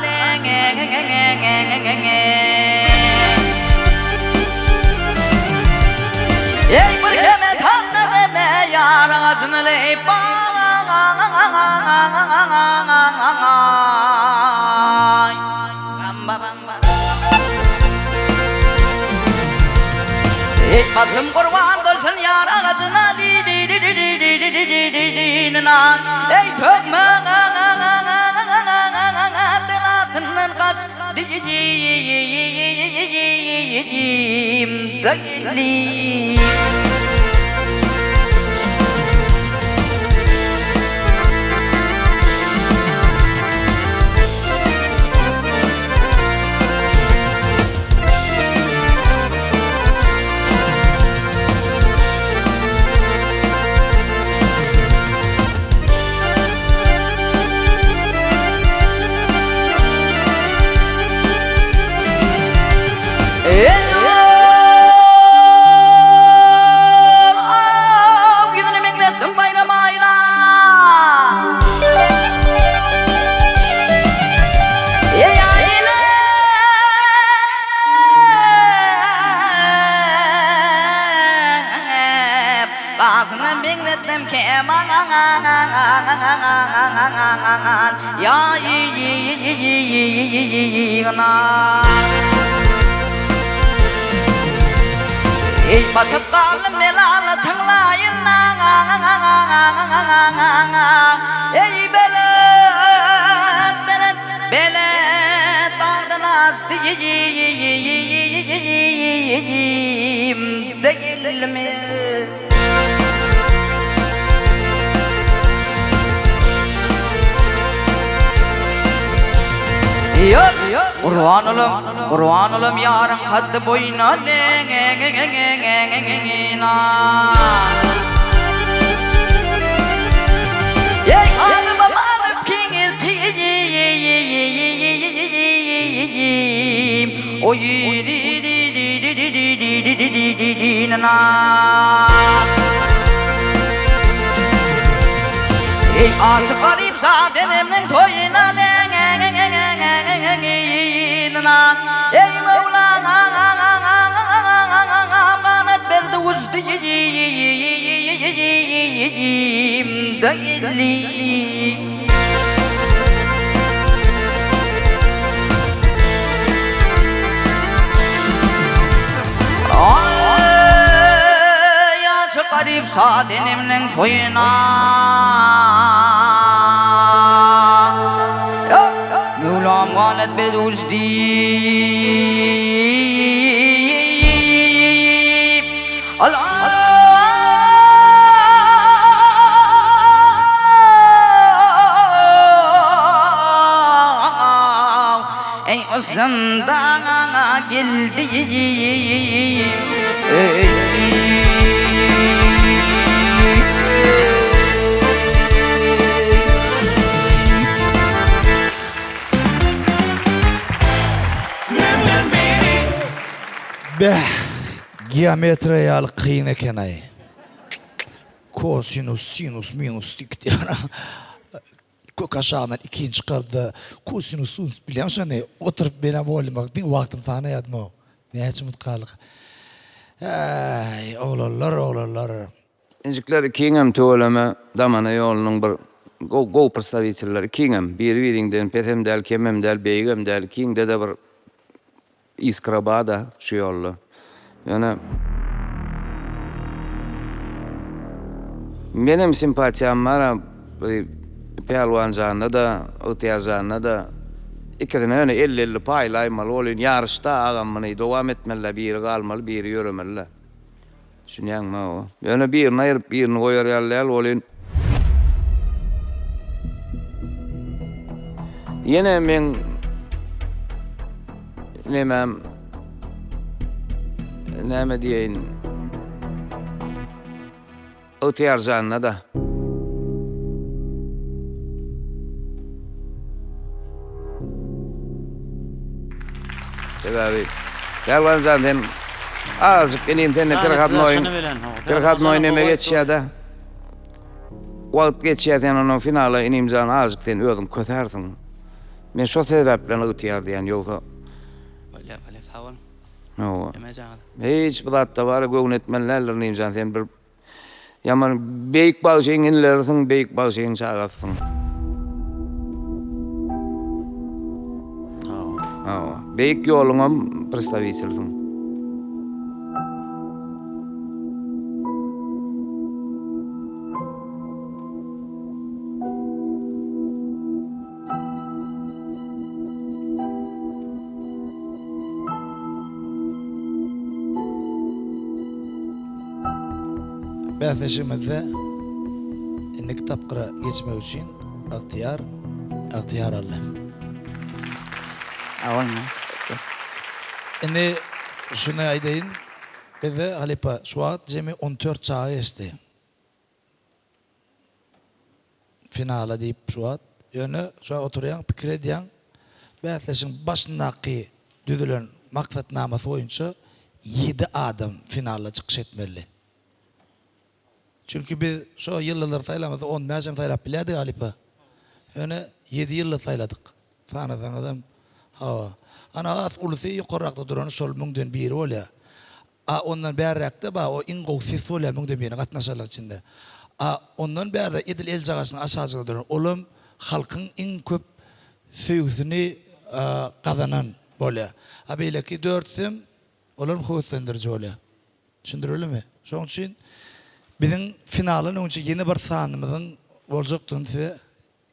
Ey bir keme tasna deme yar kızına leyip Ey basım kurban bulsun yar ağzına Ey tökme belasından kaç diyeyim değilim Ya Ey batıp kalım belalı tınlayın Ey belet dağdan astıyım değil mi? Kurban olum yarın kaddı boyuna Ey alıp alıp kinirtiyim O Ey asık garip zadenemden toyuna Ey Mevlana kanat verdi uzdiyim değilim Ay asık garip zadenemden toyuna Mevlam kanat verdi uzdiyim Allah Ey Osman'dan geldim Ey Geometriyal kıyın eken ay. Kosinus, sinus, minus dikti. Kök aşağıdan ikinci çıkardı. Kosinus, sinus biliyor musun? Oturup bana bolmak din vaktim sana yadım o. Ne için mutkalık. Ay, oğullar. İncikler kingem tuğlama damana yolunun bir go представительler kingem bir-birinden petem del kemem del beygem del kingde de bir iskrabada şu yollu. Yani benim simpatiyam var Pelvan canına da Ötyer canına da ikisine öyle 50-50 paylaymalı olun yarışta ağamını devam etmeli biri kalmalı biri yürümeli. Şunyan mı o? Yani birini ayırıp birini koyar yerler olun. Yine men neme diyeyim Ötyer canına da sebebi Pelvan zaten azıcık benim seni kırkat oynama geçiyor da vakit geçiyor onun finale inim can azıcık sen ödüm köterdin. Men şu sebeple Ötyer diyen yoksa Öyle falan. no. Hiç bilatta var göğün etmenlerler inim can sen bir yaman beyik bağışın inlersin beyik bağışın çağırsın. Beyik yoluna представительsin. Bäsleşimizde indi kitapkıra geçmek için ihtiyar Allah. Awalma. Indi şunu aydayin, bize halipa Suat cemi 14 çağı esti. Finala deyip Suat, yönü Suat oturuyan, pikir ediyen, bäsleşin başındaki düdülen maksatnaması boyunca 7 adam finala çıkış etmeli. Çünkü biz şu yıllar sayılamadı, 15 sayılap biledik halipa. Yani 7 yıllar sayladık. Sana adam hava. Ana az ulusu yukarıda duran sol müngden biri ol ya. Ondan berrakta ba o ingo ses ol ya müngden biri katnaşarlar içinde. Ondan berda edil el jagasını aşağıda duran. Olum halkın en köp söğüsünü kazanan böyle. Böyle ki 4 sim olum hüsendirici ol ya. Şimdi öyle mi? Şunun için bizim finalın önce yeni bir sahnımızın olacaktığını size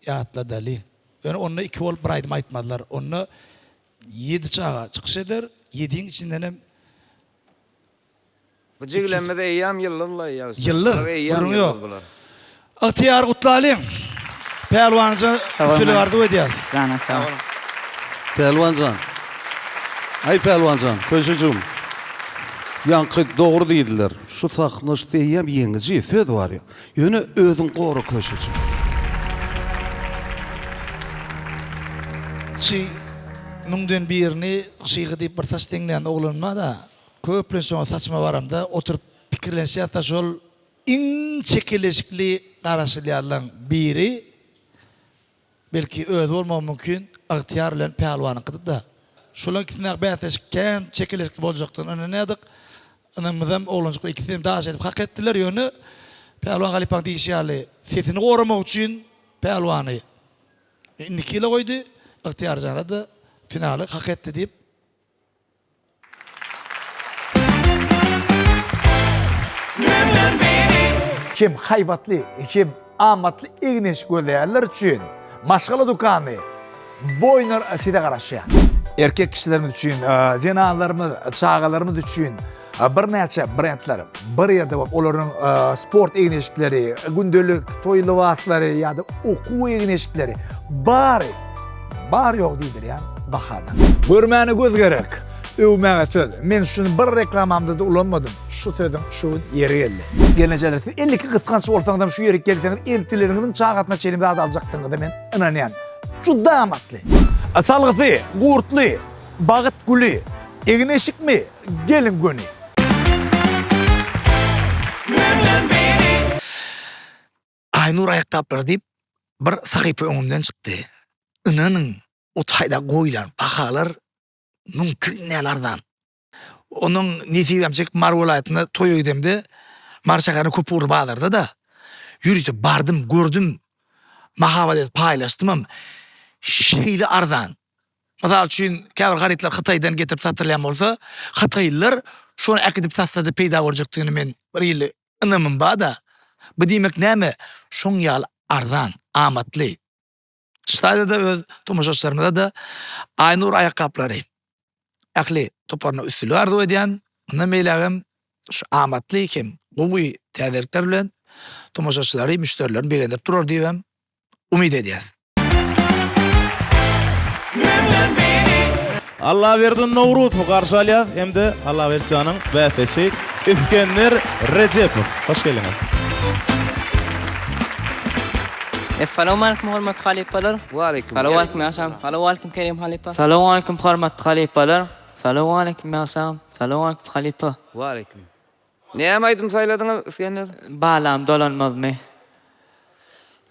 yatladılar. Yani onunla 2 ol bir aydım aytmadılar. Onunla 7 çağa çıkış eder. 7'nin içinden hem bu ciglenmede eyyam yıllarla ya. Yıllar, burun yok. İhtiyar kutlayalım. Pelvancı fili vardı ödeyaz. Sana sağ ol. Pelvancan. Ay Pelvancan, köşücüm. Yankı doğru değildiler. Şu sakınış diyeyim yenici söz var ya. Yönü özün koru köşücüm. Müngden birini şiği deyip bir saç dinleyen oğlanma da köplen sonra saçma varamda oturup pikirlense hatta şol en çekilişikli karşılayan biri belki öz olmam mümkün ihtiyarla Pelvan'ın kıdı da şolun ikisine bäsleşken çekilişikli olacaktın onu ne dedik anamızam oğlancıklı ikisini daha edip hak ettiler yönü Pelvan Galipan diyişiyali sesini korumak için Pelvan'ı indikiyle koydu ihtiyar canadı finali hak etti deyip kim hayvatlı, kim amatlı igniş gözleyerler için maşgala dukanı boynar side karşı. Erkek kişilerimiz için, zenalarımız, çağalarımız için bir neçe brendler bir yerde var. Onların sport ignişlikleri, gündelik toylu vaatları ya da oku ignişlikleri bar yok değildir yani bakada. Görmeni göz gerek. Övmene söz. Men şunu bir reklamamda da ulanmadım. Şu sözün şu yeri geldi. Gelecekte 52 kıskanç olsanız şu yeri gelseniz eltilerinizin çağatına çelimde adı alacaktınız da men inanayan. Şu damatlı. Asalgısı, gurtlu, bağıt gülü, egneşik mi, gelin günü. Aynur ayakkabıları deyip bir sahipe önümden çıktı. Inanın o tayda koyulan bakalar mümkün nelerden. Onun nesibemcek Mar vilayetinde toyu gidemde Marşakanı kupur bağlardı da yürütüp bardım gördüm mahavalet paylaştım ama şeyli ardan. Mesela için kâr garitler Xitaydan getirip satırlayan olsa Xitaylılar şunu akidip satsadı peyda olacaktığını men bir yıl inamım bağda. Bu demek näme? Şoň ýaly ardan, amatly. Şaýda da öz tomoşaçlarymda da Aynur ayakkabıları. Akly toparna üstüli ardy edýän, onda meýlegim şu amatly kim? Bu täzelikler bilen tomoşaçylary, müşterilerini begenip durar diýem. Umid edýär. Allah verdin Nowruz garşy alýar, hemde Allah berçanyň bäpesi İskender Recepov. Hoş geldiniz. Assalamu alaikum hormatly halipalar. Wa alaikum. Assalamu alaikum Asam. Assalamu alaikum Kerim halipa. Assalamu alaikum hormatly halipalar. Assalamu alaikum Asam. Assalamu alaikum halipa. Wa alaikum. Näme aýdym saýladyňyz İskender? Balam dolanmazmy.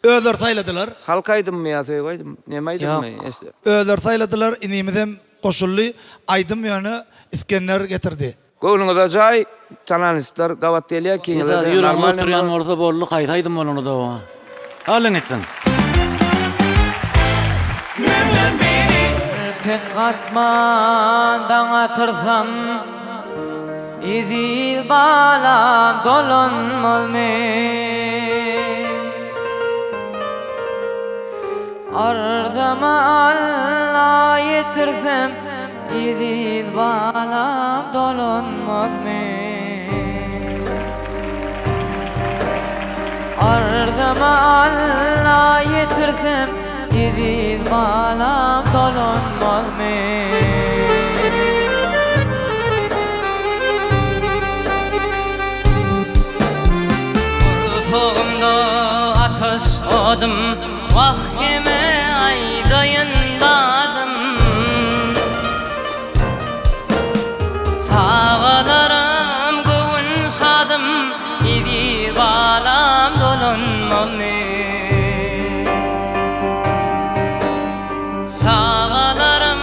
Öler sayladılar. Halka aýdymmy ýa söýüp näme aýdymmy? Öler sayladılar inimizem koşully aýdym ýöne İskender getirdi. Goýluňyza jaý tananystlar gawat delýär kiňler normal oturýan orta bolly gaýtaýdym bolany da. Alın ettin. Pek katman atırsam İzi balam dolanmaz mı? Ardama Allah yetirsem İzi balam dolanmaz mı? Ardama Allah yetirsem İzin balam dolanmaz mı? Urfağımda ateş odım Vahkeme aydayındadım Sağalarım gövün sadım İzin balam dolanmaz mı? Sağalarım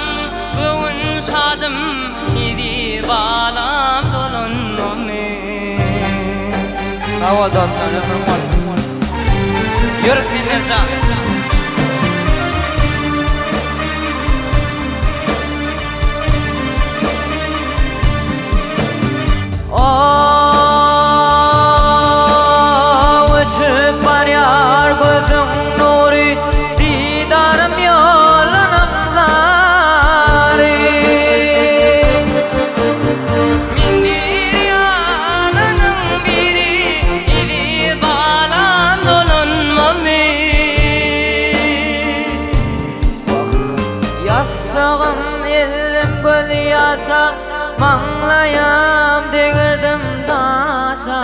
gövün sadım İdi balam dolanmaz mı? Havada selamım var. Yürüp bineceğim. Uçup var yar gözün nuri Didarım yolunakları Mindir yanının biri İdi balam dolanmaz mı? Yassağım elim göz yaşa Manglayam degirdim taşa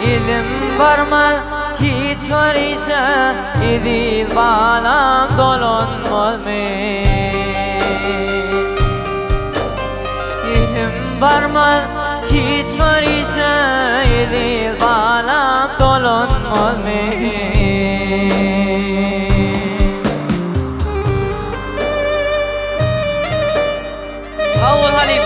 İlim barma hiç var ise İdil balam dolanmaz mı? İlim barma hiç var ise İdil balam dolanmaz mı? Sağ ol Halim.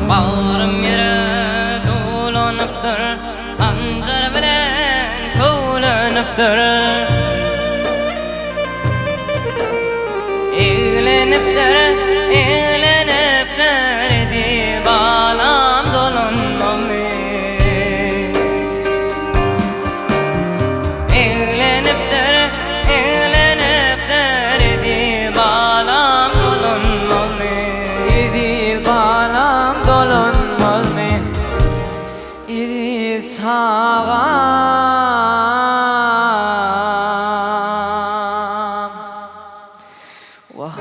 Bağrım yere dolanıptır Hancar bilen kovlanıptır Eğlenipdir, eğlenipdir Di balam dolanmaz mı? Eğlenipdir, eğlenipdir Di balam dolanmaz mı? Di balam dolanmaz mı? Di sağam Vah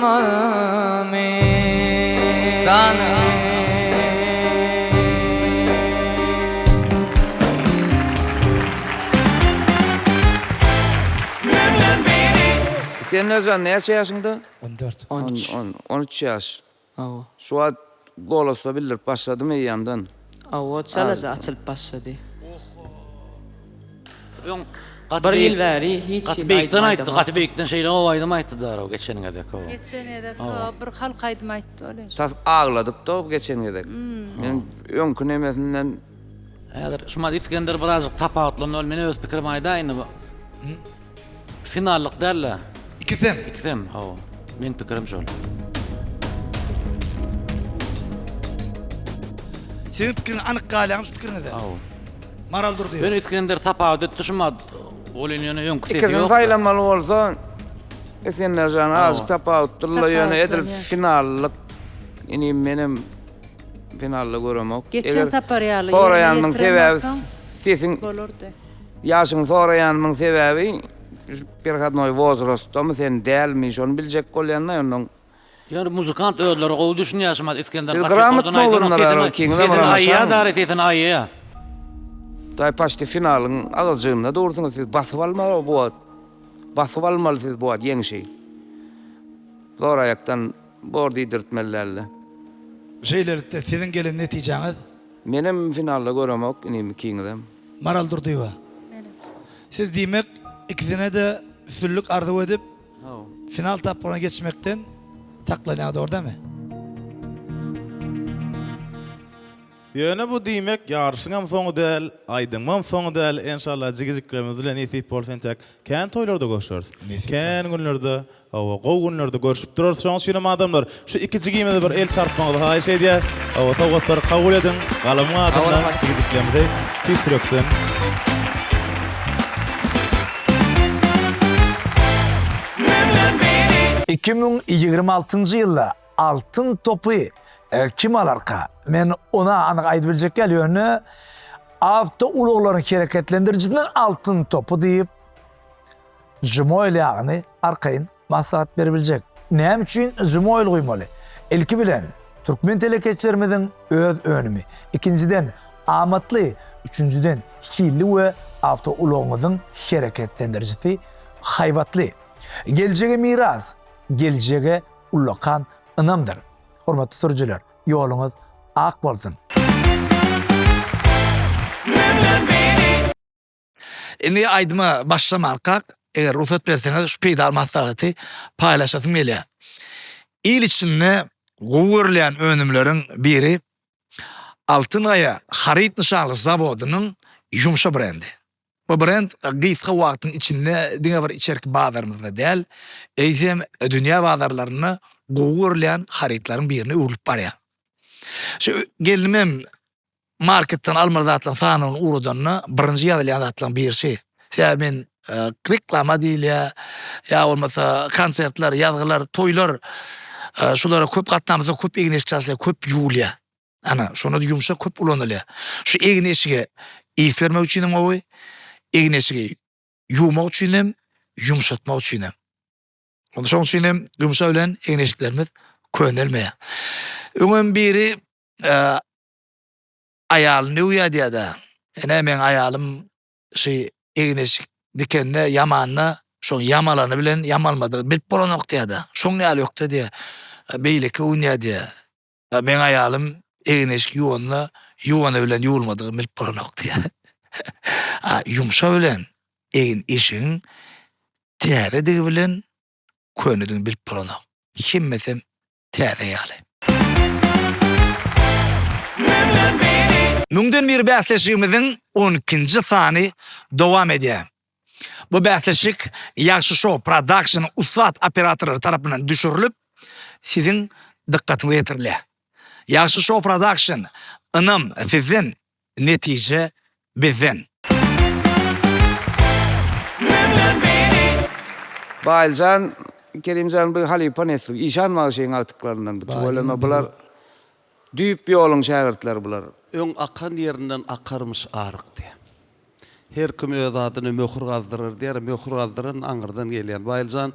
Amin Canım Sen ne zaman ne yaşıyorsun? 14. 13 yaş. Awa. Şu an gol olsa bilir başladı mı yandan? Awa çalaza açılıp başladı. Bir yıl beri hiç Katbekten aytdı, Katbekten şeyle o aydımaytdı da o geçen gedek o. Geçen edek bir halk aydımaytdı öyle. Tas ağladıp da geçen gedek. Benim önkün emesinden Eğer şuma İskender birazcık tapatlan ol meni öz pikrim aydaýyny bu. Finallyk derler. İkisem, o. Men pikrim şol. Senin fikrin anık galaňyş fikrini de. Maral durdy. Ben İskender tapat etdi şuma olynyny önkü İkisem yok. faylamaly bolsa Esenler jana azık tapatdylar ýöne edil finallyk. Ini menim finally göremok. Geçen taparyaly. Sorayanmyň sebäbi sesin bolurdy. Yaşyň sorayanmyň sebäbi bir hadnoy wozrostmy sen dälmi şonu biljek bolýanlar ondan. Yani muzikant ödler o düşünýärmät İskender Grammatny olurlar aýya daretin aýya. Tay paşty finalyň agajygynda dogrusyňyz siz basyp almaly bolat. Basyp almaly siz bolat ýeňşi. Zor ayaktan bor diýdirtmellerle. Şeylerlikde sizin gelen netijaňyz Menim finalda göremok inimi kiňdem. Maral durdyba. Siz diýmek ikisine de üstünlük arzu edip final tapyna geçmekten taklanýar dordamy? Ýöne bu diýmek ýarşyňam soňy däl, aýdyňam soňy däl, inşallah jigiziklerimiz bilen ýetip bolsentek, kän toýlarda görüşürüz. Kän günlerde, awa gow günlerde görüşüp durar şoňşyna adamlar. Şu iki jigimde bir el çarpmagy haý şey diýär. Awa tawgatlar kabul edin. Galamy adamlar jigiziklerimizi tüýtürekden. – 2026-njy ýylda altın topu kim alarka? Men ona anyk aýdyp biljek gelýärni. Awto uluglaryň hereketlendirjiden altın topu diýip Jmoýl ýagyny arkaýyn maslahat beribiljek. Näme üçin Jmoýl goýmaly? Ilki bilen türkmen telekeçlerimiziň öz önümi. Ikinciden amatly, üçüncüden hilli we awto uluglaryň hereketlendirjisi haýwatly. Geljege miras, geljege ulakan ınamdır. Hormatly sürüjiler, ýoluňyz ak bolsun. Indi aýdyma başlamalkak, eger ruhsat berseňiz şu peýda maslahaty paýlaşasym gelýär. İl içinde gowurlayan önümleriň biri Altınaýa harit nişanly zawodynyň Yumşa brendi. Bu brend gysga wagtyň içinde diňe bir içerki bazarymyzda däl, eýsem dünýä bazarlaryna gowurlayan haritlaryň birini urup barýar. Şu gelmem marketden almalyatlaryň sanyny urudanna birinji ýazylýan zatlaryň birisi. Men reklama diýilýär, ýa bolmasa konsertler, ýazgylar, toýlar, şulara köp gatnamyza köp egneşik çaşlar, köp ýulýar. Ana şonu yumşak köp ulanylýar. Şu egneşige ifermek üçin hem egneşigi yumak üçin hem yumşatmak üçin hem. Onda şoň üçin hem yumşak bilen egneşiklerimiz könelmeýär. Öňem biri aýalyny uýa diýdi. Ene men aýalym şey egneşik dikenine yamanna şoň yamalany bilen yamalmady bilip bolanok diýdi. Şoň ýaly ýokdy diýe. Beýleki uýa diýe. Men aýalym egneşik ýuwanna ýuwany bilen ýuwulmady bilip bolanok diýe. Yumşa bilen egin işin täze bilen könüdüň bilip bolanok. Himmesem täze ýaly. Müňden bir bäsleşigimiziň 12-nji sany dowam edýär. Bu bäsleşik Ýagşy Show Production ustat operatory tarapyndan düşürilip siziň dikkatiňize getirilýär. Ýagşy Show Production ynam sizin, netije bizden. Baýljan, Kerimjan bu halipa nesip, işanmagy şeyiň artyklaryndan. Bolama bular düýüp ýoluň şagirdler bular. Öň akan ýerinden akarmış arık diýär. Her kim öz adyny möhür gazdyryr diýär, möhür gazdyran aňyrdan gelýän. Baýljan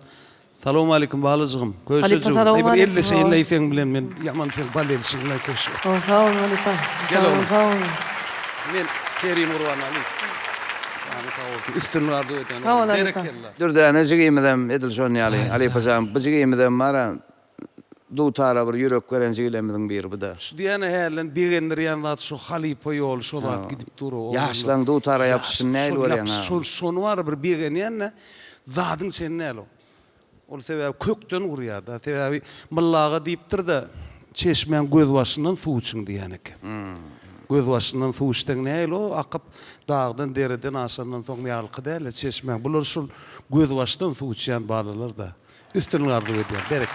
Salamu alaikum balazığım. Aleyküm selam, Köşücüğüm. Bir aleyküm elle selam. şeyinle isen bilen men yaman fel balel şeyinle köşü. Sağ olun Halife. Gel oğlum. Sağ olun. Men Kerim Urvan Ali. Yani sağ olsun. Üstün vardı öden. Sağ ol, Berekellah. Dur da ne jigimedem edil şon yali. Ali Paşam bu jigimedem mara du tara bir yürek veren jigilemedin bir bu da. Şu diyene helen bigenler yanlat şu halife yol şu lat gidip duru. Yaşlan du tara yapsın ne olur yani. Son var bir bigen yanne zadın sen ne lo. Ol sebep kökten vuruyor da sebebi mallaga deyiptir da çeşmen göz başından su için diyenek. Göz başından su içten ne lo akıp dağdan dereden aşağıdan soň ne alqı da çeşmen bular şu göz başından su içen balalar da üstün gardı ediyor berek.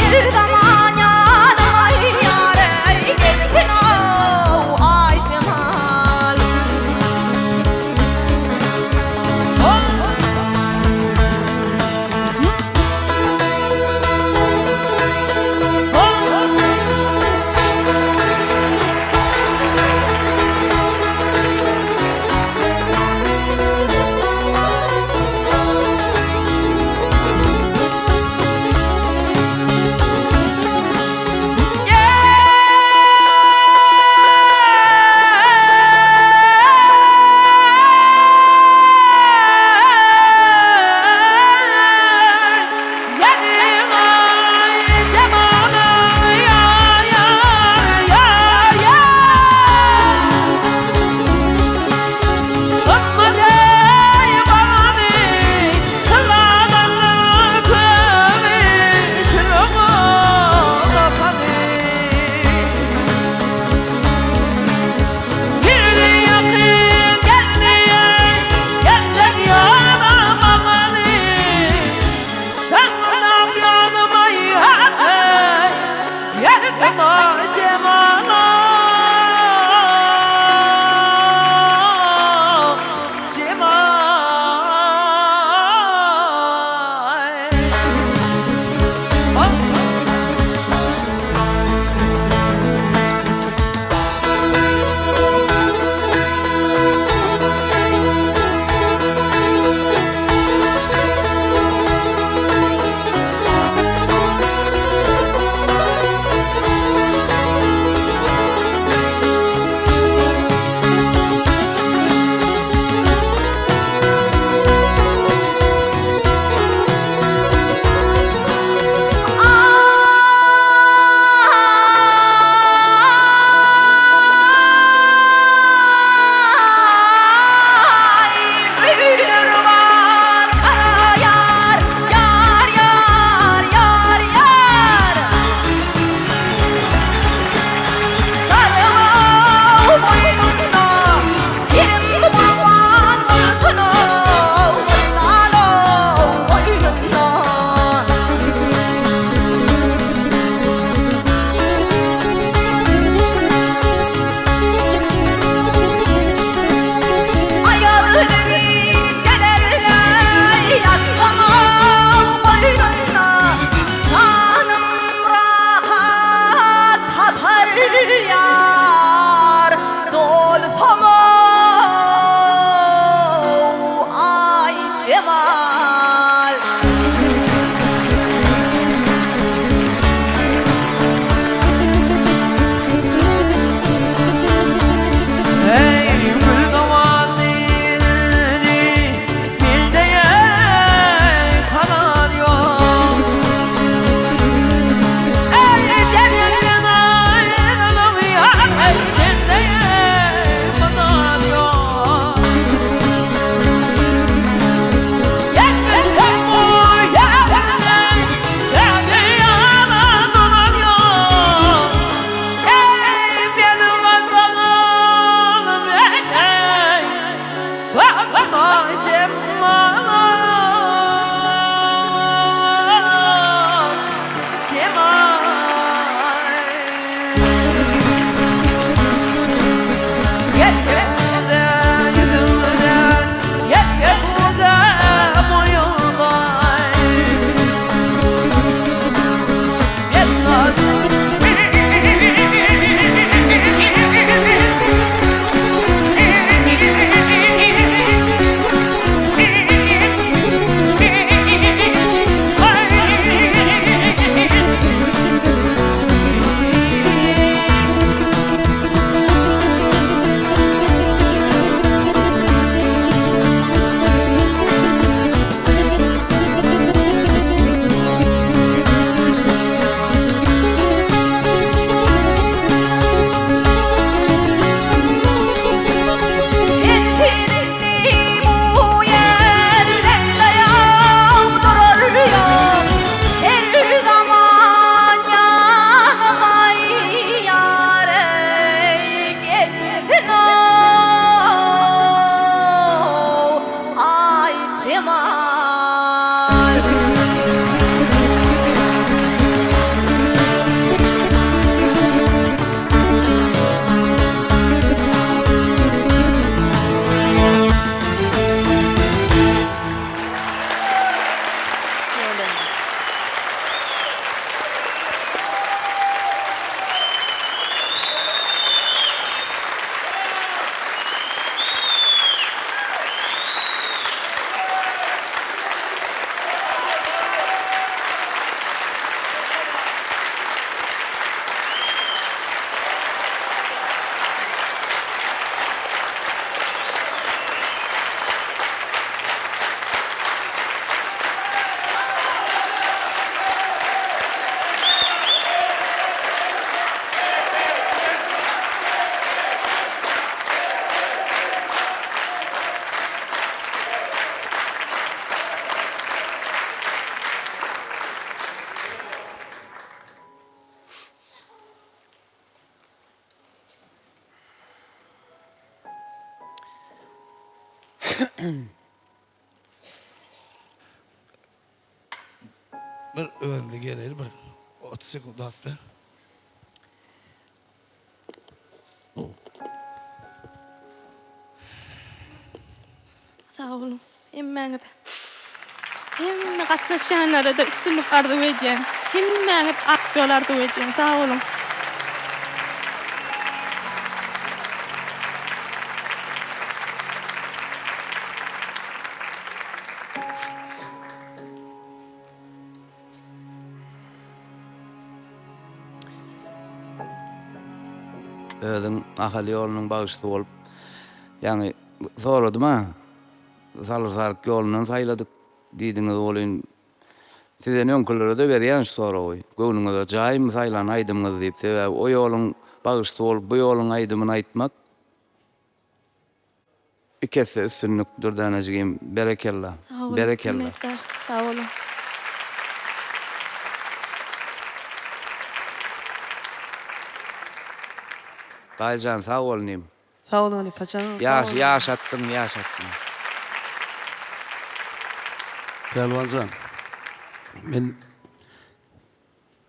Her zaman yanıma yâre gelsin o Bir önde gelir bir 30 sekund at be. Sağ olun. Hemmeňe hemme gatnaşanlara da üstünlük arzu edýän, hemmeňe ak yol arzu edýän. Sağ olun. Özüň ahal ýolunyň bagysy bolup, ýani soradym ha. Salyrsaryk ýolundan saýladyk diýdiňiz bolyn. Sizden öňkülere de berýän şu soragy. Göwnüňize jaýym saýlan aýdymyňyz diýip, sebäbi o ýoluň bagysy bolup, bu ýoluň aýdymyny aýtmak ikisi üstünlükdir danajygym. Berekella. Berekella. Sağ olun. Taýjan sağ bolun. Sağ olun Paçan. Yaşattın. Pelwanjan. Men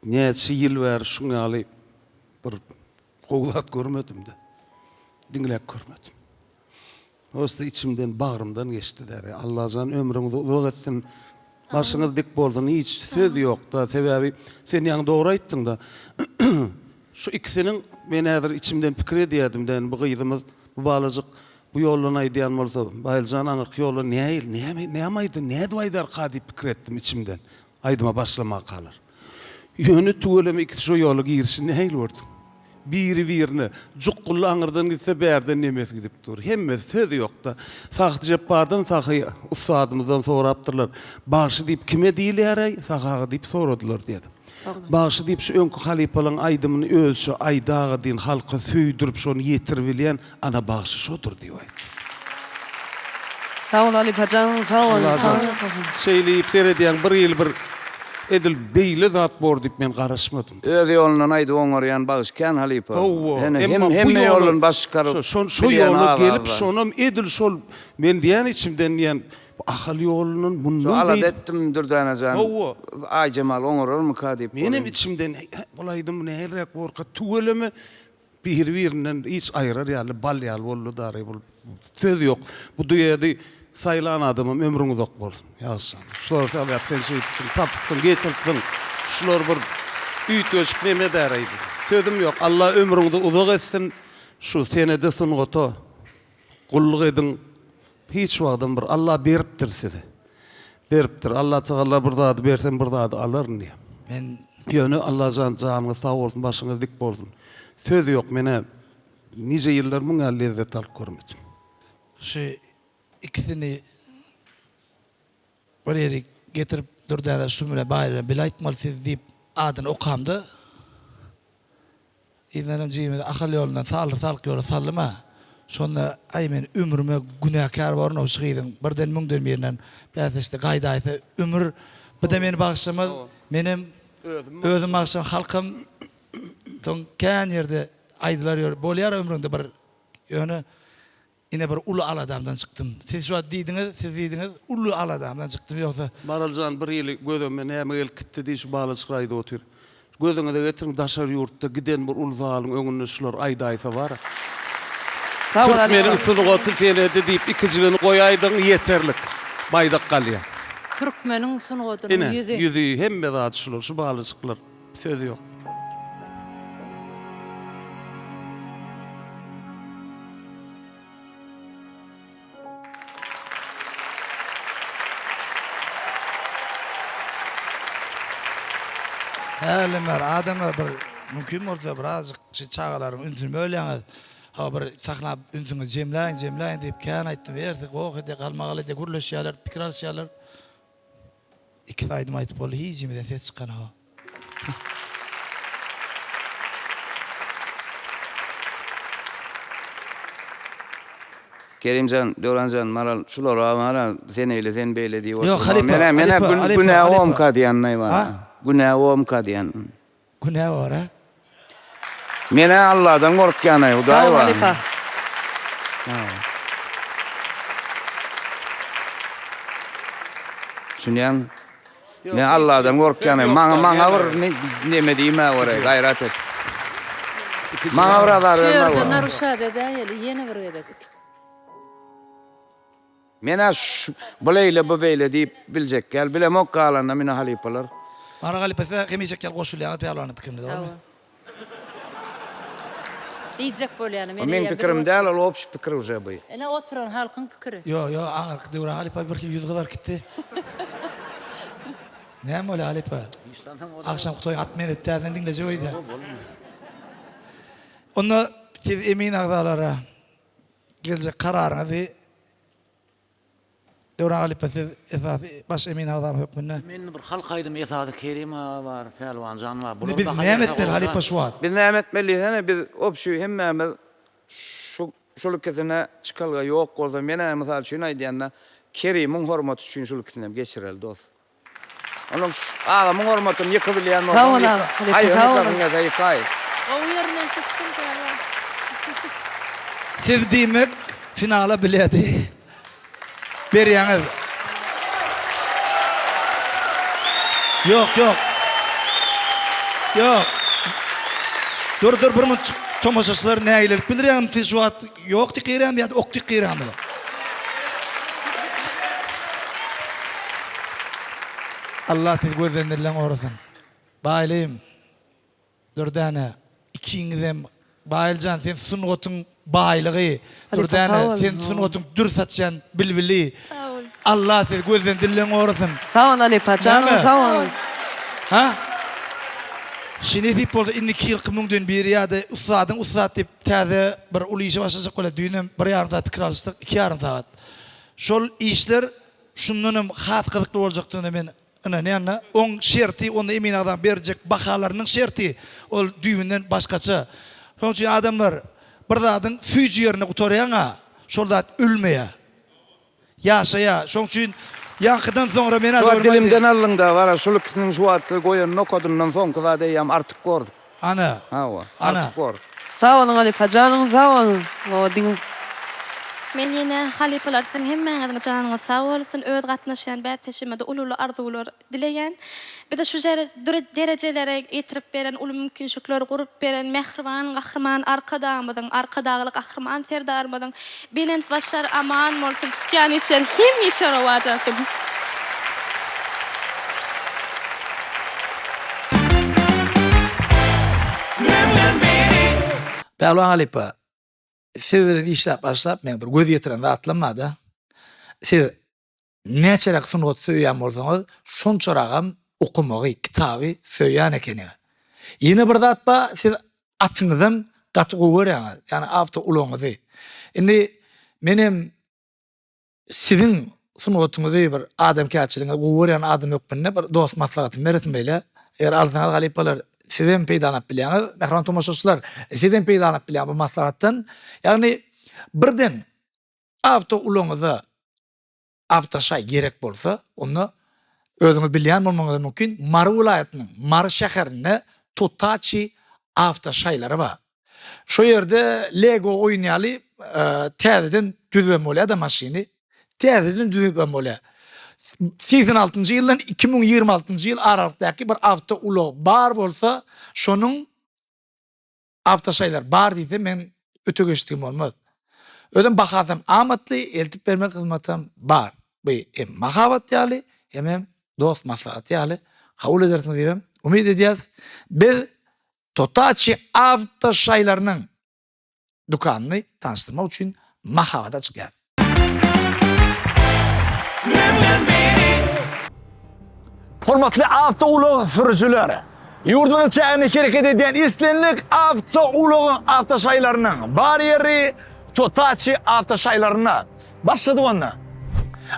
näçe ýyl bäri şuňaly bir gowlat görmedim de. Dinlek görmedim. Osta içimden bağrımdan geçti der. Allah'ın ömrüňizi uzak etsin. Başyňyz dik boldy. Hiç söz ýok da. Sebäbi sen ýa dogry aýtdyň da. Şu ikisinin men häzir içimden pikir edýärdim-den bu gyzymyz bu balajyk bu ýoldan aýdýan bolsa, Baýljan aňyk ýolu nämeýdi, näde aýdar diýip pikir etdim içimden. Aýdyma başlamak kalar. Ýöne tügeleme ikisi şu ýoly girişini näil boldy. Biri-birini jukguly aňyrdan gitse bärden nemes gidip dur. Hemme söz ýok da. Sahty jepbardan sahy ustadymyzdan sorapdyrlar. Başı diýip kime diýilýär? Sahaga diýip soradylar diýdi. Başı diýip şu öňkü halipalyň aýdymyny özü aýdagy diýen halka süýdürip şonu ýetirip bilýän ana başı şodur diýip. Sağ ol Ali Paçan, sağ ol. Şeýleyip seredýän bir ýyl bir edil beýle zat bor diýip men garaşmadym. Öz ýolundan aýdy oňarýan bagyskan halipa. Hemme ýolun başkaryp şo ýola gelip şonum edil şol men diýen içimden diýen ahal ýolunun bundan alat etdim durdanajan. Ay Cemal oňararmy ka diýip. Menim içimden bolaýdym näherek borka tügeleme bir-birinden hiç aýrar ýaly bal ýaly boldy dary bol. Söz ýok. Bu duýady saýlan adamym ömrüň uzak bolsun. Ýaşa. Şolar taýap sen şeýdin, tapdyň, getirdiň. Şolar bir üýtgeçik neme däreýdi. Sözüm ýok. Allah ömrüňizi uzak etsin. Şu senede sungato. Gulluk edin. Hiç wagtdan bir Allah beripdir size. Beripdir. Allah Taala bir zat bersen bir zat alar diýe. Men ýöne Allah janyňyz sag bolsun, başyňyz dik bolsun. Söz ýok mene nice ýyllar muňa lezzet alyp görmedim. Şu ikisini bir ýere getirip durdara şumra baýra bilaýtmal siz diýip adyny okamdy. Ýa-da jymy ahal ýolundan salyk ýola salyma. Şonda ay men ömrüme günäkär baryn o şygydyň birden müňden berinden bäzesde gaýda aýsa ömür bu da meni bagşlama menim özüm bagşlama halkym ton kän ýerde aýdylar ýör bolýar ömrüňde bir ýöne ine bir ulu aladamdan çykdym. Siz şu diýdiňiz ulu aladamdan çykdym ýoksa Maraljan bir ýyl gözüme näme gelip gitdi diýip balyşyk otur. Gözüňe de getirin daşar ýurtda giden bir ulu zalyň öňünde şular aýda aýsa bar. Türkmenin sunuğu tüfeğine de deyip ikicilini koyaydın yeterlik. Baydak kalya. Türkmenin sunuğudunun Ine, yüzü. yüzü hemme zatışlar, şu bağlısıklar. Sözü yok. Hälemer adama bir mümkin bolsa birazcık şu çağalarım ünsün öýleňiz. Ha bir saklap ünsüňi jemläň diýip kän aýtdy berdi. Goýdy galmagaly de gürleşýärler, pikir alýarlar. İki aýdym aýtyp boldy, hiç jemide ses çykan ha. Kerimcan, Dörancan, Maral, şular amara sen eyle, sen beyle diýip. Yok, Halipa, Mene Halipa, günä Halipa. omka diýen var. Ha? Günä omka diýen. Günä var ha? Mene Allah'dan korkýan aý, Hudaý Tamam var. Halipa. Şunyan. Men Allah'dan korkýan aý. Maňa bir neme diýme oraya, gayrat et. Maňa bir azar verme Şeýerde var. naruşada däýeli, ýene bir gedek. Mene buleyle bu beyle diýip biljek. Gel bilem ok galanda mene halipalar. Mara galipese kemişek gel goşulýan peýarlanyp kimdi Tawa. Diýjek bolýany O men pikirim däl, ol opş pikir uje bu. Ene oturan halkyň pikiri. Yo, aňa döwra Halipa bir yüz kadar gitti. Näme ola Halipa? Akşam kutoy atmen etdiň dinleje oýdy. Onda siz emin agdalara gelecek kararıňyzy Döwra Halipa siz esasy baş emin agdam hökmünde. Men bir halk aýdym esasy Kerima var, Pelwanjan var. Ne bil nämetler Halipa şu wagt. Biz nämet belli, biz opşu hemmemiz şol kezine çıkalga ýok bolsa mene mysal üçin aýdýanda Kerim'iň hormaty üçin şol kezine geçirel dost. Onuň adamyň hormatyny ýykybilýän bolsa. Tamam, Halipa, Aýyr tamam. ýykaýy. O ýerinden tutdum gäle. Siz diýmek finala biledi. Berýäňiz. Yok. Dur bir mun tomaşaçylar näýilik bilýärmi siz şu wagt ýok diýýärmi ýa-da ok diýýärmi? Allah siz gözlendirlen orasın. Baýlym. Dürdäne ikiňizem Baýljan sen sungotuň baýlygy, dürdäne sen sungotuň dür satjan bilbili. Allah siz gözlendirlen orasın. Sağ ol Halipa, canım sağ ol. Ha? Şini dip bolsa indiki ýyl kymyňdan beri ýa-da ustad dip täze bir ulyşy başlasak bolar düýnem 1,5 saat pikir alýarsyk, 2,5 saat. Şol işler şundan hat gyzykly boljakdygyny men näme oň şerti onda emin adam berjek bahalarynyň şerti ol düýünden başgaça. Şoň üçin adamlar bir zadyň süýji ýerine gutarýaňa şol zat ölmeýär. Ýaşaýar. Şoň üçin ýankydan soňra men Şu dilimden alında var, şol keziniň şu wagtda goýan nokadyndan soň kızada ýam artyk gordy. Ana. Hawa, Ana. artyk gordy. Sağ olun Halipa, canım sağ olun. O din. Men ýene halipalardan hemmeňiziň janyňyz sag bolsun, öz gatnaşýan bäteşimede ululu arzuwlar dileýän. Bir de şu derejelere ýetirip beren, uly mümkinçilikleri gurup beren mehriban, gahrman arkadamyzyň, arkadagyly gahrman serdarmyzyň Belent Başar aman bolsun, tutýan işler hem ýeşer wajatym. Pelwan Halipa. Siz işlep başlap men bir göz ýetiren atlanmady. Siz näçerek sunugat söýýän bolsaňyz, şonçaragam okumagy, kitaby söýýän ekeni. Ýene bir zatpa siz atyňyzdan gaty goýarýaňyz, ýani awto ulaňyzy. Indi menem sizin sunugatyňyzy bir adam käçiliňe goýarýan adam ýokmynda bir dost maslahatym bersin beýle. Eger alsaňyz Halipalar sizden peýdanap bilýäňiz, mehriban tomaşaçylar, sizden peýdanap bilýän bu maslahatdan, ýagny birden awto ulaňyza awto şaý gerek bolsa, onu özüňiz bilýän bolmaňyz mümkin. Mary vilayatynyň Mary şäherinde Tutaçi awto şaýlary bar. Şo ýerde Lego oýnaýaly täzeden düzben bolýar da maşiny. Täzeden düzben bolýar. 86-njy ýyldan 2026-njy ýyl aralykdaky bir awto ulag bar bolsa, şonuň awto şaýlar bar diýse men öte geçdigim bolmaz. Ödem bakasam amatly eltip bermek hyzmatam bar. Bu hem mahabat ýaly Hem dost maslahatı ýaly kabul edersiniz diýem. Umid edýäs. Biz Totaçi avtoşaýlarynyň dukanyny tanıştırmak üçin Mahavada çykýar. Hormatly avtoulyk sürüjüleri, ýurdumyň çägine hereket edýän islenlik avtoulyk avtoşaýlarynyň bar ýeri Totaçi avtoşaýlaryna başlady onda.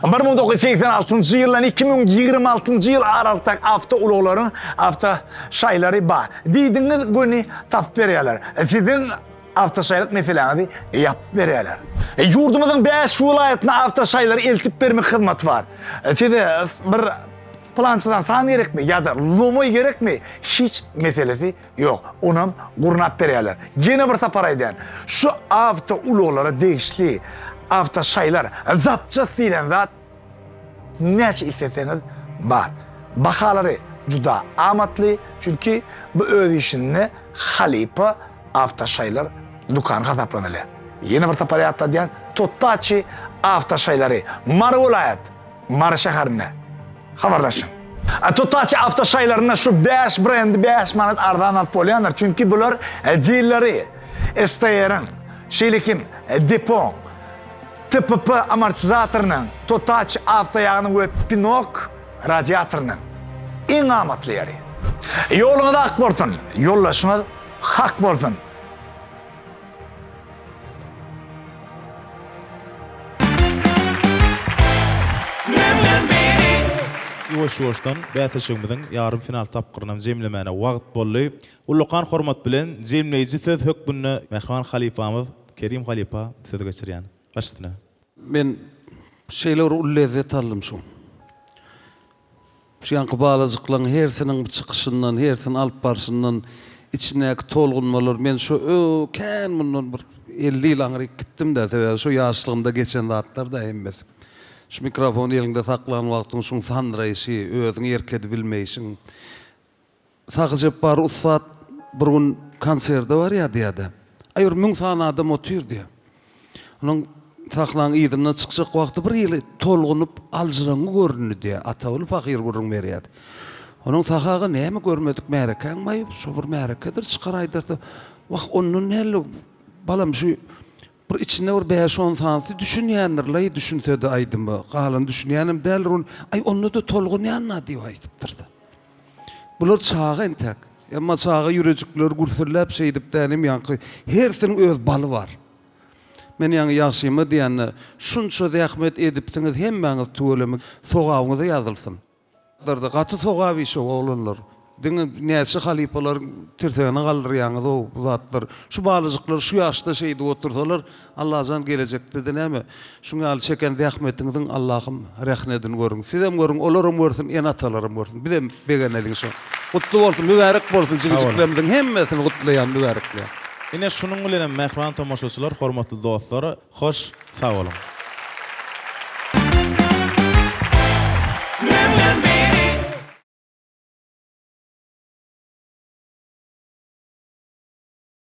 1986-njy ýyldan 2026-njy ýyl aralykda avtoulyklaryň avtoşaýlary bar. Diýdiňiz güni tapyp berýärler. Sizin avtoşaýlyk meselenizi ýapyp berýärler. Ýurdumyzyň 5 vilayatyna avtoşaýlary eltip bermek hyzmaty bar. Size bir plançadan san gerekmi ya da lomoy gerekmi? Hiç meselesi yok. Onam gurnap berýärler. Yeni bir sapar aýdan. Şu avtoulyklary degişli avtoşaýlar zapça silen zat näçe isteseňiz bar. Bahalary juda amatly, çünki bu öz işini Halipa avtoşaýlar dukany gazaplanýar. Yeni bir sapar aýatda diýen Totaçi avtoşaýlary Mar vilayat, Mar şäherine habarlaşın. Totaçi avtoşaýlaryna şu 5 brend 5 manat ardan alyp bolýanlar, çünki bular dilleri STR-ın, şeýlekim Depon, TPP amortizatorunun, Totaçi avtoýagynyň we Pinok radiatorunyň en amatly ýeri. Ýoluňyz ak bolsun, ýollaşyňyz hak bolsun. Ýoş-ýoşdan bäteşigimiziň ýarym final tapgyryna jemlemene wagt boldy. Ulukan hormat bilen jemleýiji söz hökmünde Mehman Halipamyz Kerim Halipa söz geçirýän. Başdyna. Men şeyler ullezet aldım şu. Şu yankı bağlazıklaryň hersiniň çykyşyndan, hersin alyp barşyndan içinäki tolgunmalar men şu kän mundan bir 50 ýyl aňry gitdim de şu ýaşlygymda geçen zatlar da emmes. Şu mikrofon elinde saklanan wagtyň şuň sandraýşy, özüň erkedi bilmeýsiň. Sagyjyp bar ussat bir gün konserde var ýa diýdi. Aýur 1000 san adam oturdy. Onuň saklanan ýygyna çykjak wagty bir ýyl tolgunup aljyraňy görünýärdi. Atawyl fakir gurrun berýärdi. Onuň sahagy näme görmedik märekäň maýyp, şu bir märekedir çykar aýdyrdy. Wagt onuň näle balam şu bir içinde bir 5-10 sansy düşünýändirler, düşünsedi aýdym. Galan düşünýänim däl run, ay onu da tolgunýanna diýip aýdypdyrdy. Bular çağa entek. Emma çağa ýürejikler gursurlap şeýdip dälim ýanky hersiniň öz baly bar. Men ýa-ni ýaşymy diýende şunça zähmet edipsiňiz hemmäňiz tölemek sogawyňyza ýazylsyn. Darda gaty sogawy şo oglanlar. Diňe näçe halipalar tirtegine galdyrýaňyz o zatlar. Şu balyjyklar şu ýaşda şeýdi otursalar, Allah azan gelecekde de näme? Şuňa al çeken zähmetiňiziň Allahym rahmetini görüň. Sizem görüň, olaram görsün, en atalarym görsün. Bizem begeneliň şo. Gutly bolsun, mübarek bolsun, çygyjyklarymyzyň hemmesini gutlaýan mübarekler. Ine şunun bilen mehman tomoşaçylar, hormatly dostlar, hoş, sag bolun.